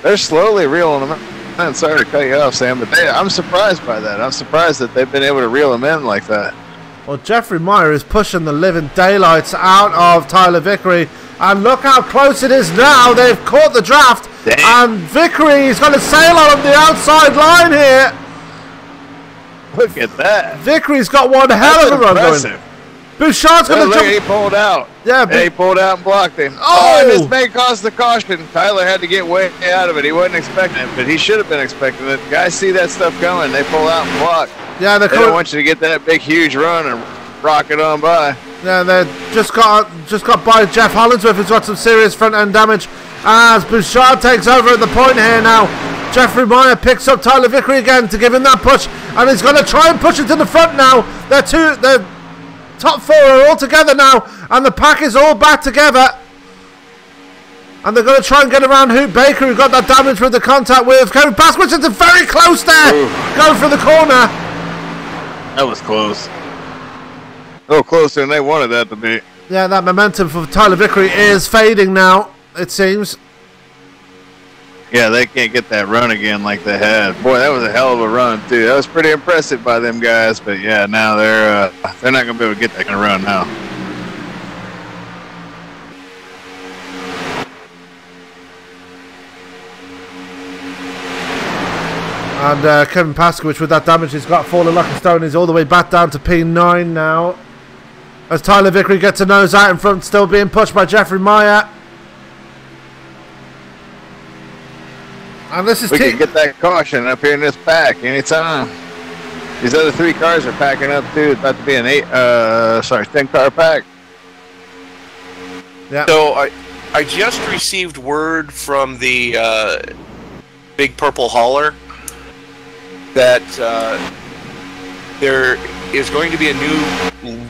they're slowly reeling them in. I'm sorry to cut you off, Sam, but I'm surprised by that. I'm surprised that they've been able to reel them in like that. Well, Jeffrey Meyer is pushing the living daylights out of Tyler Vickery. And look how close it is now. They've caught the draft. Damn. And Vickery is going to sail on the outside line here. Look at that. Vickery's got one hell of a run going. Bouchard's going to jump. He pulled out. Yeah, he pulled out and blocked him. Oh, and this may cause the caution. Tyler had to get way out of it. He wasn't expecting it, but he should have been expecting it. Guys see that stuff coming. They pull out and block. Yeah, they don't want you to get that big, huge run and rocket on by. Yeah, they just got by Jeff Hollinsworth, who's got some serious front end damage. As Bouchard takes over at the point here now. Jeffrey Meyer picks up Tyler Vickery again to give him that push, and he's going to try and push it to the front now. The top 4 are all together now, and the pack is all back together. And they're going to try and get around Hoot Baker, who got that damage with the contact with Kevin Pasky, which is very close there. Going for the corner. That was close. A little closer than they wanted that to be. Yeah, that momentum for Tyler Vickery is fading now, it seems. Yeah, they can't get that run again like they had. Boy, that was a hell of a run, too. That was pretty impressive by them guys, but yeah, now they're not going to be able to get that kind of run now. And Kevin Pasky, with that damage he's got, falling like a stone, is all the way back down to P9 now. As Tyler Vickery gets a nose out in front, still being pushed by Jeffrey Meyer. And this is we can get that caution up here in this pack anytime. These other 3 cars are packing up too. It's about to be an 10-car pack. Yeah. So I just received word from the Big Purple Hauler that there is going to be a new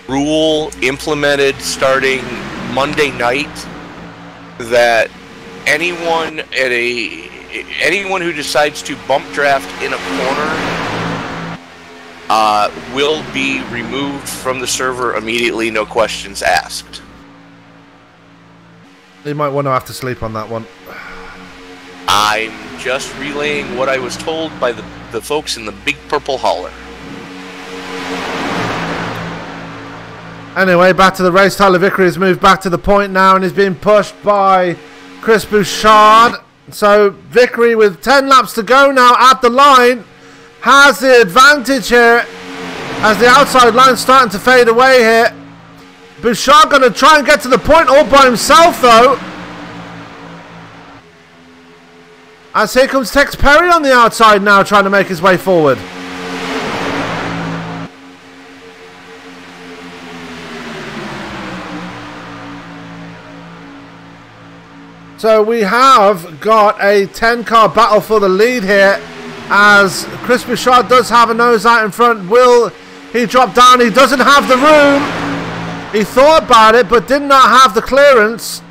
rule implemented starting Monday night that anyone who decides to bump draft in a corner will be removed from the server immediately, no questions asked. You might want to have to sleep on that one. I'm just relaying what I was told by the folks in the Big Purple Hauler. Anyway, back to the race. Tyler Vickery has moved back to the point now and is being pushed by Chris Bouchard. So Vickery, with 10 laps to go now at the line, has the advantage here as the outside line starting to fade away here. Bouchard going to try and get to the point all by himself though. As here comes Tex Perry on the outside now trying to make his way forward. So we have got a 10-car battle for the lead here as Chris Bouchard does have a nose out in front. Will he drop down? He doesn't have the room. He thought about it but did not have the clearance.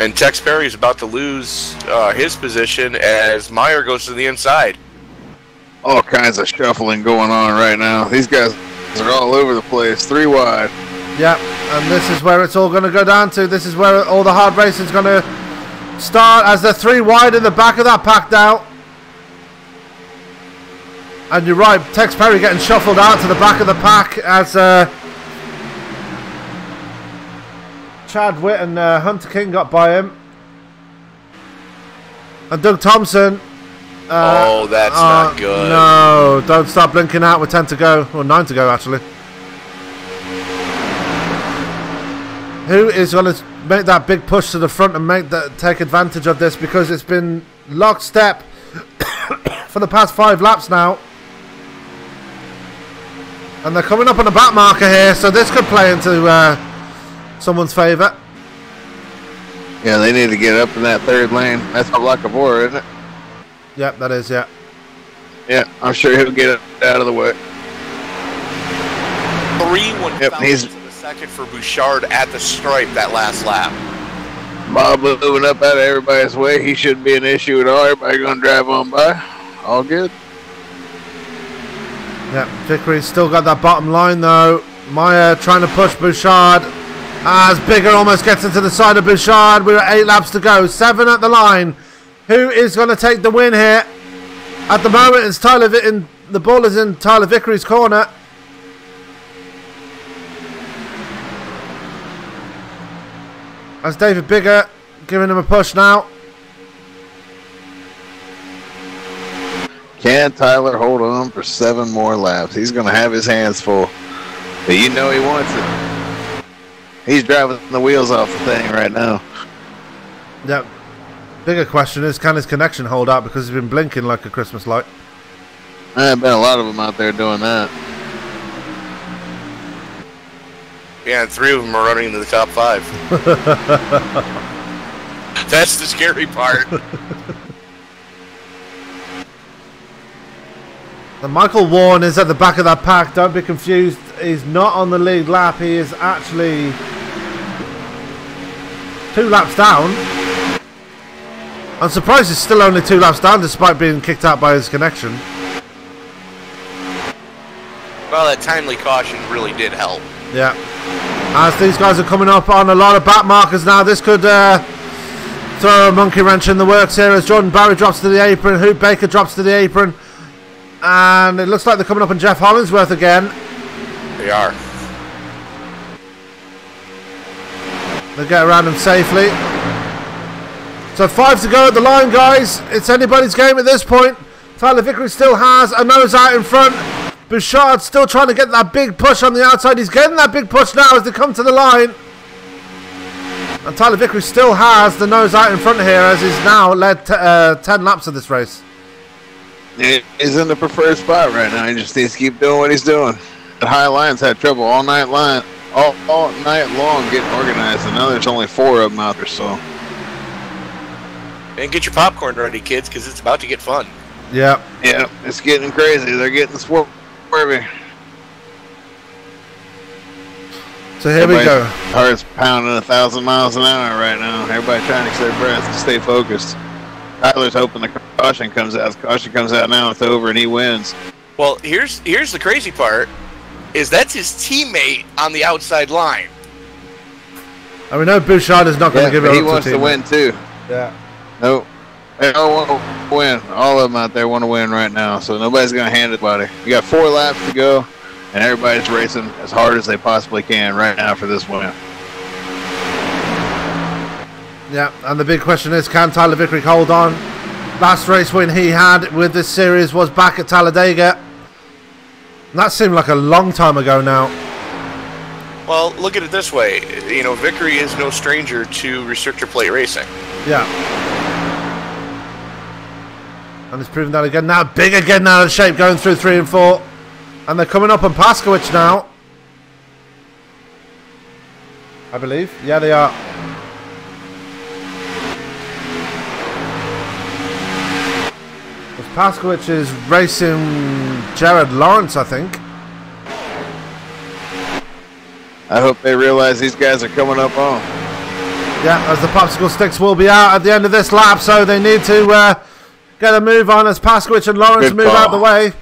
And Tex Perry is about to lose his position as Meyer goes to the inside. All kinds of shuffling going on right now. These guys are all over the place, 3 wide. Yep, and this is where it's all going to go down to. This is where all the hard racing is going to start as they're 3 wide in the back of that pack now. And you're right, Tex Perry getting shuffled out to the back of the pack as Chad Witt and Hunter King got by him. And Doug Thompson. Oh, that's not good. No, don't start blinking out with 10 to go. Or 9 to go, actually. Who is going to make that big push to the front and take advantage of this, because it's been lockstep for the past 5 laps now. And they're coming up on a back marker here, so this could play into someone's favour. Yeah, they need to get up in that 3rd lane. That's for Lacovara, isn't it? Yep, that is, yeah. Yeah, I'm sure he'll get it out of the way. 3/1000 of a second for Bouchard at the stripe that last lap. Bob moving up out of everybody's way. He shouldn't be an issue at all. Everybody going to drive on by. All good. Yeah, Vickery's still got that bottom line though. Meyer trying to push Bouchard as Bigger almost gets into the side of Bouchard. We're at 8 laps to go, 7 at the line. Who is going to take the win here? At the moment, it's the ball is in Tyler Vickery's corner. As David Bigger giving him a push now. Can Tyler hold on for 7 more laps? He's going to have his hands full. But you know he wants it. He's driving the wheels off the thing right now. Yep. Bigger question is, can his connection hold out, because he's been blinking like a Christmas light? There's been a lot of them out there doing that. Yeah, and 3 of them are running into the top 5. That's the scary part. And Michael Warren is at the back of that pack. Don't be confused. He's not on the lead lap. He is actually 2 laps down. I'm surprised he's still only 2 laps down despite being kicked out by his connection. Well, that timely caution really did help. Yeah. As these guys are coming up on a lot of back markers now, this could throw a monkey wrench in the works here as Jordan Barry drops to the apron, Hoot Baker drops to the apron. And it looks like they're coming up on Jeff Hollingsworth again. They are. They get around him safely. So 5 to go at the line, guys. It's anybody's game at this point. Tyler Vickery still has a nose out in front. Bouchard still trying to get that big push on the outside. He's getting that big push now as they come to the line. And Tyler Vickery still has the nose out in front here as he's now led 10 laps of this race. He's in the preferred spot right now. He just needs to keep doing what he's doing. The High Lions had trouble all night long getting organized, and now there's only 4 of them out there. So, and get your popcorn ready, kids, because it's about to get fun. Yeah, it's getting crazy. They're getting swervy. So here we go. Heart's pounding 1,000 miles an hour right now. Everybody trying to catch their breath and stay focused. Tyler's hoping the caution comes out. If the caution comes out now, it's over and he wins. Well, here's the crazy part, is that's his teammate on the outside line. And we know Bouchard is not going to give it up to he wants to win too. Yeah. Nope. They all want to win. All of them out there want to win right now, so nobody's going to hand it, buddy. You got 4 laps to go, and everybody's racing as hard as they possibly can right now for this win. Yeah, and the big question is, can Tyler Vickrick hold on? Last race win he had with this series was back at Talladega. And that seemed like a long time ago now. Well, look at it this way. You know, Vickery is no stranger to restrictor plate racing. Yeah. And he's proven that again now. Big again out of shape going through 3 and 4. And they're coming up on Pasky now. I believe. Yeah, they are. Pasky is racing Jared Lawrence, I think. I hope they realize these guys are coming up on. Yeah, as the popsicle sticks will be out at the end of this lap, so they need to get a move on as Pasky and Lawrence move out the way.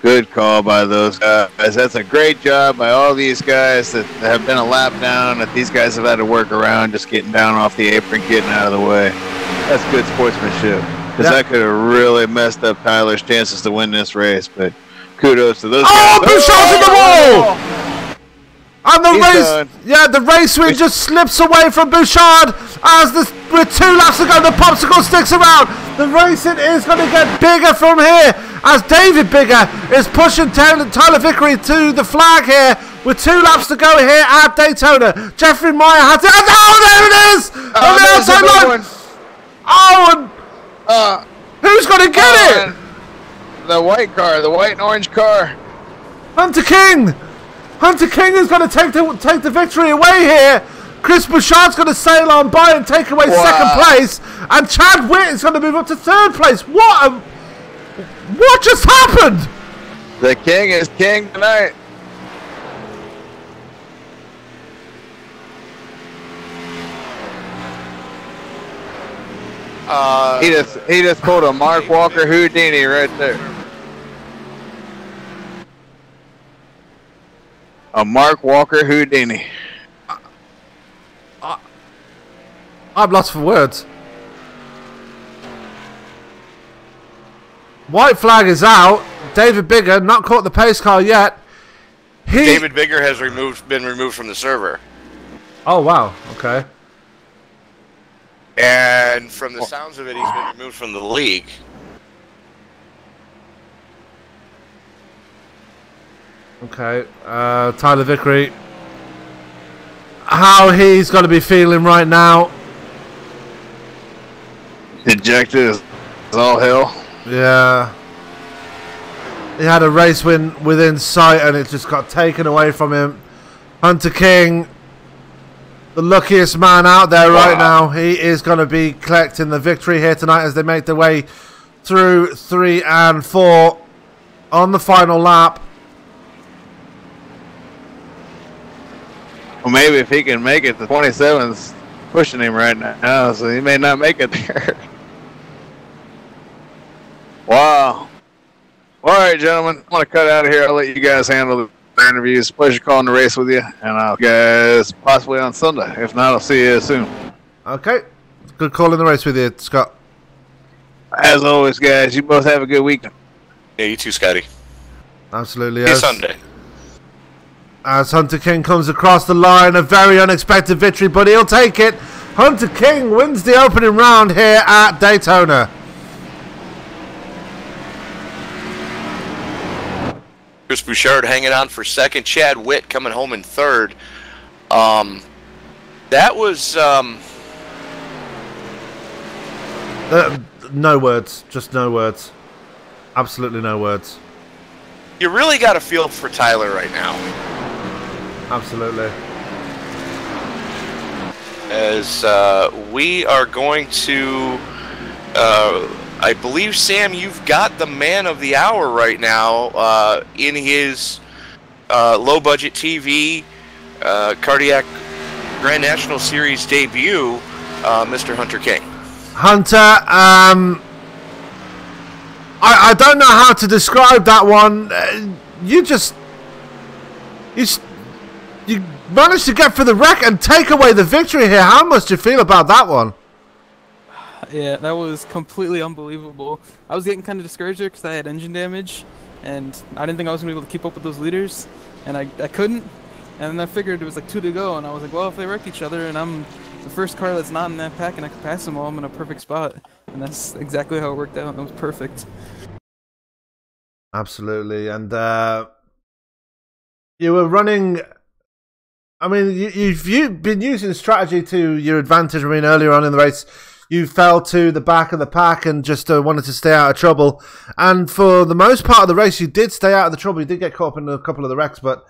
Good call by those guys. That's a great job by all these guys that have been a lap down, that these guys have had to work around, just getting down off the apron, getting out of the way. That's good sportsmanship. Because that could have really messed up Tyler's chances to win this race, but kudos to those guys. Oh, Bouchard's in the wall! And the race, the race win just slips away from Bouchard as with 2 laps to go, the popsicle sticks around. The racing is going to get bigger from here as David Bigger is pushing Tyler Vickery to the flag here with 2 laps to go here at Daytona. Jeffrey Meyer has it. Oh, there it is! On the outside line. Oh, and who's going to get it? The white car, the white and orange car. Hunter King. Hunter King is going to take the victory away here. Chris Bouchard's going to sail on by and take away 2nd place. And Chad Witt is going to move up to 3rd place. What just happened? The king is king tonight. He just pulled a Mark Walker Houdini right there. A Mark Walker Houdini. I'm lost for words. White flag is out. David Bigger not caught the pace car yet. David Bigger has been removed from the server. Oh wow. Okay. And from the sounds of it, he's been removed from the league. Okay, Tyler Vickery. How he's got to be feeling right now. Dejected as all hell. Yeah. He had a race win within sight and it just got taken away from him. Hunter King, the luckiest man out there right now. He is going to be collecting the victory here tonight as they make their way through 3 and 4 on the final lap. Well, maybe if he can make it, the 27's pushing him right now, so he may not make it there. Wow. All right, gentlemen, I'm going to cut out of here. I'll let you guys handle the interviews. Pleasure calling the race with you, and I'll guys possibly on Sunday. If not, I'll see you soon. Okay. Good calling the race with you, Scott. As always, guys, you both have a good weekend. Yeah, you too, Scotty. Absolutely. See you Sunday. As Hunter King comes across the line, a very unexpected victory, but he'll take it. Hunter King wins the opening round here at Daytona. Chris Bouchard hanging on for 2nd. Chad Witt coming home in 3rd. That was... no words. Just no words. Absolutely no words. You really got a feel for Tyler right now. Absolutely. As we are going to, I believe, Sam, you've got the man of the hour right now in his low-budget TV Cardiac Grand National Series debut, Mr. Hunter King. Hunter, I don't know how to describe that one. You managed to get for the wreck and take away the victory here. How much do you feel about that one? Yeah, that was completely unbelievable. I was getting kind of discouraged there because I had engine damage, and I didn't think I was going to be able to keep up with those leaders, and I couldn't. And then I figured it was like 2 to go, and I was like, well, if they wreck each other and I'm the first car that's not in that pack and I can pass them all, I'm in a perfect spot. And that's exactly how it worked out. It was perfect. Absolutely. And you were running... I mean, you've been using strategy to your advantage. I mean, earlier on in the race, you fell to the back of the pack and just wanted to stay out of trouble. And for the most part of the race, you did stay out of the trouble. You did get caught up in a couple of the wrecks, but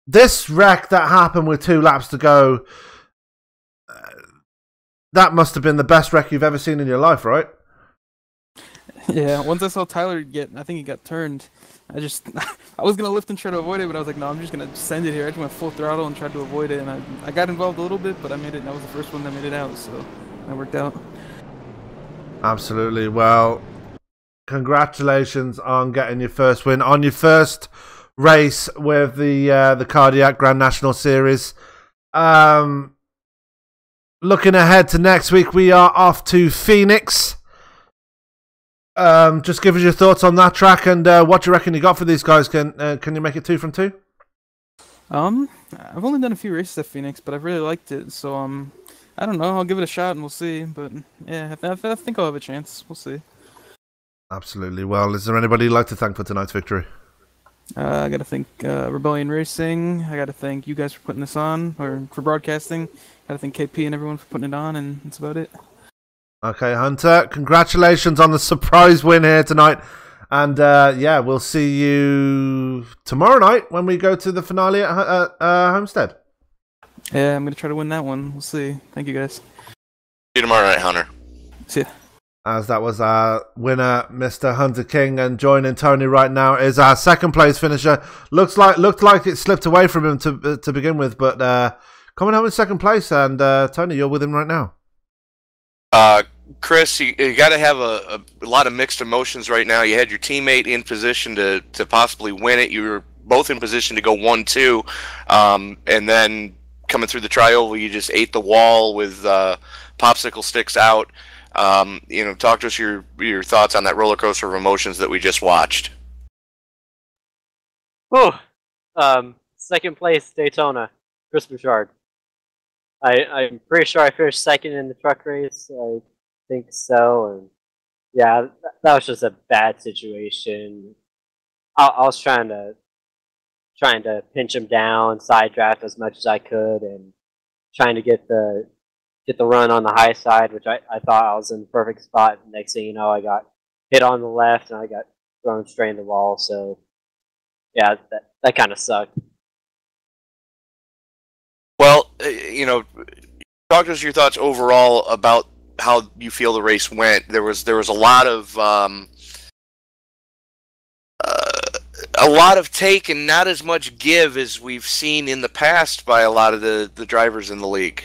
this wreck that happened with 2 laps to go, that must have been the best wreck you've ever seen in your life, right? Yeah, once I saw Tyler I think he got turned, I was going to lift and try to avoid it, but I was like, no, I'm just going to send it here. I just went full throttle and tried to avoid it, and I got involved a little bit, but I made it, and I was the first one that made it out, so that worked out. Absolutely. Well, congratulations on getting your first win on your first race with the Cardiac Grand National Series. Looking ahead to next week, we are off to Phoenix. Just give us your thoughts on that track and what do you reckon you got for these guys. Can you make it 2 from 2? I've only done a few races at Phoenix, but I've really liked it. So I don't know. I'll give it a shot and we'll see. But yeah, I think I'll have a chance. We'll see. Absolutely. Well, is there anybody you'd like to thank for tonight's victory? I got to thank Rebellion Racing. I got to thank you guys for putting this on, or for broadcasting. Got to thank KP and everyone for putting it on, and that's about it. Okay, Hunter, congratulations on the surprise win here tonight. And yeah, we'll see you tomorrow night when we go to the finale at Homestead. Yeah, I'm going to try to win that one. We'll see. Thank you, guys. See you tomorrow night, Hunter. See ya. As that was our winner, Mr. Hunter King, and joining Tony right now is our second place finisher. Looked like it slipped away from him to begin with, but coming home in second place. And Tony, you're with him right now. Chris, you got to have a lot of mixed emotions right now. You had your teammate in position to possibly win it. You were both in position to go 1-2, and then coming through the trioval, you just ate the wall with popsicle sticks out. Talk to us your thoughts on that roller coaster of emotions that we just watched. Oh, second place Daytona, Chris Bouchard. I'm pretty sure I finished second in the truck race. I think so, and yeah, that was just a bad situation. I was trying to pinch him down, side draft as much as I could, and trying to get the run on the high side, which I thought I was in the perfect spot. Next thing you know, I got hit on the left and I got thrown straight in the wall. So yeah, that kind of sucked. Well, talk to us your thoughts overall about how you feel the race went. There was a lot of take and not as much give as we've seen in the past by a lot of the drivers in the league.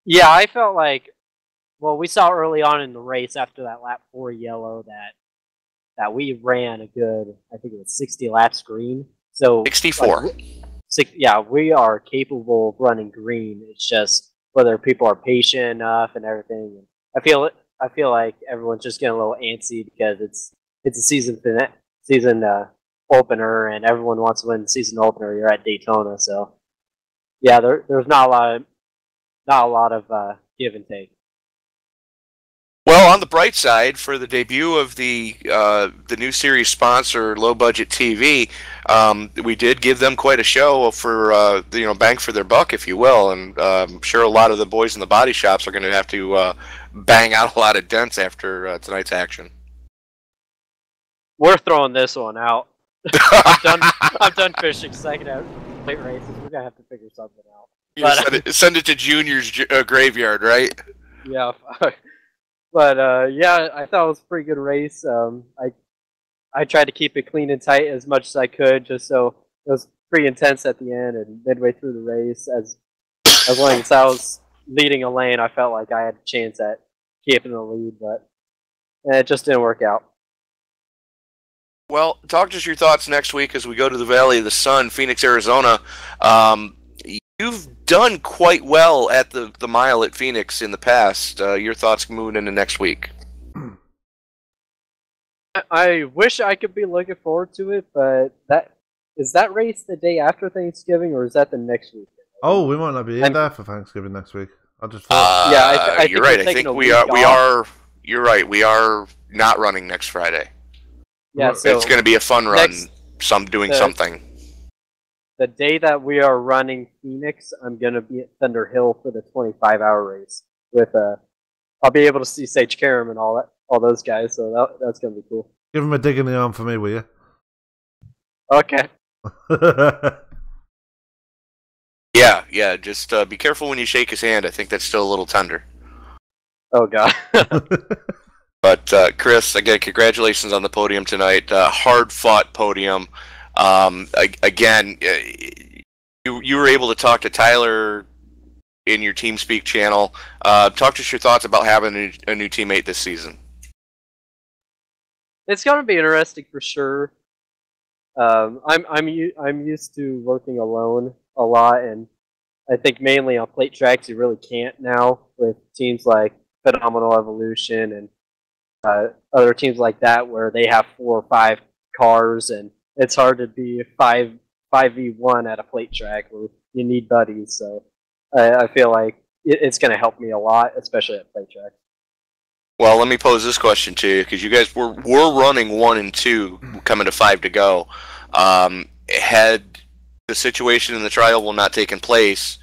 Yeah, I felt like, well, we saw early on in the race after that lap 4 yellow that we ran a good, I think it was 60 laps green. So 64. Yeah, we are capable of running green. It's just whether people are patient enough and everything. I feel like everyone's just getting a little antsy because it's a season opener and everyone wants to win the season opener. You're at Daytona, so yeah, there's not a lot of give and take. Well, on the bright side, for the debut of the new series sponsor, Low Budget TV, we did give them quite a show for bang for their buck, if you will, and I'm sure a lot of the boys in the body shops are going to have to bang out a lot of dents after tonight's action. we're throwing this one out. I'm done fishing second out plate races. We're gonna have to figure something out. Send it to Junior's graveyard, right? Yeah, but yeah, I thought it was a pretty good race. I tried to keep it clean and tight as much as I could, just so it was pretty intense at the end and midway through the race. As long as I was leading a lane, I felt like I had a chance at keeping the lead, but it just didn't work out. Well, talk to us your thoughts next week as we go to the Valley of the Sun, Phoenix, Arizona. You've done quite well at the mile at Phoenix in the past. Your thoughts moving into next week? I wish I could be looking forward to it, but is that race the day after Thanksgiving, or is that the next week? Oh, we might not be in there for Thanksgiving next week. I just thought. Yeah, you're right. I think we are. You're right. We are not running next Friday. Yeah, so it's going to be a fun run. Doing something. The day that we are running Phoenix, I'm going to be at Thunder Hill for the 25-hour race. I'll be able to see Sage Karam and all those guys. So that's going to be cool. Give him a dig in the arm for me, will you? Okay. Yeah. Just be careful when you shake his hand. I think that's still a little tender. Oh God. But Chris, again, congratulations on the podium tonight. Hard-fought podium. Again, you were able to talk to Tyler in your TeamSpeak channel. Talk to us your thoughts about having a new teammate this season. It's going to be interesting for sure. I'm used to working alone a lot, and I think mainly on plate tracks you really can't now with teams like Phenomenal Evolution and other teams like that where they have 4 or 5 cars, and it's hard to be 5v1 at a plate track where you need buddies. So I feel like it's going to help me a lot, especially at plate tracks. Well, let me pose this question to you, because you guys were running 1 and 2, coming to 5 to go. Had the situation in the trial will not taken place,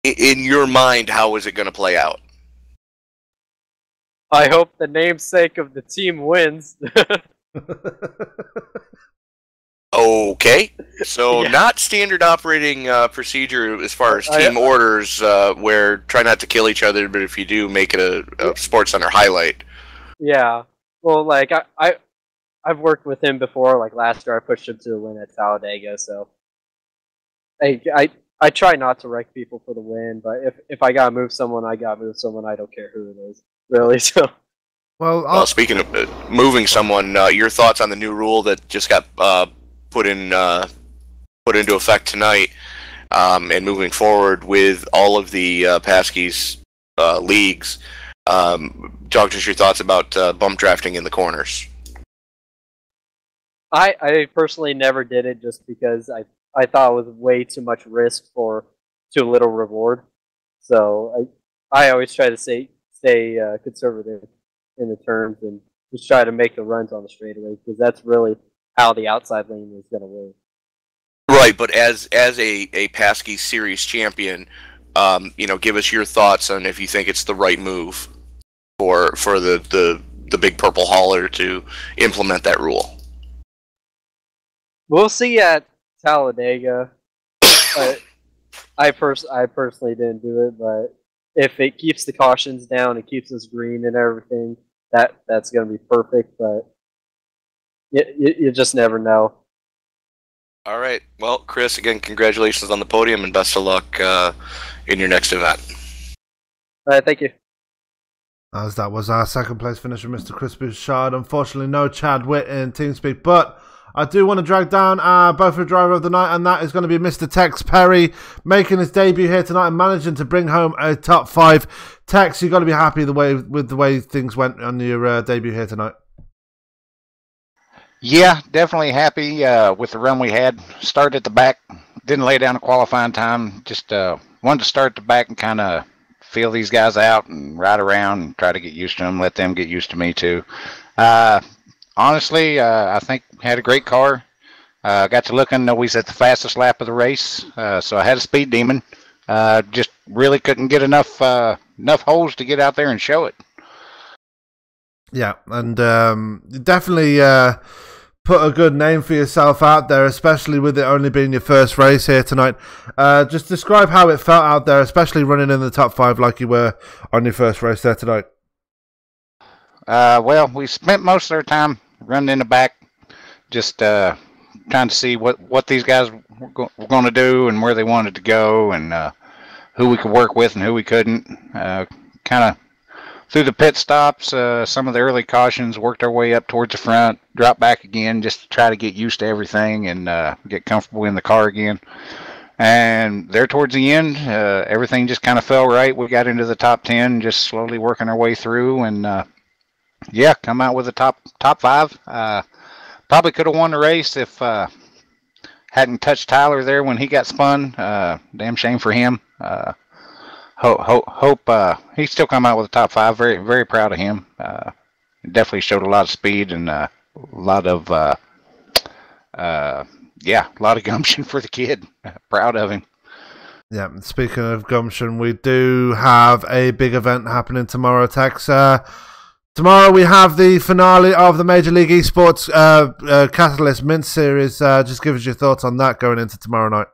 in your mind, how is it going to play out? I hope the namesake of the team wins. Okay, so Yeah. not standard operating procedure as far as team orders, where try not to kill each other, but if you do, make it a Sports Center highlight. Yeah. Well, like I've worked with him before. Like last year, I pushed him to the win at Talladega. So I try not to wreck people for the win, but if I gotta move someone, I gotta move someone. I don't care who it is, really. So. Well, speaking of moving someone, your thoughts on the new rule that just got put into effect tonight, and moving forward with all of the Pasky's leagues. Talk to us your thoughts about bump drafting in the corners. I personally never did it just because I thought it was way too much risk for too little reward. So I always try to stay conservative in the terms and just try to make the runs on the straightaway, because that's really how the outside lane is going to win. Right, but as a Pasky Series champion, give us your thoughts on if you think it's the right move for the big purple hauler to implement that rule. We'll see at Talladega. I personally didn't do it, but if it keeps the cautions down, it keeps us green and everything, that's going to be perfect, but you just never know. All right. Well, Chris, again, congratulations on the podium and best of luck in your next event. All right, thank you. As that was our second place finisher, Mr. Chris Bouchard. Unfortunately, no Chad Witt in TeamSpeak, but I do want to drag down our both driver of the night, and that is going to be Mr. Tex Perry, making his debut here tonight and managing to bring home a top 5. Tex, you've got to be happy with the way things went on your debut here tonight. Yeah, definitely happy with the run we had. Started at the back, didn't lay down a qualifying time. Just wanted to start at the back and kind of feel these guys out and ride around and try to get used to them, let them get used to me too. Honestly, I think had a great car. Got to looking always at the fastest lap of the race, so I had a speed demon. Just really couldn't get enough holes to get out there and show it. Yeah, and definitely put a good name for yourself out there, especially with it only being your first race here tonight. Just describe how it felt out there, especially running in the top 5 like you were on your first race there tonight. Well, we spent most of our time running in the back, just trying to see what these guys were going to do and where they wanted to go, and who we could work with and who we couldn't. Kind of through the pit stops, some of the early cautions, worked our way up towards the front, dropped back again just to try to get used to everything and get comfortable in the car again. And there towards the end, everything just kind of fell right. We got into the top 10, just slowly working our way through, and yeah, come out with a top 5. Probably could have won the race if hadn't touched Tyler there when he got spun. Damn shame for him. Hope he still come out with a top 5. Very, very proud of him. Definitely showed a lot of speed and a lot of gumption for the kid. Proud of him. Yeah, speaking of gumption, we do have a big event happening tomorrow, Tex. Tomorrow we have the finale of the Major League Esports Catalyst Mint Series. Just give us your thoughts on that going into tomorrow night.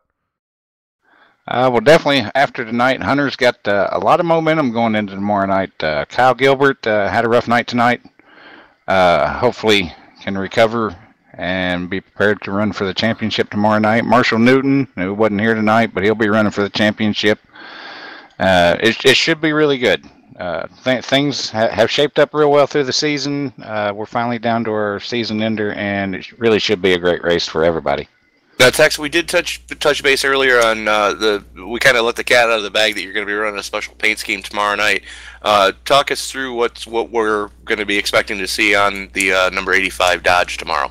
Well, definitely after tonight, Hunter's got a lot of momentum going into tomorrow night. Kyle Gilbert had a rough night tonight. Hopefully can recover and be prepared to run for the championship tomorrow night. Marshall Newton, who wasn't here tonight, but he'll be running for the championship. It should be really good. Things have shaped up real well through the season. We're finally down to our season ender, and it really should be a great race for everybody. Now, Tex, we did touch base earlier on we kind of let the cat out of the bag that you're going to be running a special paint scheme tomorrow night. Talk us through what we're going to be expecting to see on the number 85 Dodge tomorrow.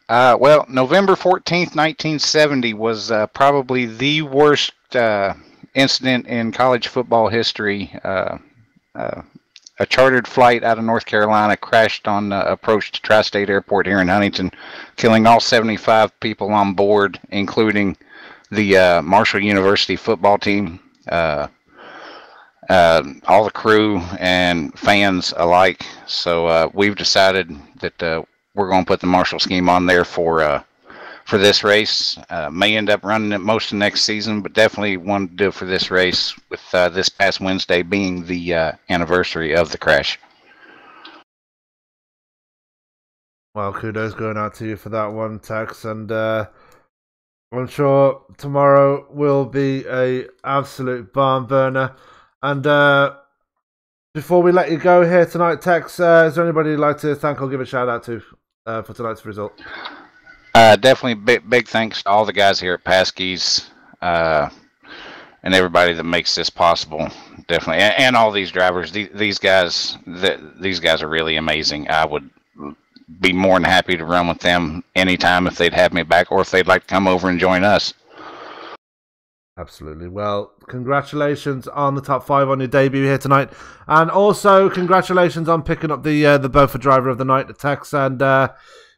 Well, November 14th, 1970 was probably the worst incident in college football history. A chartered flight out of North Carolina crashed on approach to Tri-State Airport here in Huntington, killing all 75 people on board, including the Marshall University football team, all the crew and fans alike. So we've decided that we're going to put the Marshall scheme on there for this race. May end up running it most of next season, but definitely wanted to do it for this race, with this past Wednesday being the anniversary of the crash. Well, kudos going out to you for that one, Tex, and I'm sure tomorrow will be a absolute barn burner. And before we let you go here tonight, Tex, is there anybody you'd like to thank or give a shout out to for tonight's result? Definitely big thanks to all the guys here at Pasky's and everybody that makes this possible. Definitely, and all these drivers. These guys are really amazing. I would be more than happy to run with them anytime if they'd have me back, or if they'd like to come over and join us. Absolutely. Well, congratulations on the top 5 on your debut here tonight, and also congratulations on picking up the Beaufort Driver of the Night, Tex, and.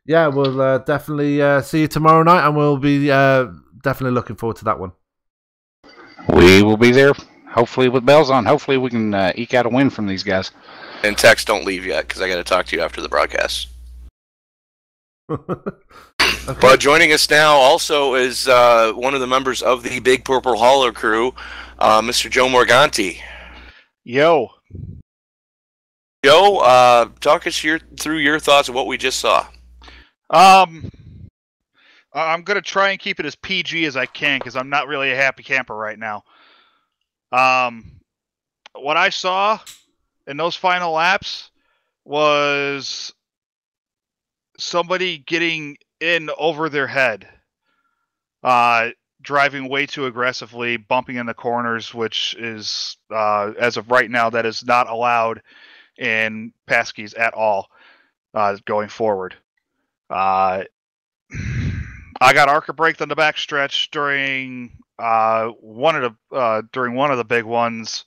Yeah, we'll definitely see you tomorrow night, and we'll be definitely looking forward to that one. We will be there, hopefully with bells on. Hopefully we can eke out a win from these guys. And Tex, don't leave yet, because I got to talk to you after the broadcast. Okay. But joining us now also is one of the members of the Big Purple Hauler crew, Mr. Joe Morganti. Yo. Joe, talk us through your thoughts of what we just saw. I'm going to try and keep it as PG as I can, because I'm not really a happy camper right now. What I saw in those final laps was somebody getting in over their head, driving way too aggressively, bumping in the corners, which is, as of right now, that is not allowed in Pasky's at all going forward. I got ARCA braked on the back stretch during one of the big ones,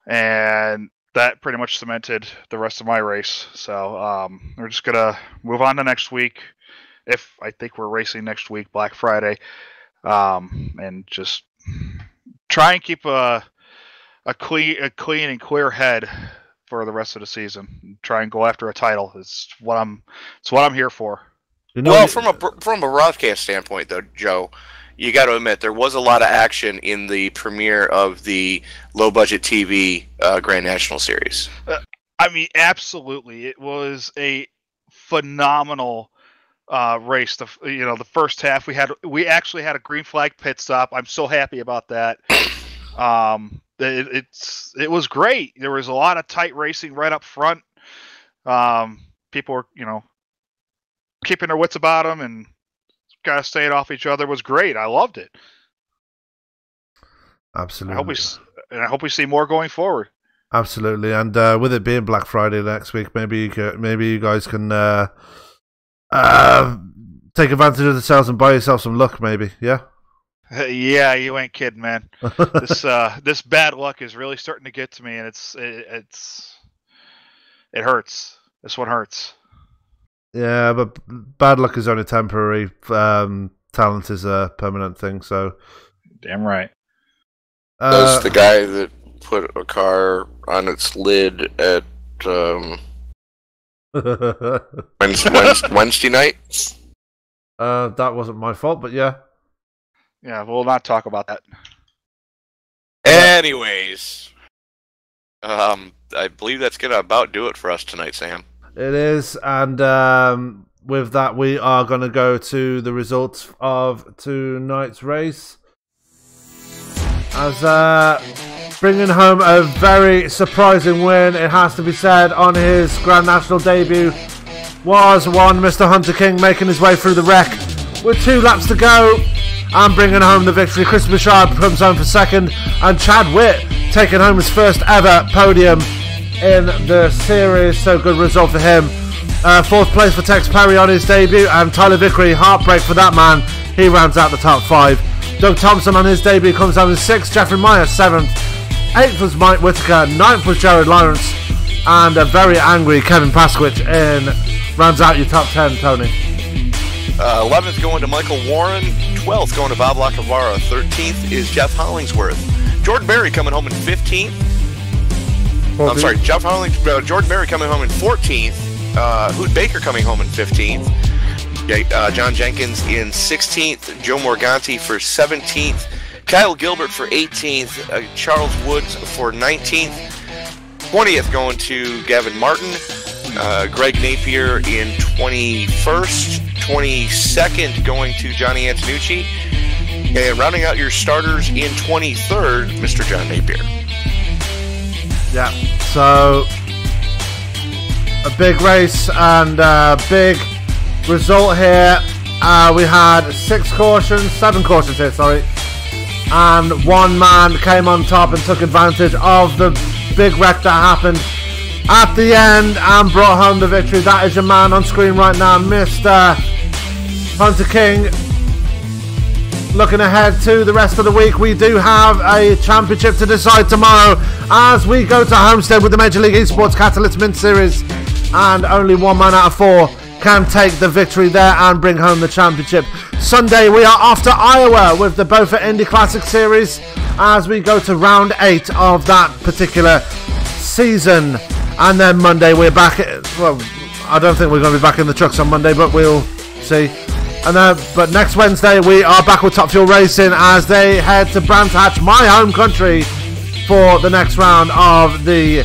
and that pretty much cemented the rest of my race. So we're just gonna move on to next week. If I think we're racing next week, Black Friday, and just try and keep a clean and clear head for the rest of the season. Try and go after a title. It's what I'm here for. Well, from a broadcast standpoint, though, Joe, you got to admit there was a lot of action in the premiere of the low-budget TV Grand National Series. I mean, absolutely, it was a phenomenal race. The first half we actually had a green flag pit stop. I'm so happy about that. It was great. There was a lot of tight racing right up front. People were keeping their wits about them and kind of staying off each other. It was great. I loved it. Absolutely. I hope we see more going forward. Absolutely, and with it being Black Friday next week, maybe you guys can take advantage of the sales and buy yourself some luck. Maybe, yeah. Yeah, you ain't kidding, man. This bad luck is really starting to get to me, and it hurts. This one hurts. Yeah, but bad luck is only temporary. Talent is a permanent thing. So, damn right. That's the guy that put a car on its lid at Wednesday night. That wasn't my fault, but yeah. Yeah, we'll not talk about that. Anyways, I believe that's gonna about do it for us tonight, Sam. It is, and with that, we are going to go to the results of tonight's race. As bringing home a very surprising win, it has to be said, on his Grand National debut was one Mr. Hunter King, making his way through the wreck with 2 laps to go and bringing home the victory. Chris Bouchard comes home for second, and Chad Witt taking home his first ever podium in the series, so good result for him. 4th place for Tex Perry on his debut, and Tyler Vickery, heartbreak for that man, he rounds out the top 5. Doug Thompson on his debut comes home in 6th, Jeffrey Meyer 7th, 8th was Mike Whitaker, 9th was Jared Lawrence, and a very angry Kevin Pasquich rounds out your top 10, Tony. 11th going to Michael Warren, 12th going to Bob Lacovara, 13th is Jeff Hollingsworth. Jordan Berry coming home in 15th. I'm sorry, Jordan Berry coming home in 14th. Hoot Baker coming home in 15th. John Jenkins in 16th. Joe Morganti for 17th. Kyle Gilbert for 18th. Charles Woods for 19th. 20th going to Gavin Martin. Greg Napier in 21st. 22nd going to Johnny Antonucci. And rounding out your starters in 23rd, Mr. John Napier. Yeah, so a big race and a big result here. We had 7 cautions here, sorry. And one man came on top and took advantage of the big wreck that happened at the end and brought home the victory. That is your man on screen right now, Mr. Hunter King. Looking ahead to the rest of the week, we do have a championship to decide tomorrow as we go to Homestead with the Major League Esports Catalyst Mint Series, and only 1 man out of 4 can take the victory there and bring home the championship. Sunday we are off to Iowa with the Beaufort Indy Classic Series as we go to round 8 of that particular season, and then Monday we're back. Well, I don't think we're going to be back in the trucks on Monday, but we'll see. But next Wednesday we are back with Top Fuel Racing as they head to Brands Hatch, my home country, for the next round of the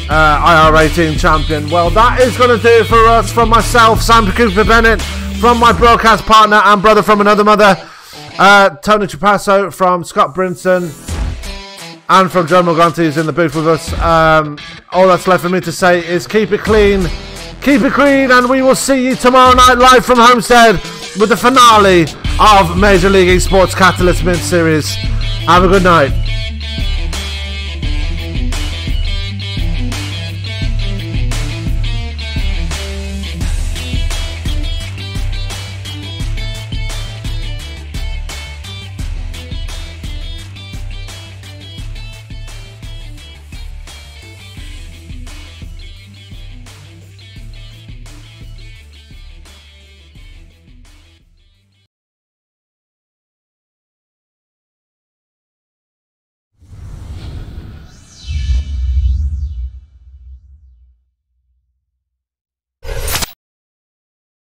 IR18 champion. Well, that is going to do it for us. From myself, Sam Cooper Bennett, from my broadcast partner and brother from another mother, Tony Trapasso, from Scott Brinson, and from Joe Morganti, who's in the booth with us. All that's left for me to say is keep it clean, keep it green, and we will see you tomorrow night live from Homestead with the finale of Major League Esports Catalyst Mint Series. Have a good night.